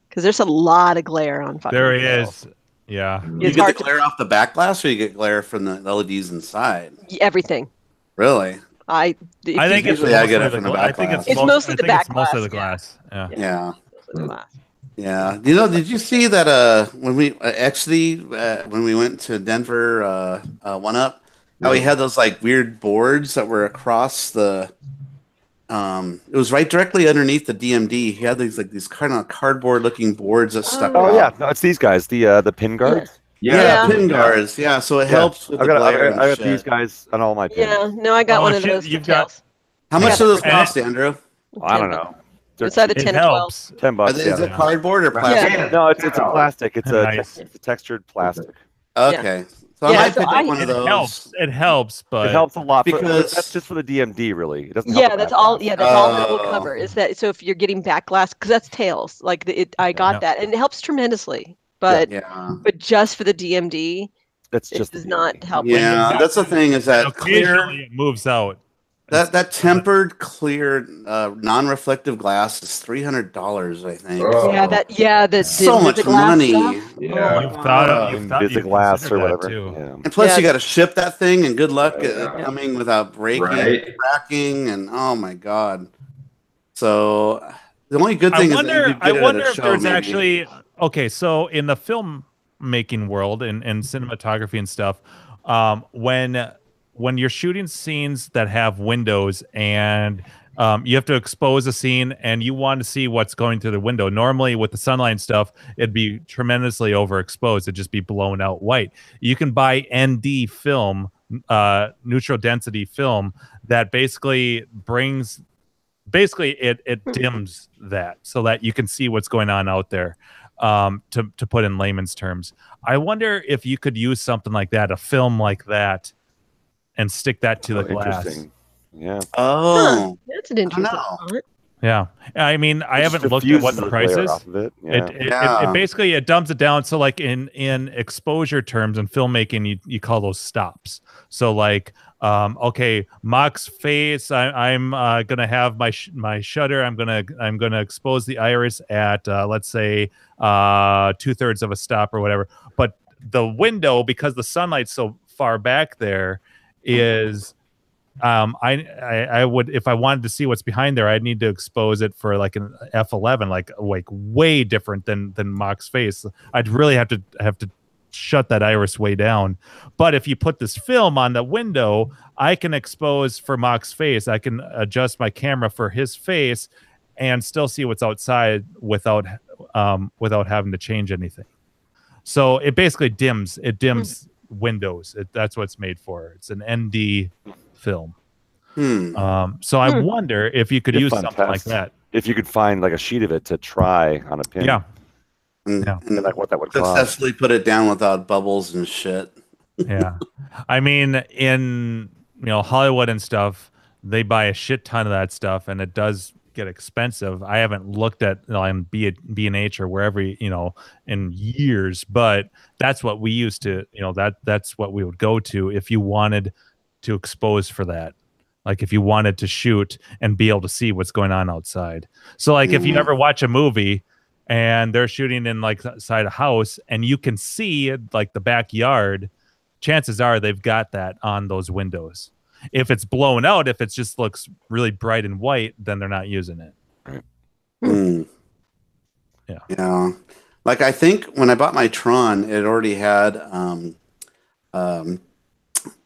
because there's a lot of glare on. There he is. Yeah. You get the glare off the back glass, or you get glare from the LEDs inside? Everything. Really? I think it's usually I get it from the back glass. It's mostly the back glass. Most of the glass. Yeah. Yeah. You know, did you see that when we when we went to Denver, One Up, how we had those like weird boards that were across the. It was right directly underneath the DMD. He had these kind of cardboard looking boards that stuck. Oh yeah, no, it's these guys, the pin guards. Yeah, pin guards. Yeah, so it helps with the glare. I got these guys on all my pins. Yeah, no, I got one of those. You've got. How much do those cost, Andrew? I don't know. It's either 10 or 12. $10. Is it cardboard or plastic? Yeah. No, it's a plastic. It's a textured plastic. Okay. So I might pick up one of those. It helps, but it helps a lot because that's just for the DMD, really. It doesn't. Yeah, that's all. Yeah, that's all that will cover. Is that so? If you're getting back glass, because that's Tails. Like I got that, and it helps tremendously. But just for the DMD, that's just does not help. Yeah, that's the thing. Is that clear? It moves out. That tempered, clear, non-reflective glass is $300, I think. Oh. The so much money. Yeah, you've thought the glass or whatever. Yeah. And plus, you got to ship that thing, and good luck coming without breaking, cracking, and oh my god. So the only good thing is that I wonder if there's actually okay. So in the filmmaking world and cinematography and stuff, when you're shooting scenes that have windows and you have to expose a scene and you want to see what's going through the window. Normally with the sunlight stuff, it'd be tremendously overexposed. It'd just be blown out white. You can buy ND film, neutral density film, that basically it dims that so that you can see what's going on out there. To put in layman's terms, I wonder if you could use something like that, a film like that, and stick that to the glass. Yeah. Oh, that's an interesting thought. Yeah. I mean, I haven't looked at what the price is. It basically dumps it down. So like in exposure terms in filmmaking, you call those stops. So like, okay, Mock's face, I'm gonna have my shutter. I'm gonna expose the iris at let's say 2/3 of a stop or whatever. But the window, because the sunlight's so far back there, is I would, if I wanted to see what's behind there, I'd need to expose it for like an f11, like way different than Mock's face. I'd really have to shut that iris way down. But if you put this film on the window, I can expose for Mock's face. I can adjust my camera for his face and still see what's outside without having to change anything. So it basically dims windows. That's what it's made for. It's an ND film. So I wonder if you could use something like that. If you could find like a sheet of it to try on a pin. Yeah. And like what that would cost. Successfully put it down without bubbles and shit. Yeah. I mean, in Hollywood and stuff, they buy a shit ton of that stuff, and it does get expensive. I haven't looked at on B&H or wherever in years, but that's what we used to that's what we would go to if you wanted to expose for that, like if you wanted to shoot and be able to see what's going on outside. So like if you ever watch a movie and they're shooting in like inside a house and you can see like the backyard, chances are they've got that on those windows. If it's blown out, if it just looks really bright and white, then they're not using it. Right. Yeah. Like I think when I bought my Tron, it already had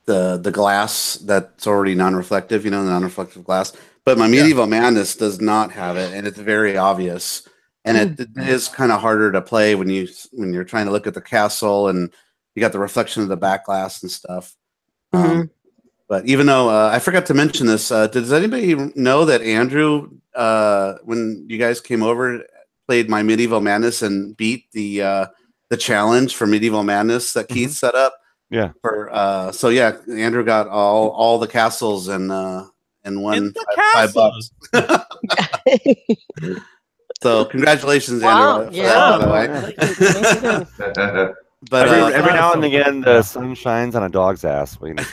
the glass that's already non-reflective, the non-reflective glass. But my Medieval Madness does not have it, and it's very obvious. and it is kind of harder to play when you're trying to look at the castle and you got the reflection of the back glass and stuff. But even though I forgot to mention this, does anybody know that Andrew, when you guys came over, played my Medieval Madness and beat the challenge for Medieval Madness that Keith set up? Yeah. So yeah, Andrew got all the castles and won $5. So congratulations, Andrew. Yeah. But every now and again, the sun shines on a dog's ass. What do you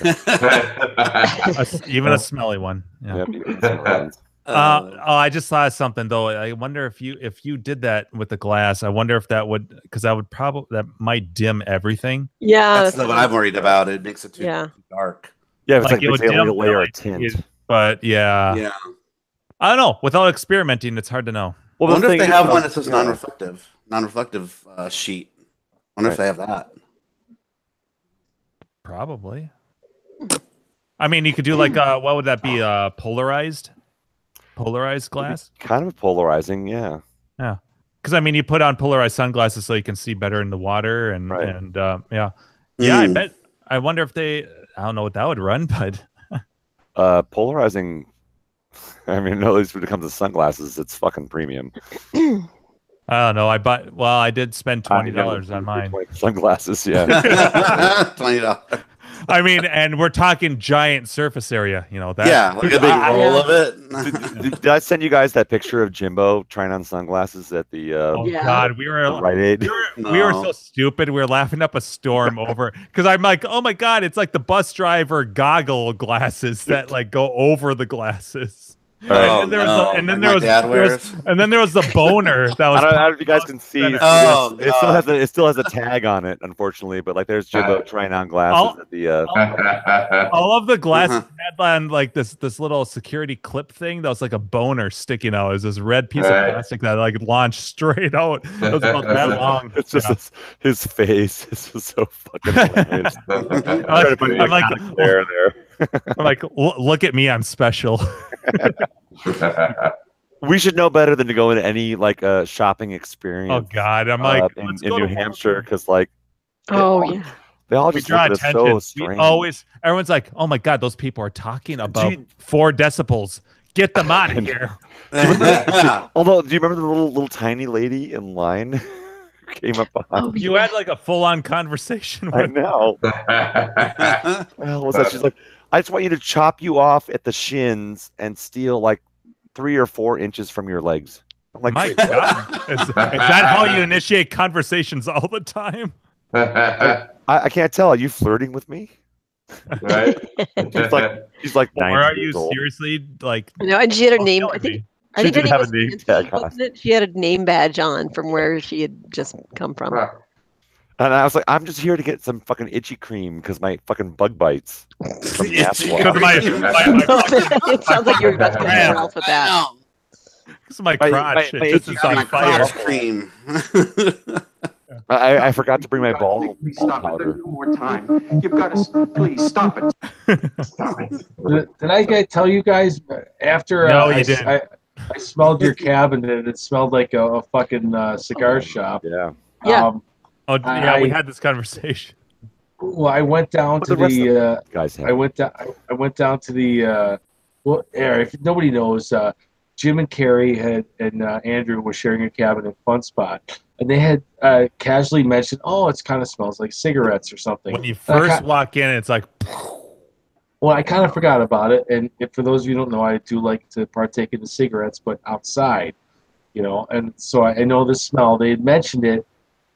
Even a smelly one. Yeah. Yep, even a smelly one. I just saw something though. I wonder if you did that with the glass. I wonder if that would, because that might dim everything. Yeah, that's what I'm worried about. It makes it too dark. Yeah, it's like like a layer of tint. But yeah, I don't know. Without experimenting, it's hard to know. Well, I wonder if they have one that says non-reflective sheet. I wonder if they have that. Probably. I mean, you could do like what would that be? Polarized glass. Kind of polarizing, yeah. Yeah, because I mean, you put on polarized sunglasses so you can see better in the water, and yeah. I bet. I wonder if they. I don't know what that would run, but polarizing. I mean, at least when it comes to sunglasses, it's fucking premium. I don't know. I did spend $20 on mine. Sunglasses, yeah. $20. I mean, and we're talking giant surface area, you know that. Yeah, like a big roll of it. Did I send you guys that picture of Jimbo trying on sunglasses at the? God, we were Rite Aid. We were so stupid. We were laughing up a storm over because I'm like, oh my God, it's like the bus driver goggle glasses that like go over the glasses. And then there was the boner that was. I don't know if you guys can see. It still has a tag on it, unfortunately. But like, there's Jimbo trying on glasses at the. All of the glasses had on like this little security clip thing that was like a boner sticking out. It was this red piece of plastic that like launched straight out. It was about that long. It's just his face. This is so fucking hilarious. I'm like, look at me, I'm special. We should know better than to go into any like shopping experience. Oh God, I'm like in New Hampshire because like they all just draw look attention. so strange. Everyone's like, oh my God, those people are talking about 4 decibels. Get them out of here. Although, do you remember the little tiny lady in line? Came up behind you had like a full-on conversation with I know. Well, was that? She's like, I just want you to chop you off at the shins and steal like 3 or 4 inches from your legs. I'm like, my God. Is that how you initiate conversations all the time? I can't tell. Are you flirting with me? Right? She's like, or are you seriously like? No, and she had a name. I think she did have a name tag on. She had a name badge on from where she had just come from. And I was like, I'm just here to get some fucking itchy cream because my fucking bug bites. It sounds like you're about to get Ralph with that. This is my crotch. It's just on fire. Cream. I forgot to bring my ball powder. One more time. You've got to please stop it. Stop it. Did I tell you guys after I smelled your cabin and it smelled like a fucking cigar shop? Yeah. Yeah. We had this conversation. Well, I went down to the guys. I went down to the if nobody knows, Jim and Carrie and Andrew were sharing a cabin in Fun Spot, and they had casually mentioned, "Oh, it kind of smells like cigarettes or something." When you first walk in, it's like. Well, I kind of forgot about it, and for those of you who don't know, I do like to partake in the cigarettes, but outside, you know. And so I know the smell. They had mentioned it,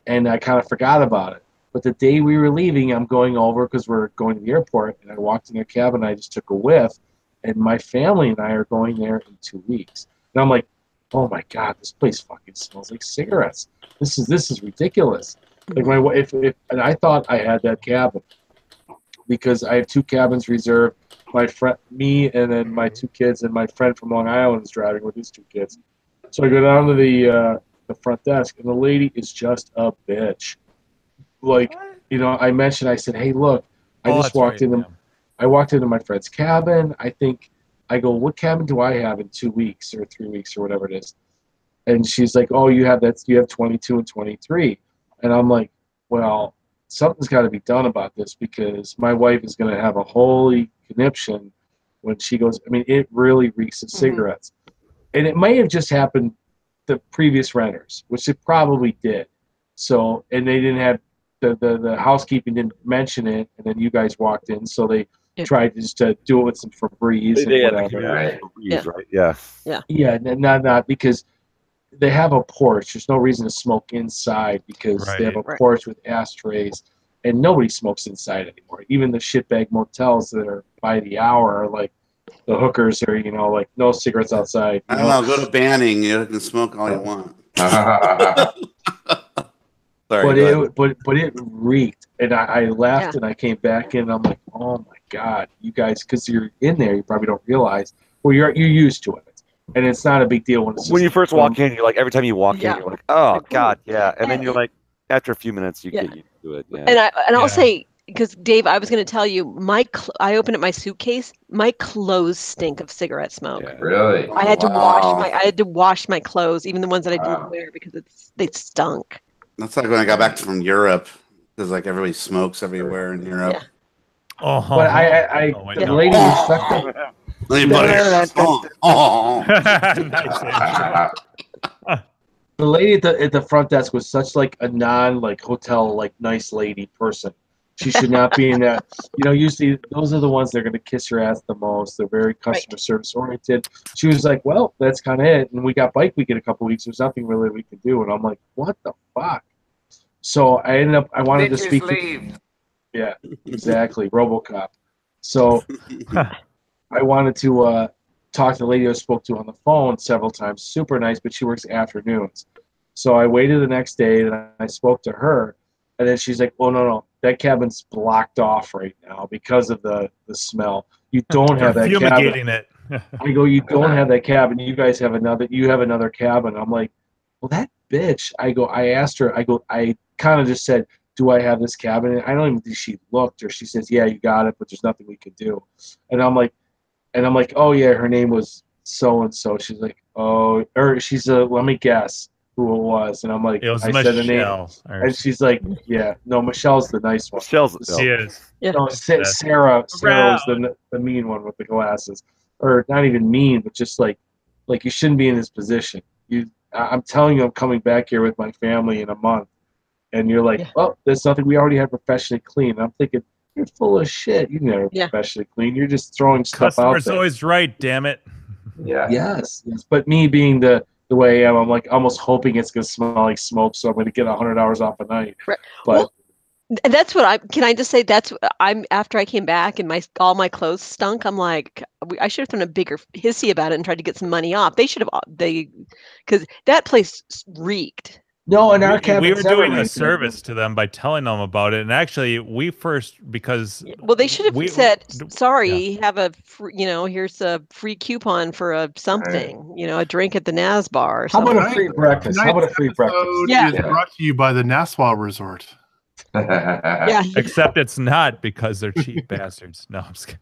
and I kind of forgot about it. But the day we were leaving, I'm going over because we're going to the airport, and I walked in their cabin. I just took a whiff, and my family and I are going there in 2 weeks. And I'm like, oh my God, this place fucking smells like cigarettes. This is ridiculous. Like my wife, and I thought I had that cabin because I have 2 cabins reserved. My friend, me, and then my 2 kids, and my friend from Long Island is driving with his 2 kids. So I go down to the front desk, and the lady is just a bitch. Like, you know, I said, hey, look, I walked into my friend's cabin. I go, what cabin do I have in 2 weeks or 3 weeks or whatever it is? And she's like, oh, you have 22 and 23. And I'm like, well, something's got to be done about this because my wife is going to have a holy conniption when she goes. I mean, it really reeks of cigarettes. And it may have just happened the previous renters, which it probably did. So, and they didn't have, the housekeeping didn't mention it, and then you guys walked in, so they tried just to do it with some Febreze and whatever. Right. Yeah, not because they have a porch. There's no reason to smoke inside because they have a porch with ashtrays, and nobody smokes inside anymore. Even the shitbag motels that are by the hour are like, the hookers are, like no cigarettes outside. I don't know. Go to Banning. You can smoke all you want. Sorry, but it reeked, and I left and I came back in. And I'm like, oh my god, you guys, because you're in there, you probably don't realize. Well, you're used to it, and it's not a big deal when you first walk in. You're like every time you walk in, you're like, oh god, yeah, and then you're like, after a few minutes, you get used to it. Yeah. And I'll say, because Dave, I was going to tell you, I opened up my suitcase. My clothes stink of cigarette smoke. Yeah, really? I had to wash my clothes, even the ones that I didn't wear, because they stunk. That's like when I got back from Europe, because like everybody smokes everywhere in Europe. Yeah. But the lady was such the lady at the front desk was such like a hotel nice lady person. She should not be in that. Usually those are the ones that are going to kiss your ass the most. They're very customer service oriented. She was like, well, that's kind of it. And we got bike week in a couple weeks. There's nothing really we could do. And I'm like, what the fuck? So I wanted to speak to. Yeah, exactly. RoboCop. So I wanted to talk to the lady I spoke to on the phone several times. Super nice, but she works afternoons. So I waited the next day and I spoke to her. And then she's like, oh, no. That cabin's blocked off right now because of the smell. You don't have that fumigating cabin. It. I go, you don't have that cabin. You guys have another cabin. I'm like, well, that bitch. I asked her, I kind of just said, do I have this cabin? And I don't even think she looked, or she says, yeah, you got it, but there's nothing we could do. And I'm like, oh yeah, her name was so-and-so. She's like, oh, or she's let me guess who it was. And I'm like, it was I said the name. And she's like, yeah, no, Michelle's the nice one. She is. Yeah. No, Sarah was the mean one with the glasses. Or not even mean, but just like you shouldn't be in this position. I'm telling you, I'm coming back here with my family in a month. And you're like, well, there's nothing. We already have professionally clean. I'm thinking, you're full of shit. You never professionally clean. You're just throwing stuff out there. Customer's always right, damn it. Yeah. Yes. But me being the way I am, I'm like almost hoping it's going to smell like smoke, so I'm going to get 100 hours off a night. Right. But that's what can I just say, after I came back and all my clothes stunk, I'm like, I should have thrown a bigger hissy about it and tried to get some money off. Because that place reeked. No, in our cabin, we were doing a service to them by telling them about it, and actually, we first they should have said, "Sorry, have a here's a free coupon for a something, a drink at the Nas bar." Or something. How about a free breakfast? Yeah, is brought to you by the Nassau Resort. Yeah, except it's not because they're cheap bastards. No, I'm just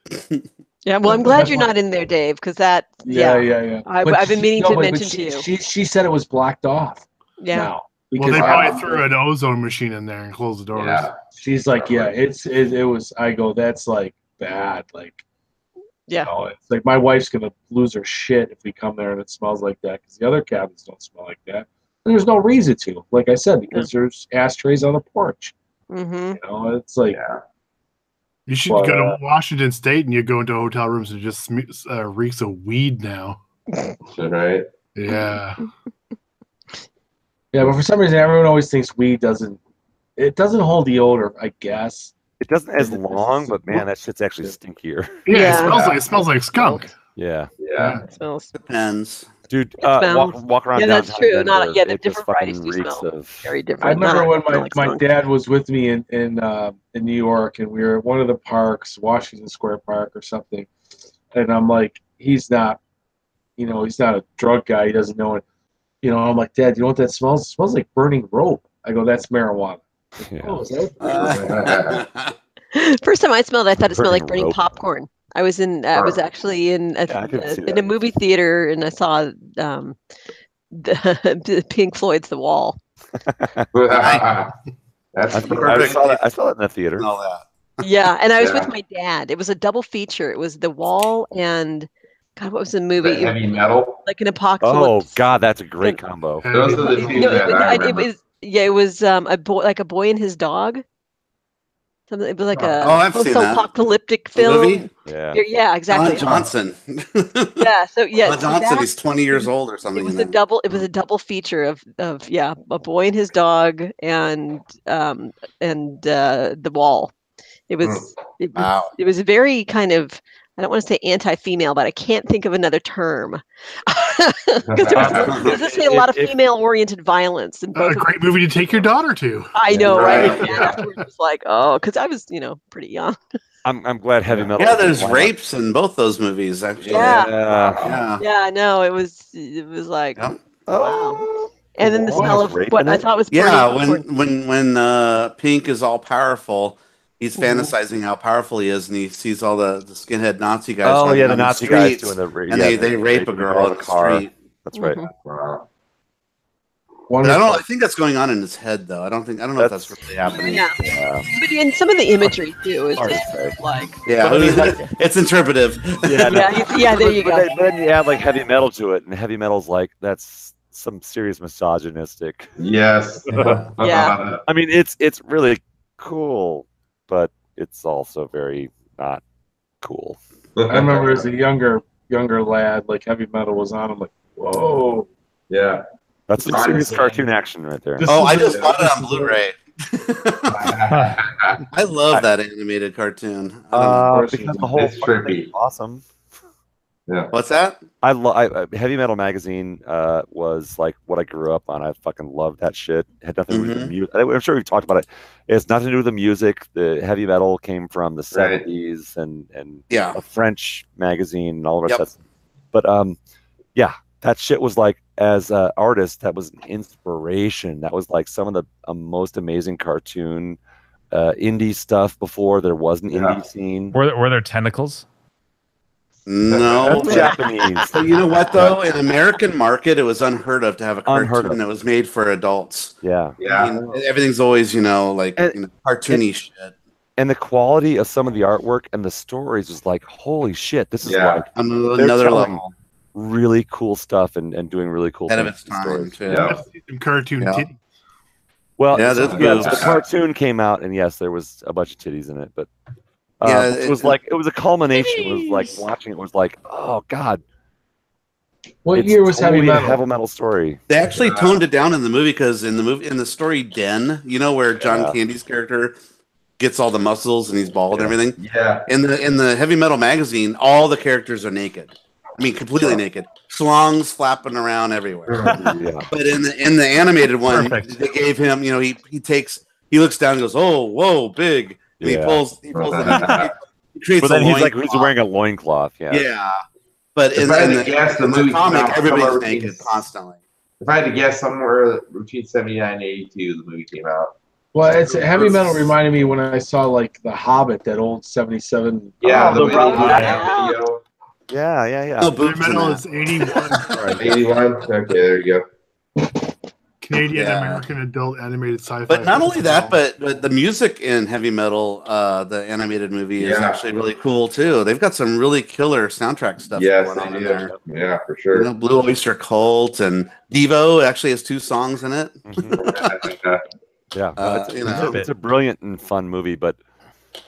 kidding. Yeah, well, I'm glad you're not in there, Dave, because that. Yeah. I've been meaning to mention to you. She said it was blocked off. Yeah. Now, well, they probably threw an ozone machine in there and closed the doors. Yeah. She's like, yeah, it was. I go, that's like bad. Like, yeah. It's like my wife's gonna lose her shit if we come there and it smells like that because the other cabins don't smell like that. And there's no reason to, like I said, because there's ashtrays on the porch. Mm-hmm. It's like. Yeah. You should go to Washington State and you go into hotel rooms and just reeks of weed now. Right? Yeah. Yeah, but for some reason, everyone always thinks weed doesn't hold the odor, I guess. It doesn't as long, but man, that shit's actually stinkier. Yeah, it smells like skunk. Yeah. It smells. Depends. Dude, walk around. Yeah, that's true. Denver, the different varieties do smell very different. I remember when my dad was with me in New York, and we were at one of the parks, Washington Square Park or something, and I'm like, he's not a drug guy. He doesn't know it. I'm like, Dad, you know what that smells? It smells like burning rope. I go, that's marijuana. First time I smelled it, I thought it smelled like burning popcorn. I was actually in a movie theater, and I saw the Pink Floyd's The Wall. That's perfect. I saw that in the theater. All that. Yeah, and I was with my dad. It was a double feature. It was The Wall and God, what was the movie? Heavy Metal. Like an apocalypse. Oh God, that's a great combo. Those are the two that I remember. It was a boy and his dog. Something. It was like a post-apocalyptic film. Movie? Yeah, exactly. Don Johnson. Yeah. So yeah, Don Johnson. He's 20 years old or something. It was a double. It was a double feature of a boy and his dog and The Wall. It was very kind of, I don't want to say anti-female, but I can't think of another term. Because there's just a lot of female-oriented violence in both. A great movie to take your daughter to. I know, right? Yeah. Afterwards, it's like, because I was, pretty young. I'm glad Heavy Metal. Yeah, there's rapes in both those movies, actually. Yeah. No, it was like, wow. And then the smell of what I thought was when Pink is all powerful. He's fantasizing how powerful he is, and he sees all the skinhead Nazi guys. Oh yeah, the Nazi guys doing and they rape a girl in the car. That's right. Wow. I think that's going on in his head, though. I don't know if that's really happening. Yeah. But in some of the imagery too is just like it's interpretive. Yeah, there you go. But then you add like heavy metal to it, and heavy metal's like that's some serious misogynistic. Yes. Yeah. I mean, it's really cool, but it's also very not cool. I remember as a younger lad, like Heavy Metal was on. I'm like, whoa. Yeah. That's some serious cartoon action right there. I just bought it on Blu-ray. I love that animated cartoon. Because the whole it's trippy. Awesome. Yeah. What's that? Heavy Metal magazine was like what I grew up on. I fucking loved that shit. It had nothing to do with the music. I'm sure we've talked about it. It's nothing to do with the music. The Heavy Metal came from the 70s and a French magazine and all the rest of that. But that shit was like, as an artist, that was an inspiration. That was like some of the most amazing cartoon indie stuff before there was an indie scene. Were there tentacles? No, that's Japanese. So you know what though? In the American market, it was unheard of to have a cartoon that was made for adults. Yeah. I mean, everything's always cartoony shit. And the quality of some of the artwork and the stories was like, holy shit, this is like another level. Really cool stuff and doing really cool things. Of its time, too. Some cartoon titties. Well, the cartoon came out, and yes, there was a bunch of titties in it, but it was a culmination. It was like watching it was like, oh god. What year was Heavy Metal? Heavy Metal story. They actually toned it down in the movie because in the story Den, where John Candy's character gets all the muscles and he's bald and everything. Yeah. In the Heavy Metal magazine, all the characters are naked. I mean, completely naked. Schlongs flapping around everywhere. But in the animated one, they gave him, he looks down and goes, oh, whoa, big. And he pulls it out. He creates but then he's wearing a loincloth. Yeah. Yeah. But in the comic, everybody's naked constantly. If I had to guess, somewhere between 79 and 82, the movie came out. Well, Heavy Metal reminded me when I saw like The Hobbit, that old 77. Yeah, the video. Yeah. Oh, Heavy Metal is 81. Right, 81. Okay, there you go. Canadian American adult animated sci-fi. But not only that, but the music in Heavy Metal, the animated movie, is actually really cool too. They've got some really killer soundtrack stuff going on in there. Yeah, for sure. Blue Oyster Cult and Devo actually has 2 songs in it. It's a brilliant and fun movie, but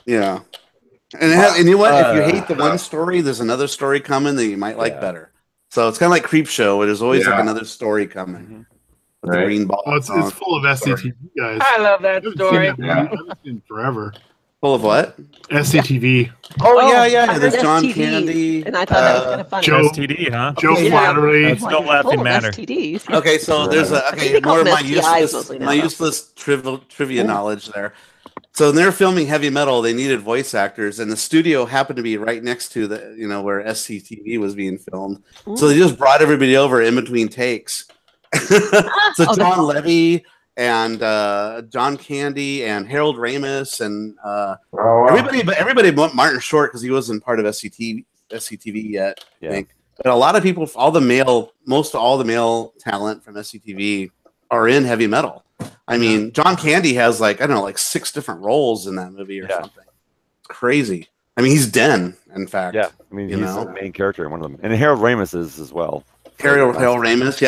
and you know what? If you hate the one story, there's another story coming that you might like better. So it's kind of like Creep Show, where there's always like another story coming. With the green ball. It's full of SCTV guys. I love that story. I've seen forever. Full of what? SCTV. Oh yeah. There's John STD. Candy. And I thought that was kind of funny. STD, huh? Joe Flattery. That's no laughing matter. STDs. Okay, so there's more of my useless trivia knowledge there. So when they were filming Heavy Metal, they needed voice actors, and the studio happened to be right next to where SCTV was being filmed. So they just brought everybody over in between takes. So John Levy and John Candy and Harold Ramis and wow. everybody but Martin Short because he wasn't part of SCTV yet. I think. But a lot of people, most all the male talent from SCTV are in heavy metal. I mean, John Candy has like 6 different roles in that movie or something. It's crazy. I mean, he's Den, in fact. Yeah, I mean, he's the main character in one of them, and Harold Ramis is as well. Harold Ramis,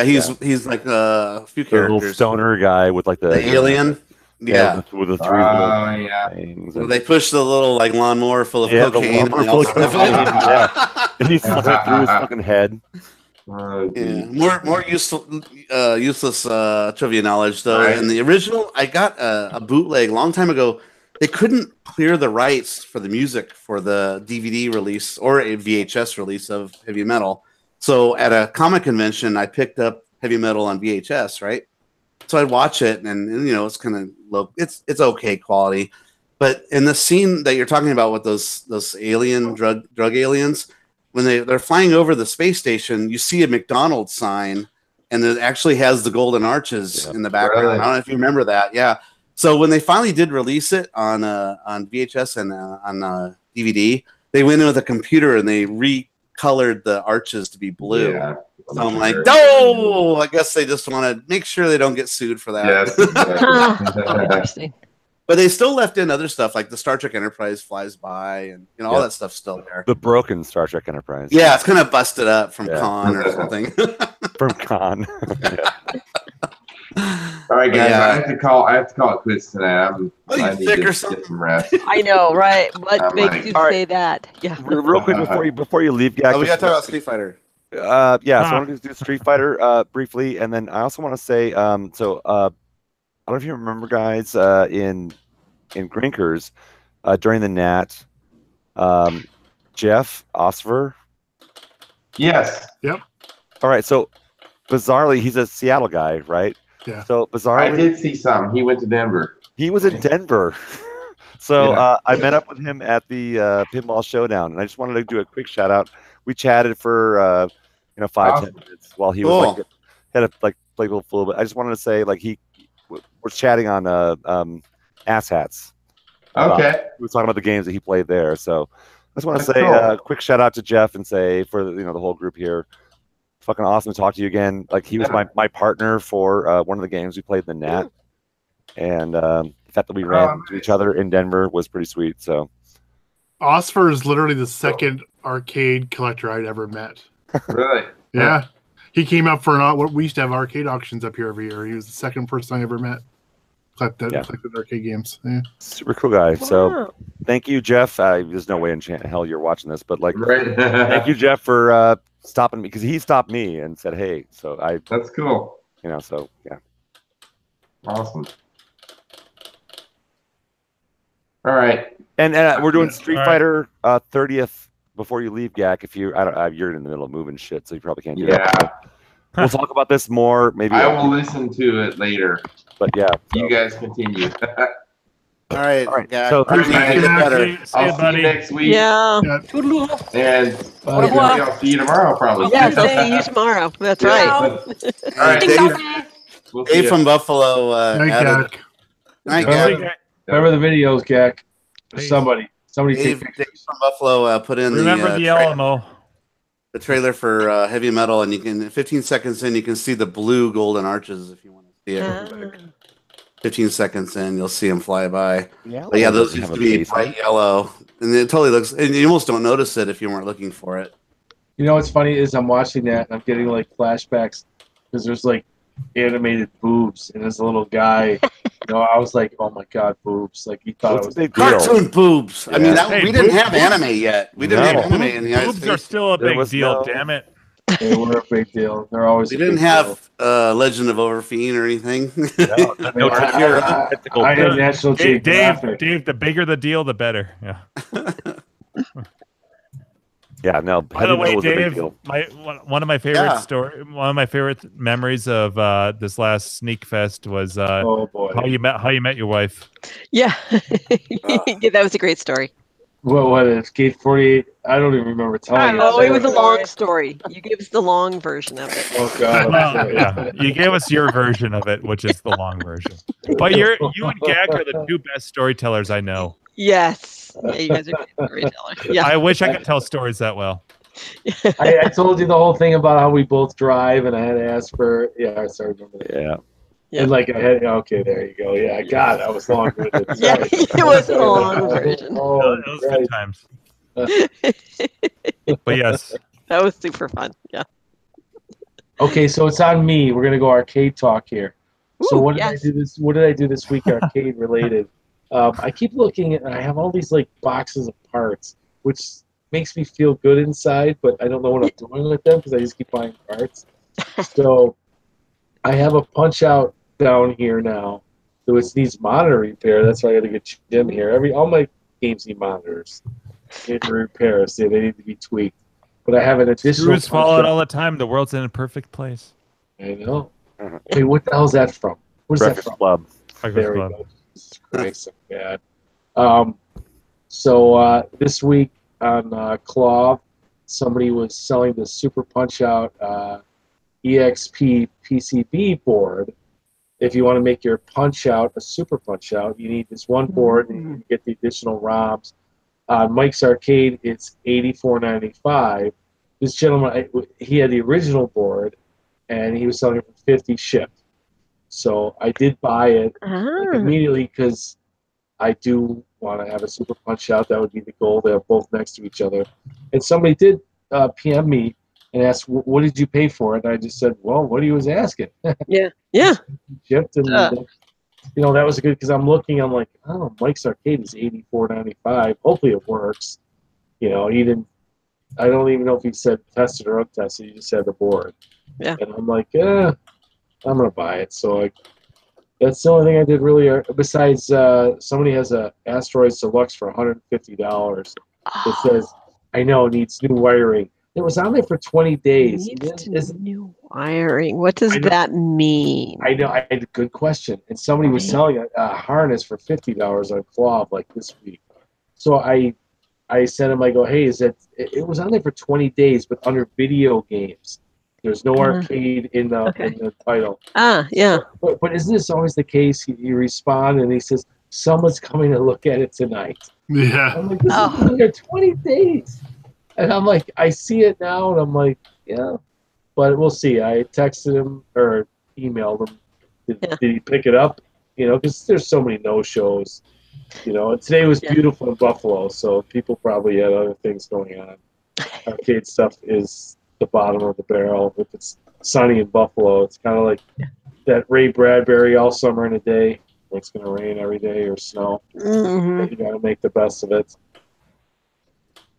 he's like a few characters. The little stoner guy with like the alien. Yeah, with the 3 things. Well, they push the little like lawnmower full of cocaine. And he slipped through his fucking head. More useless trivia knowledge though. In the original, I got a bootleg a long time ago. They couldn't clear the rights for the music for the DVD release or a VHS release of Heavy Metal. So at a comic convention, I picked up Heavy Metal on VHS, right? So I'd watch it, and it's kind of low. It's okay quality, but in the scene that you're talking about with those alien drug aliens, when they're flying over the space station, you see a McDonald's sign, and it actually has the golden arches in the background. Really? I don't know if you remember that. Yeah. So when they finally did release it on VHS and on DVD, they went in with a computer and they recolored the arches to be blue. Yeah. So I'm like, no, I guess they just want to make sure they don't get sued for that. Yes. Interesting. But they still left in other stuff like the Star Trek Enterprise flies by and all that stuff's still there. The broken Star Trek Enterprise. Yeah, it's kind of busted up from Khan or something. From Khan. All right, guys. I have to call it quits tonight. I need to get some rest. I know, right? What makes you say that? Yeah. Real quick before you leave, Gak. We got to talk about Street Fighter. So I want to do Street Fighter briefly, and then I also want to say, I don't know if you remember, guys, in Grinkers during the Nat, Jeff Osver. Yes. Yep. All right. So bizarrely, he's a Seattle guy, right? Yeah. So bizarrely, I did see some. He went to Denver. He was in Denver. So I met up with him at the Pinball Showdown, and I just wanted to do a quick shout out. We chatted for 5-10 minutes while he was had a play a little bit. I just wanted to say he was chatting on Ass Hats. Okay. He was talking about the games that he played there. So I just want to say a quick shout out to Jeff and say for the whole group here, fucking awesome to talk to you again. Like he was my partner for one of the games we played in the Nat, and the fact that we ran into each other in Denver was pretty sweet. So Osfer is literally the second arcade collector I'd ever met. Really? Yeah. He came up for we used to have arcade auctions up here every year. He was the second person I ever met. Collected arcade games. Yeah. Super cool guy. Wow. So thank you, Jeff. There's no way in hell you're watching this, but thank you, Jeff, for stopping me because he stopped me and said, "Hey." So that's cool. So yeah. Awesome. All right. And we're doing Street Fighter 30th before you leave, Gak. If you're in the middle of moving shit, so you probably can't do that. We'll talk about this more. Maybe I will listen to it later. But you guys continue. All right. So I'll see you next week. Yeah. And I'll see you tomorrow, probably. Yeah, see you tomorrow. That's right. All right, Dave from Buffalo. Night, Gak. Remember the videos, Gak. Somebody Dave from Buffalo put in the Alamo. The trailer for Heavy Metal, and you can 15 seconds in, you can see the blue golden arches if you want to see it. 15 seconds in, you'll see them fly by. Yeah, but those used to be bright yellow, and it totally looks. And you almost don't notice it if you weren't looking for it. You know what's funny is I'm watching that and I'm getting flashbacks because there's animated boobs and there's a little guy. I was like, oh my god, boobs! He thought it was big cartoon boobs. Yeah. I mean, we didn't have anime yet. We didn't have anime in the United States. Boobs are still a big deal. Damn it. They were a big deal. They're always. We didn't have Legend of Overfiend or anything. I had National Geographic. Dave, the bigger the deal, the better. Yeah. Yeah, no. By the way, Dave, one of my favorite memories of this last Sneak Fest was how you met your wife. Yeah, that was a great story. What is Gate 48? I don't even remember telling you. Oh, it was a long story. You gave us the long version of it. Oh God. Well, yeah, you gave us your version of it, which is the long version. But you and Gak are the two best storytellers I know. Yes. Yeah, you guys are great storytellers. Yeah. I wish I could tell stories that well. I told you the whole thing about how we both drive, and I had to ask for. Yeah, I started remember that. Yeah. And like I had, okay, there you go. Yeah, God, that was long. Yeah, it was a long version. Oh, It was good times. But yes, that was super fun. Yeah. Okay, so it's on me. We're gonna go arcade talk here. So Ooh, what did yes. I do this? What did I do this week, arcade related? I keep looking at. I have all these like boxes of parts, which makes me feel good inside, but I don't know what I'm doing with them because I just keep buying parts. So I have a Punch Out down here now. So it needs monitor repair. That's why I got to get Jim here. All my games need monitors. Need repairs. They need to be tweaked. But I have an additional. Screws fall out all the time. The world's in a perfect place. I know. Hey, what the hell's that from? Where's Breakfast that from? Club. There we go. Jesus Christ, so bad. So this week on Claw, somebody was selling the Super Punch Out EXP PCB board. If you want to make your Punch Out a Super Punch Out, you need this one board and you get the additional ROMs. Mike's Arcade, it's $84.95. This gentleman, he had the original board, and he was selling it for $50 shipped. So I did buy it immediately because I do want to have a Super Punch Out. That would be the goal. They're both next to each other. And somebody did PM me and asked, "What did you pay for it?" And I just said, "Well, what he was asking." Yeah. Shipped, and you know, that was good because I'm like, oh, Mike's Arcade is $84.95. Hopefully it works. You know, he didn't. I don't even know if he said tested or untested. He just said the board. Yeah. And I'm like, I'm gonna buy it. So that's the only thing I did really. Besides, somebody has a Asteroids Deluxe for $150. It says, I know, needs new wiring. It was on there for 20 days. New wiring. What does that mean? I know. I had a good question. And somebody was selling a harness for $50 on Claw like this week. So I sent him, I go, hey, it was on there for 20 days, but under video games. There's no arcade in the title. Yeah. But isn't this always the case? You respond and he says, someone's coming to look at it tonight. Yeah. I'm like, this has been there 20 days. And I'm like, I see it now, and I'm like, yeah. But we'll see. I texted him or emailed him. Did he pick it up? You know, because there's so many no-shows. You know, and today was beautiful in Buffalo, so people probably had other things going on. Arcade stuff is the bottom of the barrel. If it's sunny in Buffalo, it's kind of like that Ray Bradbury all summer in a day. It's going to rain every day or snow. You got to make the best of it.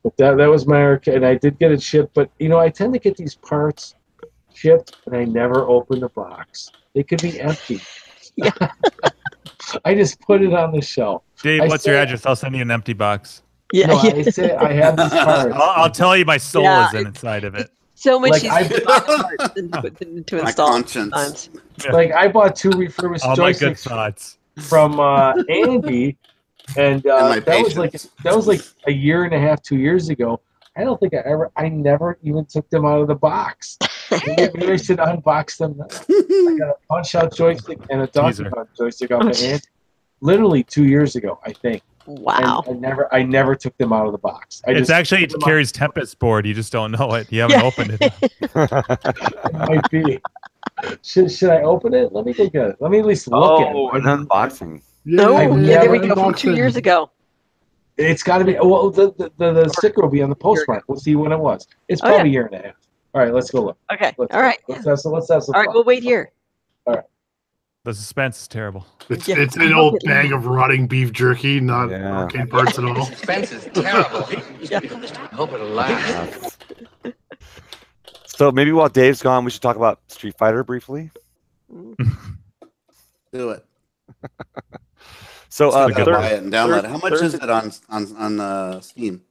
But that was my arcade, and I did get it shipped. But you know, I tend to get these parts shipped, and I never open the box. They could be empty. Yeah. I just put it on the shelf. Dave, what's your address? I'll send you an empty box. Yeah. No, I say I have these parts. I'll tell you my soul is inside of it. So much Like, easier to buy parts than to install sometimes. Like I bought 2 refurbished All my good joysticks thoughts from Andy, and that was like a year and a half, 2 years ago. I don't think I never even took them out of the box. Maybe I should unbox them now. I got a Punch Out joystick and a Donkey Kong joystick off of Andy. Literally 2 years ago, I think. Wow. And I never took them out of the box. It's actually Carrie's Tempest board. You just don't know it. You haven't opened it. It might be. Should I open it? Let me look at it. Let me at least look at it. Oh, an unboxing. There we go. From 2 years ago. It's got to be. Well, the sticker will be on the postmark. We'll see when it was. It's probably a year and a half. All right, let's go look. Okay. All right. Let's have some All right, we'll wait here. All right. The suspense is terrible. It's an old bag of rotting beef jerky, not arcade parts at all. Suspense is terrible. I hope it'll last. So maybe while Dave's gone, we should talk about Street Fighter briefly. Do it. So buy it and download it. How much is it on Steam?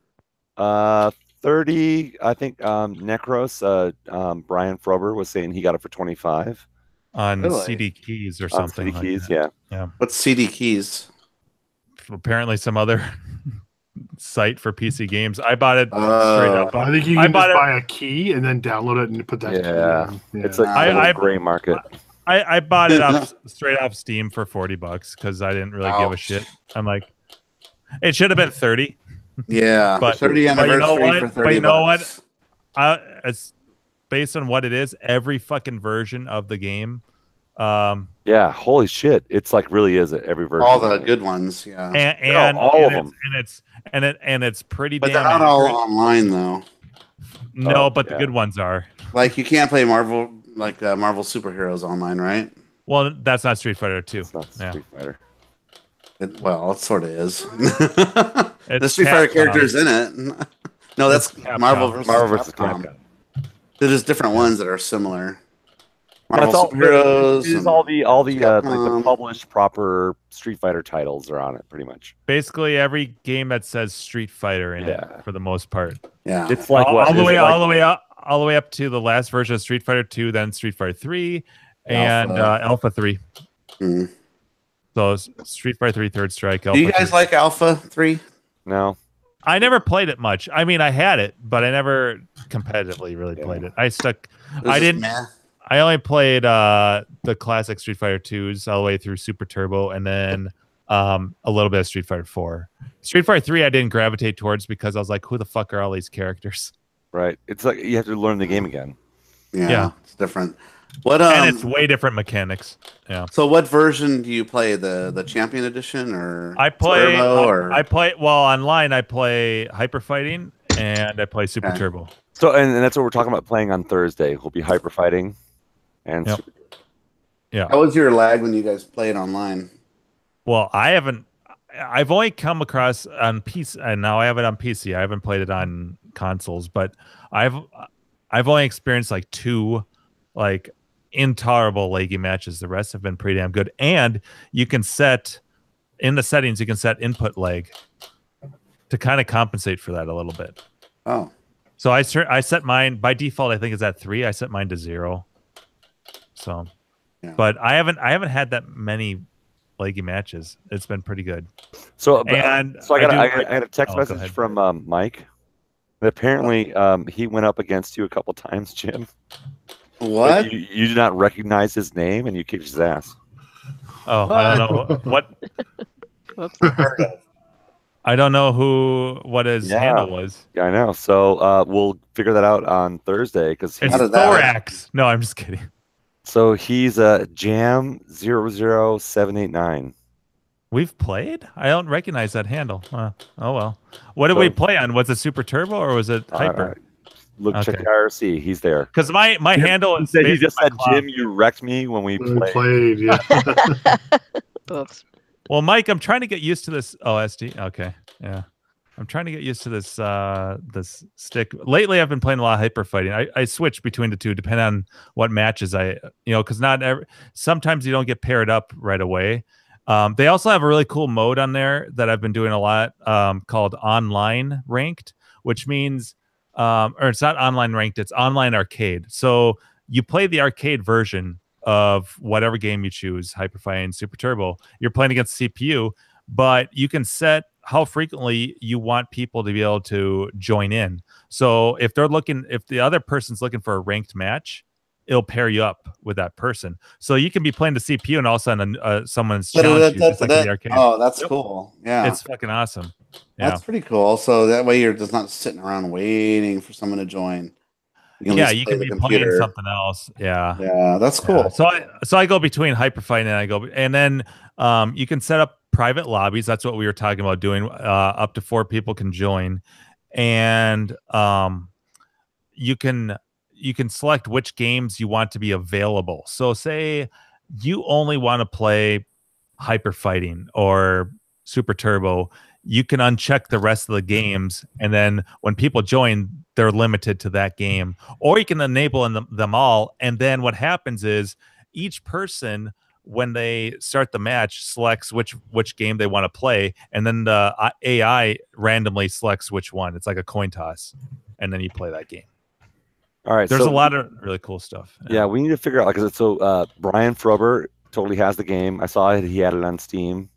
30. I think Necros, Brian Frober was saying he got it for 25 on CD keys or something. CD keys, yeah. What's CD keys? Apparently, some other site for PC games. I bought it straight up. I think you can just buy a key and then download it and put that. Yeah, key in. it's a gray market. I bought it off straight off Steam for $40 because I didn't really give a shit. I'm like, it should have been 30. Yeah, but 30 anniversary you know what? for 30 But you know bucks. what? It's based on what it is. Every fucking version of the game. Yeah, holy shit! It's like really is it every version. All the good ones, yeah, and all of them, and it's pretty. But damn they're not all accurate. online though. No, but the good ones are. Like you can't play Marvel Marvel superheroes online, right? Well, that's not Street Fighter 2. It's not Street Fighter. Well, it sort of is. The Street Fighter characters in it. No, that's Marvel versus Capcom. There's just different ones that are similar. Marvel superheroes. It's all the like the published proper Street Fighter titles are on it, pretty much. Basically, every game that says Street Fighter in it, for the most part. Yeah, it's like all the way up to the last version of Street Fighter 2, then Street Fighter 3, and Alpha 3. Mm. So Street Fighter 3 Third Strike. Do you guys like Alpha 3? No. I never played it much. I mean, I had it, but I never competitively really played it. I didn't. I only played the classic Street Fighter 2s all the way through Super Turbo, and then a little bit of Street Fighter 4. Street Fighter 3 I didn't gravitate towards because I was like, who the fuck are all these characters? Right. It's like you have to learn the game again. Yeah. It's different. And it's way different mechanics. Yeah. So what version do you play? The Champion Edition or I play Turbo or online I play Hyper Fighting and I play Super Turbo. So and that's what we're talking about playing on Thursday. We'll be Hyper Fighting and yeah. How was your lag when you guys played online? Well, I've only come across on PC, and now I have it on PC. I haven't played it on consoles, but I've only experienced like 2 like intolerable laggy matches. The rest have been pretty damn good. And you can set in the settings, you can set input lag to kind of compensate for that a little bit. Oh, so I set mine by default. I think it's at 3. I set mine to 0. So, but I haven't had that many laggy matches. It's been pretty good. So I got a text message from Mike. Apparently, he went up against you a couple times, Jim. What? You did not recognize his name, and you kicked his ass. Oh, I don't know what. I don't know what his handle was. Yeah, I know. So we'll figure that out on Thursday because it's Thorax. No, I'm just kidding. So he's Jam 00789. We've played? I don't recognize that handle. Oh well. What did we play on? Was it Super Turbo or was it Hyper? Look, check the IRC. He's there. Because my handle is. He just said, Jim, you wrecked me when we played. Yeah. Oops. Well, Mike, I'm trying to get used to this. Oh, SD. Okay. Yeah. I'm trying to get used to this this stick. Lately, I've been playing a lot of Hyper Fighting. I switch between the two depending on what matches because sometimes you don't get paired up right away. They also have a really cool mode on there that I've been doing a lot called Online Ranked, which means, or it's not online ranked, it's online arcade. So you play the arcade version of whatever game you choose, Hyper Fighting, Super Turbo. You're playing against CPU, but you can set how frequently you want people to be able to join in. So if the other person's looking for a ranked match, it'll pair you up with that person. So you can be playing the CPU and all of a sudden someone's challenged you just like in the arcade. Oh, that's cool. Yeah. It's fucking awesome. Yeah. That's pretty cool. So that way you're just not sitting around waiting for someone to join. You can be playing something else. Yeah. Yeah, that's cool. Yeah. So I go between Hyper Fighting and then you can set up private lobbies. That's what we were talking about doing. Up to 4 people can join. And you can select which games you want to be available. So say you only want to play Hyper Fighting or Super Turbo, you can uncheck the rest of the games, and then when people join, they're limited to that game. Or you can enable them all, and then what happens is each person, when they start the match, selects which game they want to play, and then the AI randomly selects which one. It's like a coin toss, and then you play that game. All right, there's a lot of really cool stuff. Yeah, we need to figure out Brian Frober totally has the game. I saw he had it on Steam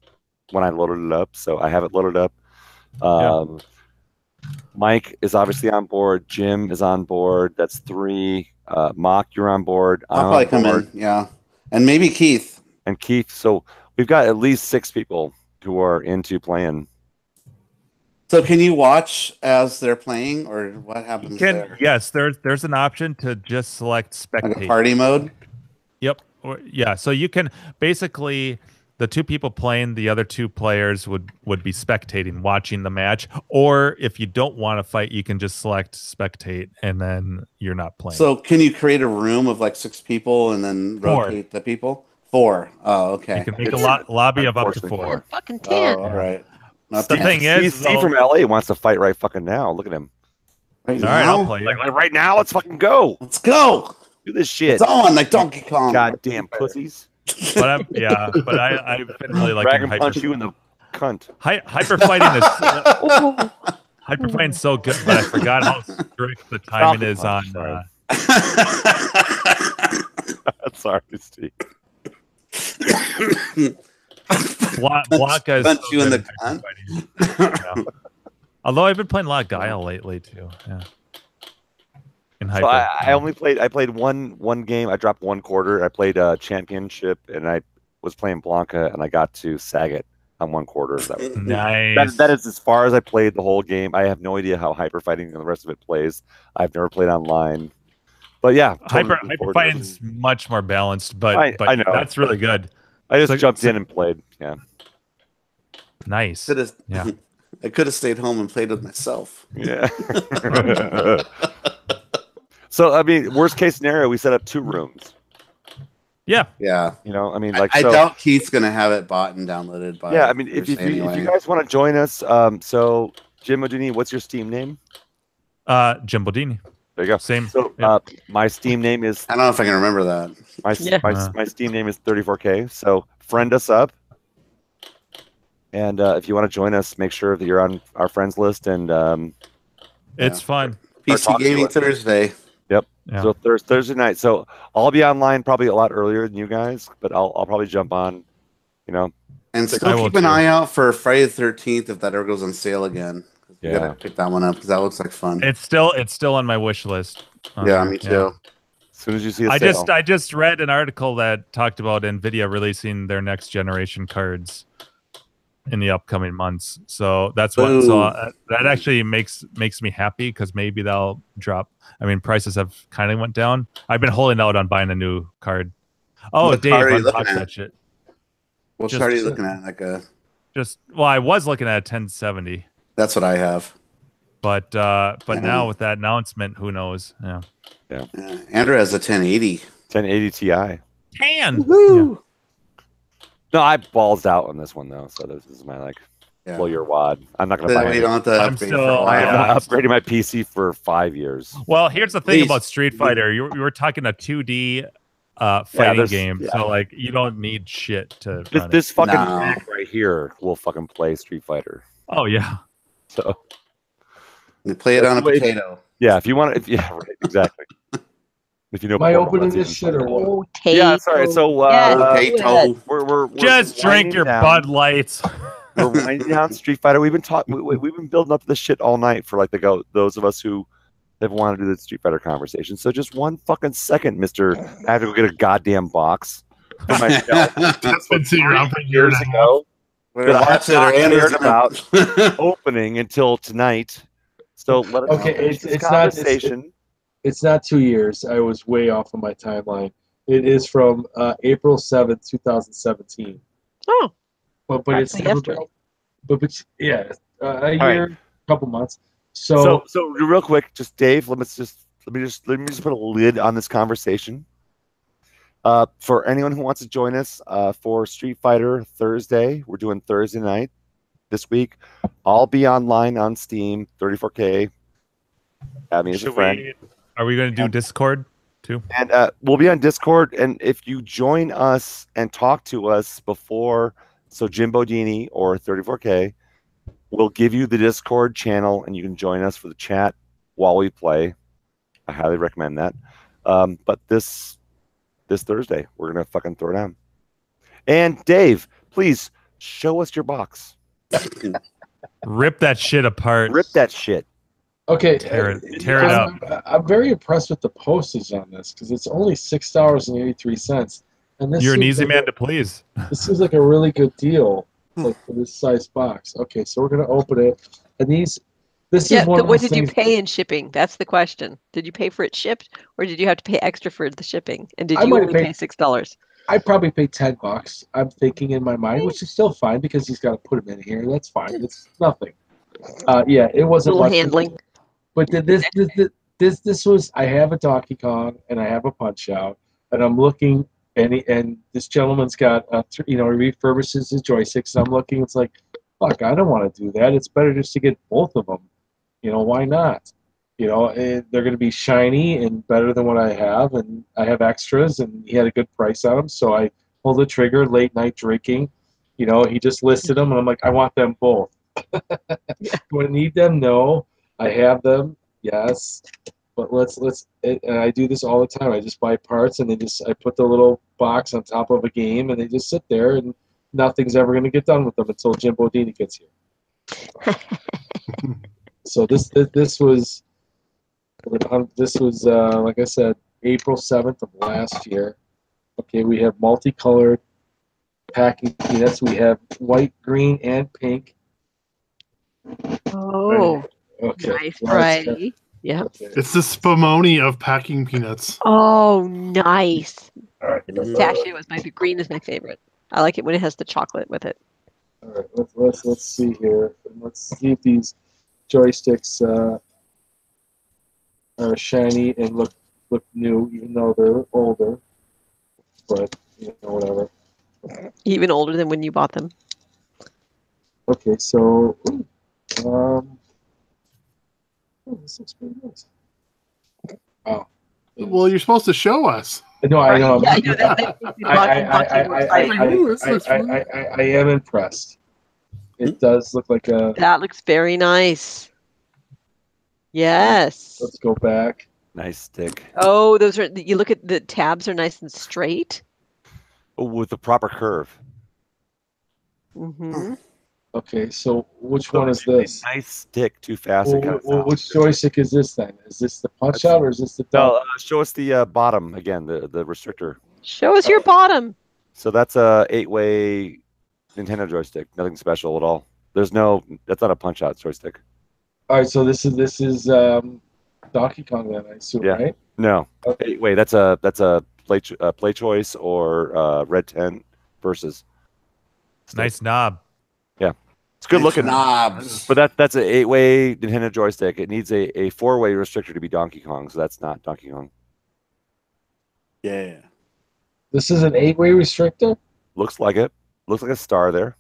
when I loaded it up, so I have it loaded up. Mike is obviously on board. Jim is on board. That's 3. Mock, you're on board. I'll probably come in. Yeah, and maybe Keith. And Keith. So we've got at least 6 people who are into playing. So can you watch as they're playing, or what happens there? Yes, there's an option to just select spectate. Like a party mode? Yep. So you can basically, the 2 people playing, the other 2 players would be spectating, watching the match. Or if you don't want to fight, you can just select spectate, and then you're not playing. So can you create a room of like 6 people and then rotate the people? 4. Oh, okay. You can make a lobby of up to 4. Fucking 10. Oh, all right. The thing is, Steve from LA wants to fight right fucking now. Look at him. Right all right, I'll play. Like right now, let's fucking go. Let's go. Do this shit. It's on like Donkey Kong. Goddamn pussies. But I've been really liking Dragon punch you in the cunt. Hyper fighting is hyper fighting's so good, but I forgot how strict the timing is on. Sorry, Steve. Blanca is punch so you in good the at cunt. Although I've been playing a lot of Guile lately too. Yeah. In So I only played one game. I dropped 1 quarter. I played a championship, and I was playing Blanca, and I got to Saget on 1 quarter. That was nice. That is as far as I played the whole game. I have no idea how hyper fighting and the rest of it plays. I've never played online, but yeah, hyper fighting's much more balanced. But I know that's really good. I just jumped in and played. Yeah, nice. Yeah. I could have stayed home and played with myself. Yeah. So, I mean, worst case scenario, we set up 2 rooms. Yeah. Yeah. You know, I mean, like, I doubt Keith's going to have it bought and downloaded by. Yeah, I mean, if you guys want to join us, so Jim Modini, what's your Steam name? Jim Bodini. There you go. Same. So, my Steam name is. I don't know if I can remember that. My Steam name is 34K. So, friend us up. And if you want to join us, make sure that you're on our friends list. And it's fun. PC Gaming Thursday. Yep. Yeah. So Thursday night. So I'll be online probably a lot earlier than you guys, but I'll probably jump on. You know. And still keep an eye out for Friday the 13th if that ever goes on sale again. You gotta pick that one up because that looks like fun. It's still on my wish list. Yeah, me too. As soon as you see a sale. I just read an article that talked about Nvidia releasing their next generation cards in the upcoming months. So that's what. So that actually makes me happy because maybe they'll drop. I mean, prices have kind of went down. I've been holding out on buying a new card. Oh, what Dave, unbox that shit. What card are you looking at? Like a. I was looking at a 1070. That's what I have. But now with that announcement, who knows? Yeah. Andrew has a 1080. 1080 Ti. Woo! No, I balls out on this one though. So this is my blow your wad. I'm not gonna buy it. I'm upgrading my PC for 5 years. Well, here's the thing about Street Fighter. You were talking a 2D fighting game, so like you don't need shit to. This fucking pack right here will fucking play Street Fighter. Oh yeah. So you play it on a potato. Yeah, if you want to. Yeah, right, exactly. If you know. Am I opening this shit or what? Yeah, sorry. So we're just drink your Bud Lights. We're winding down Street Fighter. We've been building up this shit all night for those of us who have wanted to do the Street Fighter conversation. So just 1 fucking second, Mister. I have to go get a goddamn box for myself. That's been sitting around for years ago. That I'm not cared about opening until tonight. So let us know. It's conversation. It's not 2 years. I was way off of my timeline. It is from April 7th, 2017. Oh. But it's never, but yeah, a year, couple months. So real quick, just Dave, let me just put a lid on this conversation. For anyone who wants to join us for Street Fighter Thursday, we're doing Thursday night this week. I'll be online on Steam, 34K. Add me as a friend. Are we going to do Discord too? And we'll be on Discord. And if you join us and talk to us before, so Jim Bodini or 34K, we'll give you the Discord channel and you can join us for the chat while we play. I highly recommend that. But this Thursday, we're going to fucking throw down. And Dave, please show us your box. Rip that shit apart. Rip that shit. Okay, Tear it up. I'm very impressed with the postage on this because it's only $6.83, and this You're an seems easy like man to please. This seems like a really good deal, like for this size box. Okay, so we're gonna open it, and this is one So of what those did you things. pay in shipping? That's the question. Did you pay for it shipped, or did you have to pay extra for the shipping? And did I you might only have pay $6? I probably paid $10. I'm thinking in my mind, which is still fine because he's got to put them in here. That's fine. It's nothing. Yeah, it wasn't Little much. handling. But this was. I have a Donkey Kong and I have a Punch Out, and I'm looking, and this gentleman's got he refurbishes his joysticks. And I'm looking. It's like, fuck, I don't want to do that. It's better just to get both of them. Why not? They're going to be shiny and better than what I have, and I have extras, and he had a good price on them, so I pulled the trigger. Late night drinking, he just listed them, and I'm like, I want them both. Do I need them? No. I have them. Yes. But and I do this all the time. I just buy parts, and I put the little box on top of a game, and they just sit there, and nothing's ever going to get done with them until Jim Bodini gets here. So this was like I said, April 7th of last year. Okay, we have multicolored packing peanuts. We have white, green, and pink. Oh, okay. Nice variety. Yeah. Okay. It's the Spumoni of packing peanuts. Oh, nice. All right. The pistachio is green is my favorite. I like it when it has the chocolate with it. All right. Let's see here. Let's see if these joysticks are shiny and look new, even though they're older. But whatever. Even older than when you bought them. Okay, so this looks pretty nice. Oh. Well, you're supposed to show us. No, I know. Yeah, I am impressed. It does look like a. That looks very nice. Yes. Let's go back. Nice stick. Oh, those are. You look at the tabs are nice and straight. With the proper curve. Mm-hmm. Okay, so which one is this? Nice stick. Too fast. Which joystick is this then? Is this the punch out or is this the? No, show us the bottom again. The restrictor. Show us your bottom. So that's a 8-way Nintendo joystick. Nothing special at all. That's not a punch out joystick. All right, so this is Donkey Kong then, I assume, right? No. Okay. 8-way. That's a play choice or red tent versus. Nice knob. Yeah, it's good looking knobs. But that's an 8-way Nintendo joystick. It needs a 4-way restrictor to be Donkey Kong, so that's not Donkey Kong. Yeah. This is an 8-way restrictor. Looks like it. Looks like a star there.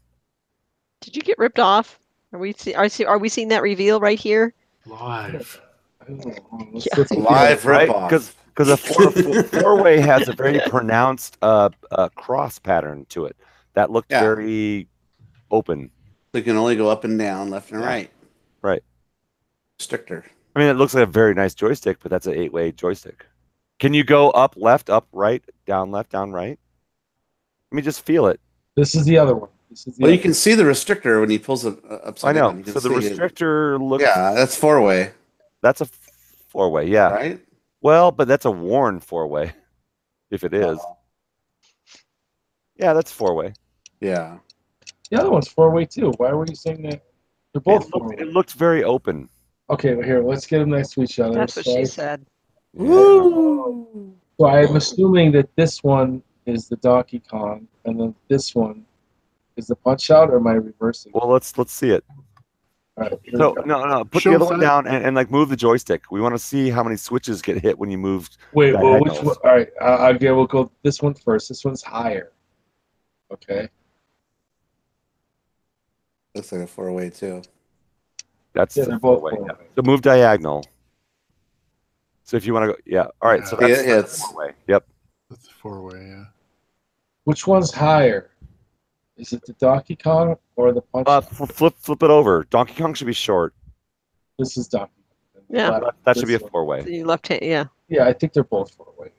Did you get ripped off? Are we seeing that reveal right here? Live. Live right? ripoff. Because a 4-way has a very pronounced cross pattern to it. That looked very open. You can only go up and down, left and right. Right. Restrictor. I mean, it looks like a very nice joystick, but that's an 8-way joystick. Can you go up, left, right, down, right? Let me just feel it. This is the other one. Well, you can see the restrictor when he pulls it upside down. I know. So the restrictor looks. Yeah, that's 4-way. That's a 4-way, yeah. Right? Well, but that's a worn 4-way, if it is. Yeah, that's 4-way. Yeah. The other one's 4-way too. Why were you saying that? They're both 4-way. It looked very open. Okay, well, here, let's get them next to each other. That's what she said. Woo! So I'm assuming that this one is the Donkey Kong, and then this one is the Punch Out, or am I reversing? Well, let's see it. All right, no. Put the other one down and like move the joystick. We want to see how many switches get hit when you move. Wait, well, which one? All right, we'll go this one first. This one's higher. Okay. Looks like a 4-way too. That's they're both 4-way. Yeah. So move diagonal. So if you want to go, all right. So that's 4-way. Yep. That's 4-way. Yeah. Which one's higher? Is it the Donkey Kong or the Punch Out? Flip it over. Donkey Kong should be short. This is Donkey Kong. Yeah. That should be a 4-way. The left hand, yeah. Yeah, I think they're both 4-way.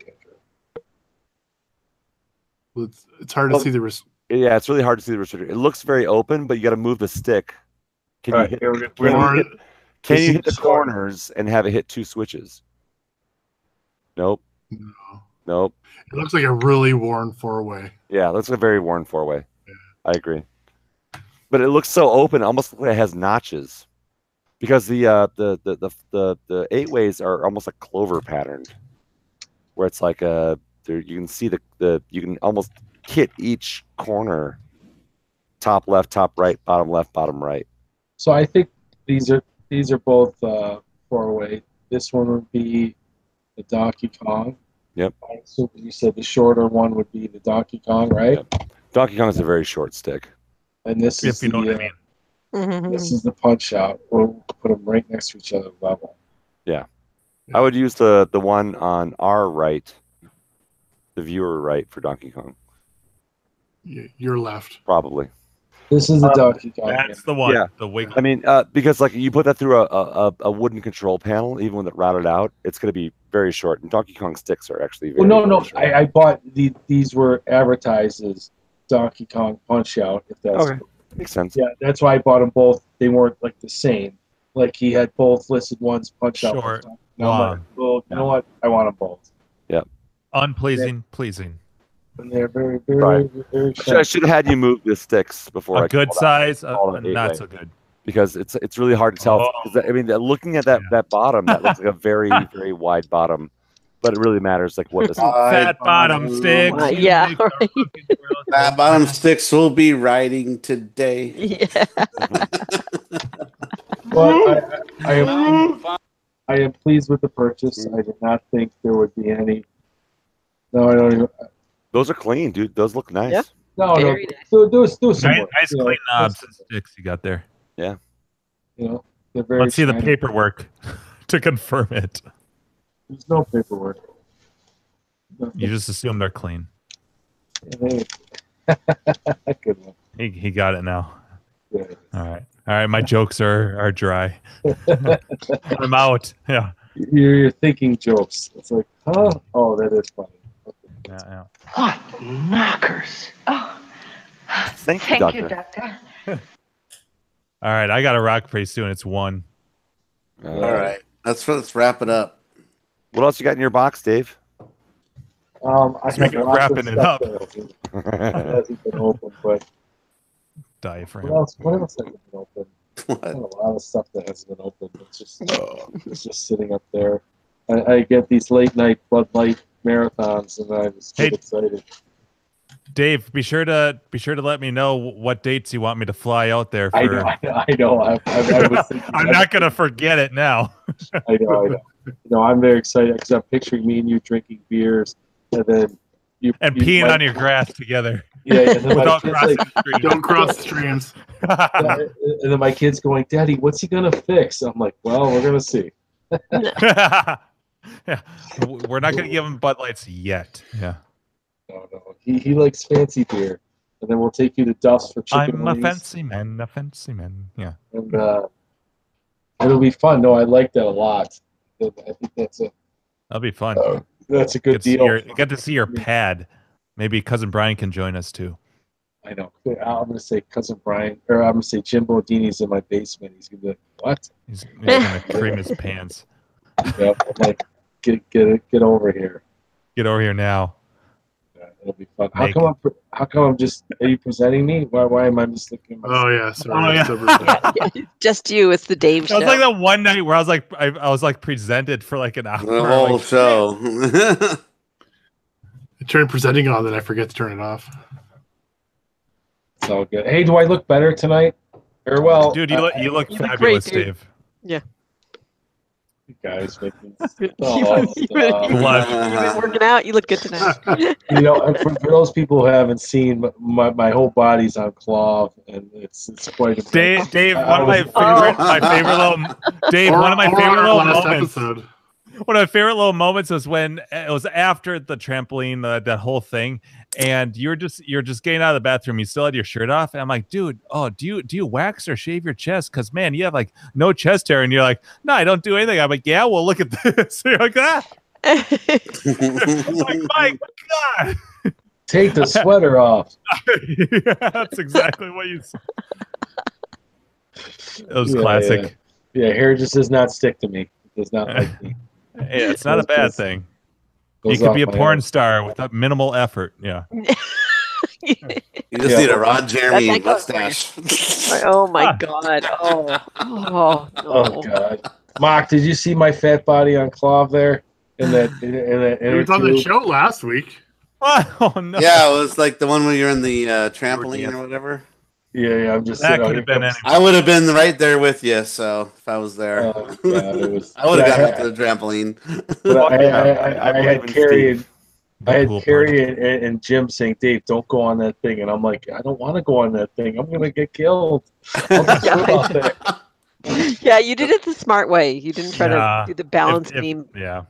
Well, it's hard to see the Yeah, it's really hard to see the restrictor. It looks very open, but you got to move the stick. Can All you right, hit, here we go. can you hit the Short. corners and have it hit 2 switches? Nope. No. Nope. It looks like a really worn 4-way. Yeah, that's a very worn 4-way. Yeah. I agree. But it looks so open, almost like it has notches. Because the 8-ways are almost like clover patterned, where it's like you can see you can almost hit each corner, top left, top right, bottom left, bottom right. So I think these are both 4-way. This one would be the Donkey Kong. Yep. So you said the shorter one would be the Donkey Kong, right? Yep. Donkey Kong is a very short stick. And this is you know what I mean. This is the Punch Out. We'll put them right next to each other level. Yeah. I would use the one on our right, the viewer right for Donkey Kong. Your left. Probably. This is the Donkey Kong. That's the one. Yeah. The wig. I mean, because like you put that through a wooden control panel, even with it routed out, it's going to be very short. And Donkey Kong sticks are actually very, Well, no. very short. I bought these were advertised as Donkey Kong Punch Out. If that's Okay. Makes sense. Yeah, that's why I bought them both. They weren't like the same. Like he had both listed ones Punch Out. Short. No, I'm like, well, you know what? I want them both. Yep. Unpleasing, pleasing. And they're very, very, Right. very I sharp. should have had you move the sticks before. A good size, not 8-way. so good. Because it's really hard to tell. Oh. 'Cause I mean, looking at that bottom, that looks like a very very wide bottom, but it really matters like what the Fat bottom sticks. Yeah, right. Fat bottom sticks will be riding today. Yeah. But I am pleased with the purchase. I did not think there would be any. No, I don't even. Those are clean, dude. Those look nice. Yeah. No, Very no. Do some Nice, more. nice You know, clean knobs and sticks you got there. Yeah. You know, they're very. Let's see the shiny. paperwork to confirm it. There's no paperwork. You just assume they're clean. Good one. He got it now. Good. All right. My jokes are dry. I'm out. Yeah. You're thinking jokes. It's like, huh? Oh, that is funny. Yeah. What knockers. Oh, Thank you, Doctor. Doctor. All right. I got a rock pretty soon. It's 1. All right, let's wrap it up. What else you got in your box, Dave? I Speaking have of lots wrapping it stuff up. that hasn't been open, but Diaphragm. what else hasn't been open? What? A lot of stuff that hasn't been open. It's just sitting up there. I get these late night Bud Light marathons, and I just get excited. Dave, be sure to let me know what dates you want me to fly out there for. I know. I was thinking, I'm not gonna forget it now. I know. No, I'm very excited because I'm picturing me and you drinking beers, and then you peeing on your grass together. Yeah, and then without my crossing kids, the stream. Don't cross the streams. and then my kid's going, "Daddy, what's he gonna fix?" I'm like, "Well, we're gonna see." Yeah. We're not gonna give him Bud Lights yet. Yeah. No. He likes fancy beer, and then we'll take you to Duff's for chicken I'm wings. a fancy man. Yeah. And it'll be fun. No, I like that a lot. I think That'll be fun. that's a good deal. Get to see your pad. Maybe cousin Brian can join us too. I know. I'm gonna say cousin Brian, or I'm gonna say Jim Bodini's in my basement. He's gonna be like, "What?" He's gonna cream his pants. Yeah, I'm like, get over here. Get over here now. Yeah, it'll be fun. How come I'm just? Are you presenting me? Why am I just looking? At Oh yeah, sorry. Just you. It's the Dave show. It was like that one night where I was like presented for like an hour. The whole show. I turn presenting on, then I forget to turn it off. It's all good. Hey, do I look better tonight? Or well, Dude, you look you look fabulous, great, dude. Dave. Yeah. You guys make me. You've been working out. You look good tonight. You know, and for those people who haven't seen, my whole body's on cloth, and it's quite a Dave, one of my favorite little moments. One of my favorite little moments was when it was after the trampoline, that whole thing, and you're just getting out of the bathroom. You still had your shirt off, and I'm like, dude, do you wax or shave your chest? Because man, you have like no chest hair, and you're like, no, I don't do anything. I'm like, yeah, well, look at this. You're like, ah. I'm like, my God. Take the sweater off. Yeah, that's exactly what you said. It was classic. Yeah, hair just does not stick to me. It does not like me. Yeah, it's not a bad thing. You Goes could off be a my porn head. star with minimal effort. Yeah. You just need a Ron Jeremy That goes for you. mustache. Oh my god. Oh. Oh no. Oh God, Mark, did you see my fat body on Clav there in that It inner was on the tube? show last week. Oh no. Yeah, it was like the one where you're in the trampoline or whatever. Yeah, I'm just That sitting out could here. have been any. I would have been right there with you, so if I was there, Oh, God, it was, I would have but gotten up to the trampoline. But I I believe had in Carrie, Steve. I had Pool Carrie and Jim saying, "Dave, don't go on that thing," and I'm like, "I don't want to go on that thing. I'm gonna get killed." I'll just swim out there. Yeah, you did it the smart way. You didn't try Yeah. to do the balance If- beam yeah.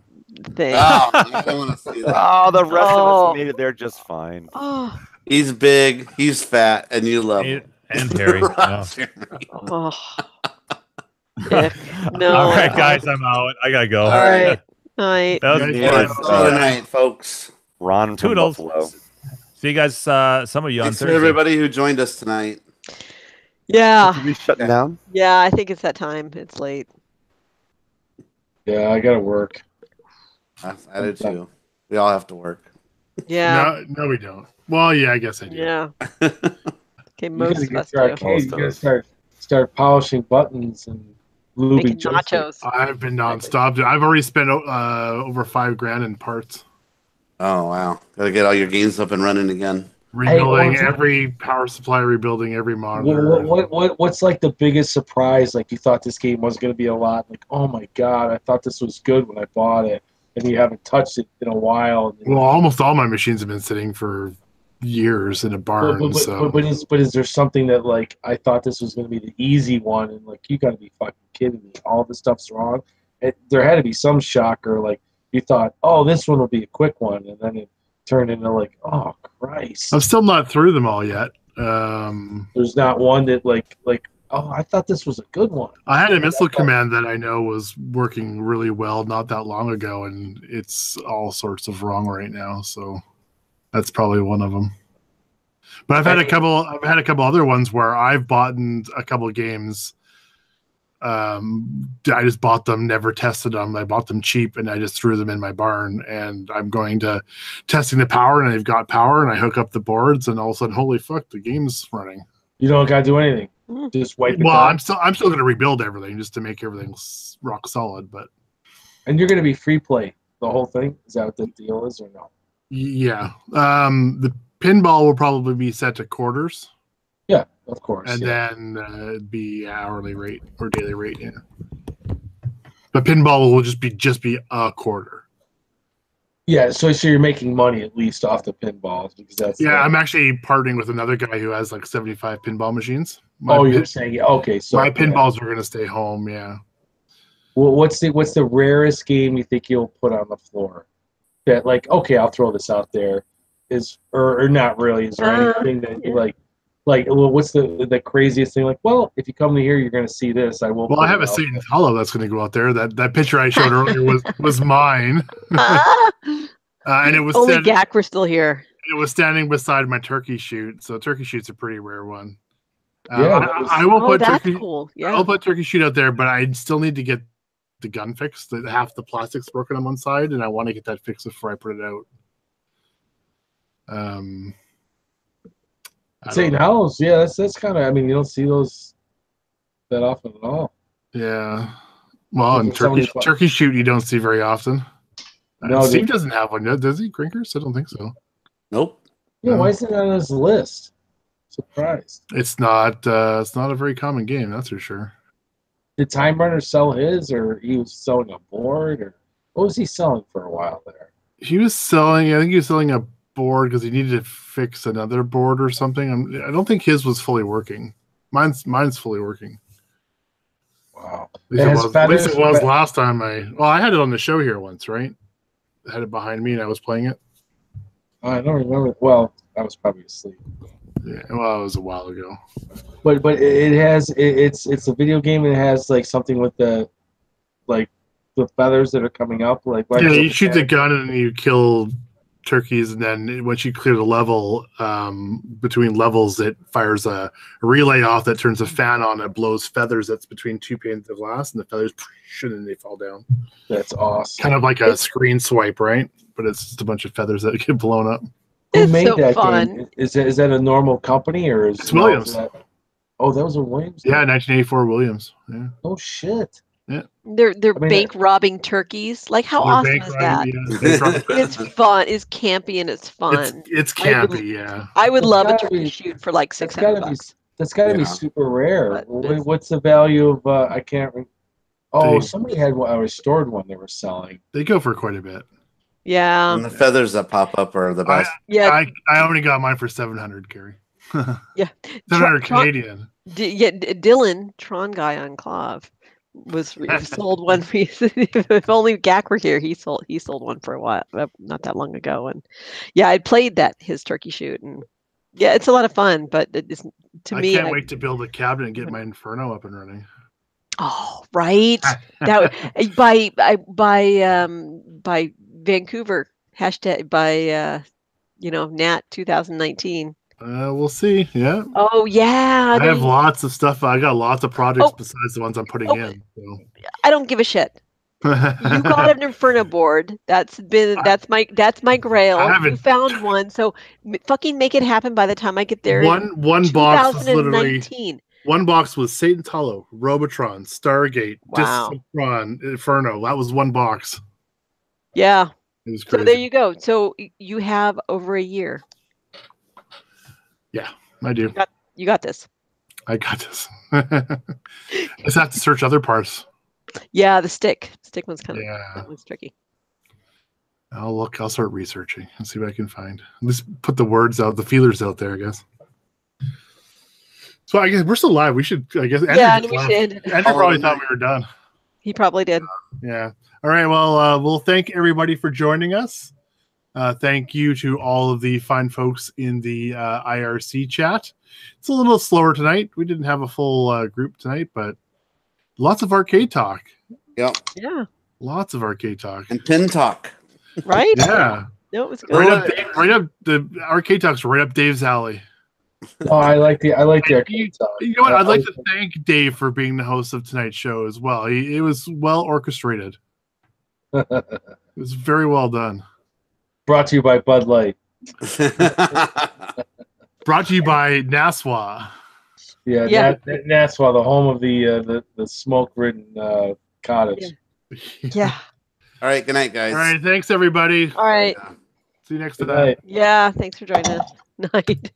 thing. Oh, I don't want to see that. Oh, the rest of Oh. us made it there just fine. Oh. He's big, he's fat, and you love him. And Harry. Ron Yeah. Jeremy. Oh. Ick. No. All right, guys, I'm out. I gotta go. All right. Night. That was Yeah, fun. Good night, folks. Ron from Toodles. Buffalo. See you guys. Some of you on Thanks for Thursday. everybody who joined us tonight. Yeah. We shutting down? Yeah, I think it's that time. It's late. Yeah, I gotta work. I do too. We all have to work. Yeah. No, we don't. Well, yeah, I guess I do. Yeah. Okay, most of us do. You gotta start polishing buttons and lubing Making joysticks. nachos. I've been nonstop. I've already spent over $5,000 in parts. Oh wow! Gotta get all your games up and running again. Rebuilding Hey, every power supply, rebuilding every monitor. What's like the biggest surprise? Like you thought this game was gonna be a lot. Like, oh my God, I thought this was good when I bought it, and you haven't touched it in a while. Well, almost all my machines have been sitting for years in a barn. But is there something that like I thought this was going to be the easy one, and like you got to be fucking kidding me? All this stuff's wrong. There had to be some shocker. Like you thought, oh, this one will be a quick one, and then it turned into like, oh Christ. I'm still not through them all yet. There's not one that like oh, I thought this was a good one. I had a missile command that I know was working really well not that long ago, and it's all sorts of wrong right now. So that's probably one of them. But I've had a couple other ones where I've bought a couple of games. I just bought them, never tested them. I bought them cheap, and I just threw them in my barn. And I'm going to testing the power, and they've got power, and I hook up the boards, and all of a sudden, holy fuck, the game's running. You don't got to do anything. Just wipe it Well, down. I'm still going to rebuild everything just to make everything rock solid. But And you're going to be free play the whole thing. Is that what the deal is, or no? yeah, the pinball will probably be set to quarters. Yeah, of course. And yeah. then it'd be hourly rate or daily rate, yeah. But pinball will just be a quarter. Yeah, so you're making money at least off the pinballs because that's I'm actually partnering with another guy who has like 75 pinball machines. You're saying okay. So my pinballs are going to stay home. Yeah. Well, what's the rarest game you think you'll put on the floor? That like okay, I'll throw this out there. Is or not really? Is there anything that you like? Like, well, what's the craziest thing? Like, well, if you come to here, you're going to see this. I will. Well, I have a Satan's Hollow that's going to go out there. That picture I showed earlier was mine, and it was only Gak were still here. It was standing beside my turkey shoot. So turkey shoot's a pretty rare one. I will put that's turkey. cool. Yeah. I'll put turkey shoot out there, but I still need to get the gun fixed. Half the plastic's broken on one side, and I want to get that fixed before I put it out. Satan Hollows, yeah, that's kind of. I mean, you don't see those that often at all. Yeah, well, and turkey shoot you don't see very often. No, Steve doesn't have one, does he? Crinkers? I don't think so. Nope. Yeah, why isn't it on his list? Surprised. It's not a very common game, that's for sure. Did Time Runner sell his, or he was selling a board, or what was he selling for a while there? He was selling. I think he was selling a board because he needed to fix another board or something. I don't think his was fully working. Mine's fully working. Wow. At least it was last time I had it on the show here once, right? I had it behind me and I was playing it. I don't remember. Well, I was probably asleep. Yeah, well, it was a while ago. But it has it's a video game and it has like something with the feathers that are coming up. Like you shoot the gun and you kill turkeys, and then once you clear the level, between levels, it fires a relay off that turns a fan on that blows feathers that's between 2 panes of glass, and the feathers and then they fall down. That's awesome. Kind of like a screen swipe, right? But it's just a bunch of feathers that get blown up. Who made so that fun. game? Is that a normal company or is It's Williams? Oh, that was a Williams. Yeah, 1984 Williams. Yeah. Oh shit. Yeah. They're bank robbing turkeys. Like how awesome is that? It's fun. It's campy and it's fun. It's campy, yeah. I would love a turkey shoot for like $600. That's got to be super rare. What's the value of? I can't. Somebody had one. I restored one they were selling. They go for quite a bit. Yeah. And the feathers that pop up are the best. I only got mine for 700, Gary. Yeah. 700 Canadian. Dylan, Tron guy on Clav, was sold one for if only Gak were here, he sold one for a while, not that long ago. And yeah, I played his turkey shoot, and yeah, it's a lot of fun, but it's, to me, I can't wait to build a cabinet and get my Inferno up and running. Oh, right. That by Vancouver hashtag by Nat 2019. We'll see. Yeah. Oh yeah. I have lots of stuff. I got lots of projects besides the ones I'm putting in. So. I don't give a shit. You got an Inferno board. That's my grail. You found one, so fucking make it happen by the time I get there. One box was literally. One box was Satan's Hollow, Robotron, Stargate, Discipron, Inferno. That was one box. Yeah. It was crazy. So there you go. So you have over a year. Yeah, I do. You got this. I got this. Just have to search other parts. Yeah, the stick one's kind of tricky. I'll start researching and see what I can find. Let's put the words out, the feelers out there, I guess. So I guess we're still live. We should, I guess. Andrew should. Andrew probably thought we were done. He probably did. Yeah. All right. Well, we'll thank everybody for joining us. Thank you to all of the fine folks in the IRC chat. It's a little slower tonight. We didn't have a full group tonight, but lots of arcade talk. Yep. Yeah. Lots of arcade talk. And pin talk. Right? Yeah. No, it was good. Right up the arcade talk's right up Dave's alley. Oh, I like the arcade talk. You know what? I'd like to thank Dave for being the host of tonight's show as well. It was well orchestrated. It was very well done. Brought to you by Bud Light. Brought to you by Nassau. Yeah. Nassau, the home of the smoke-ridden cottage. Yeah. All right. Good night, guys. All right. Thanks, everybody. All right. See you next time. Yeah. Thanks for joining us. Night.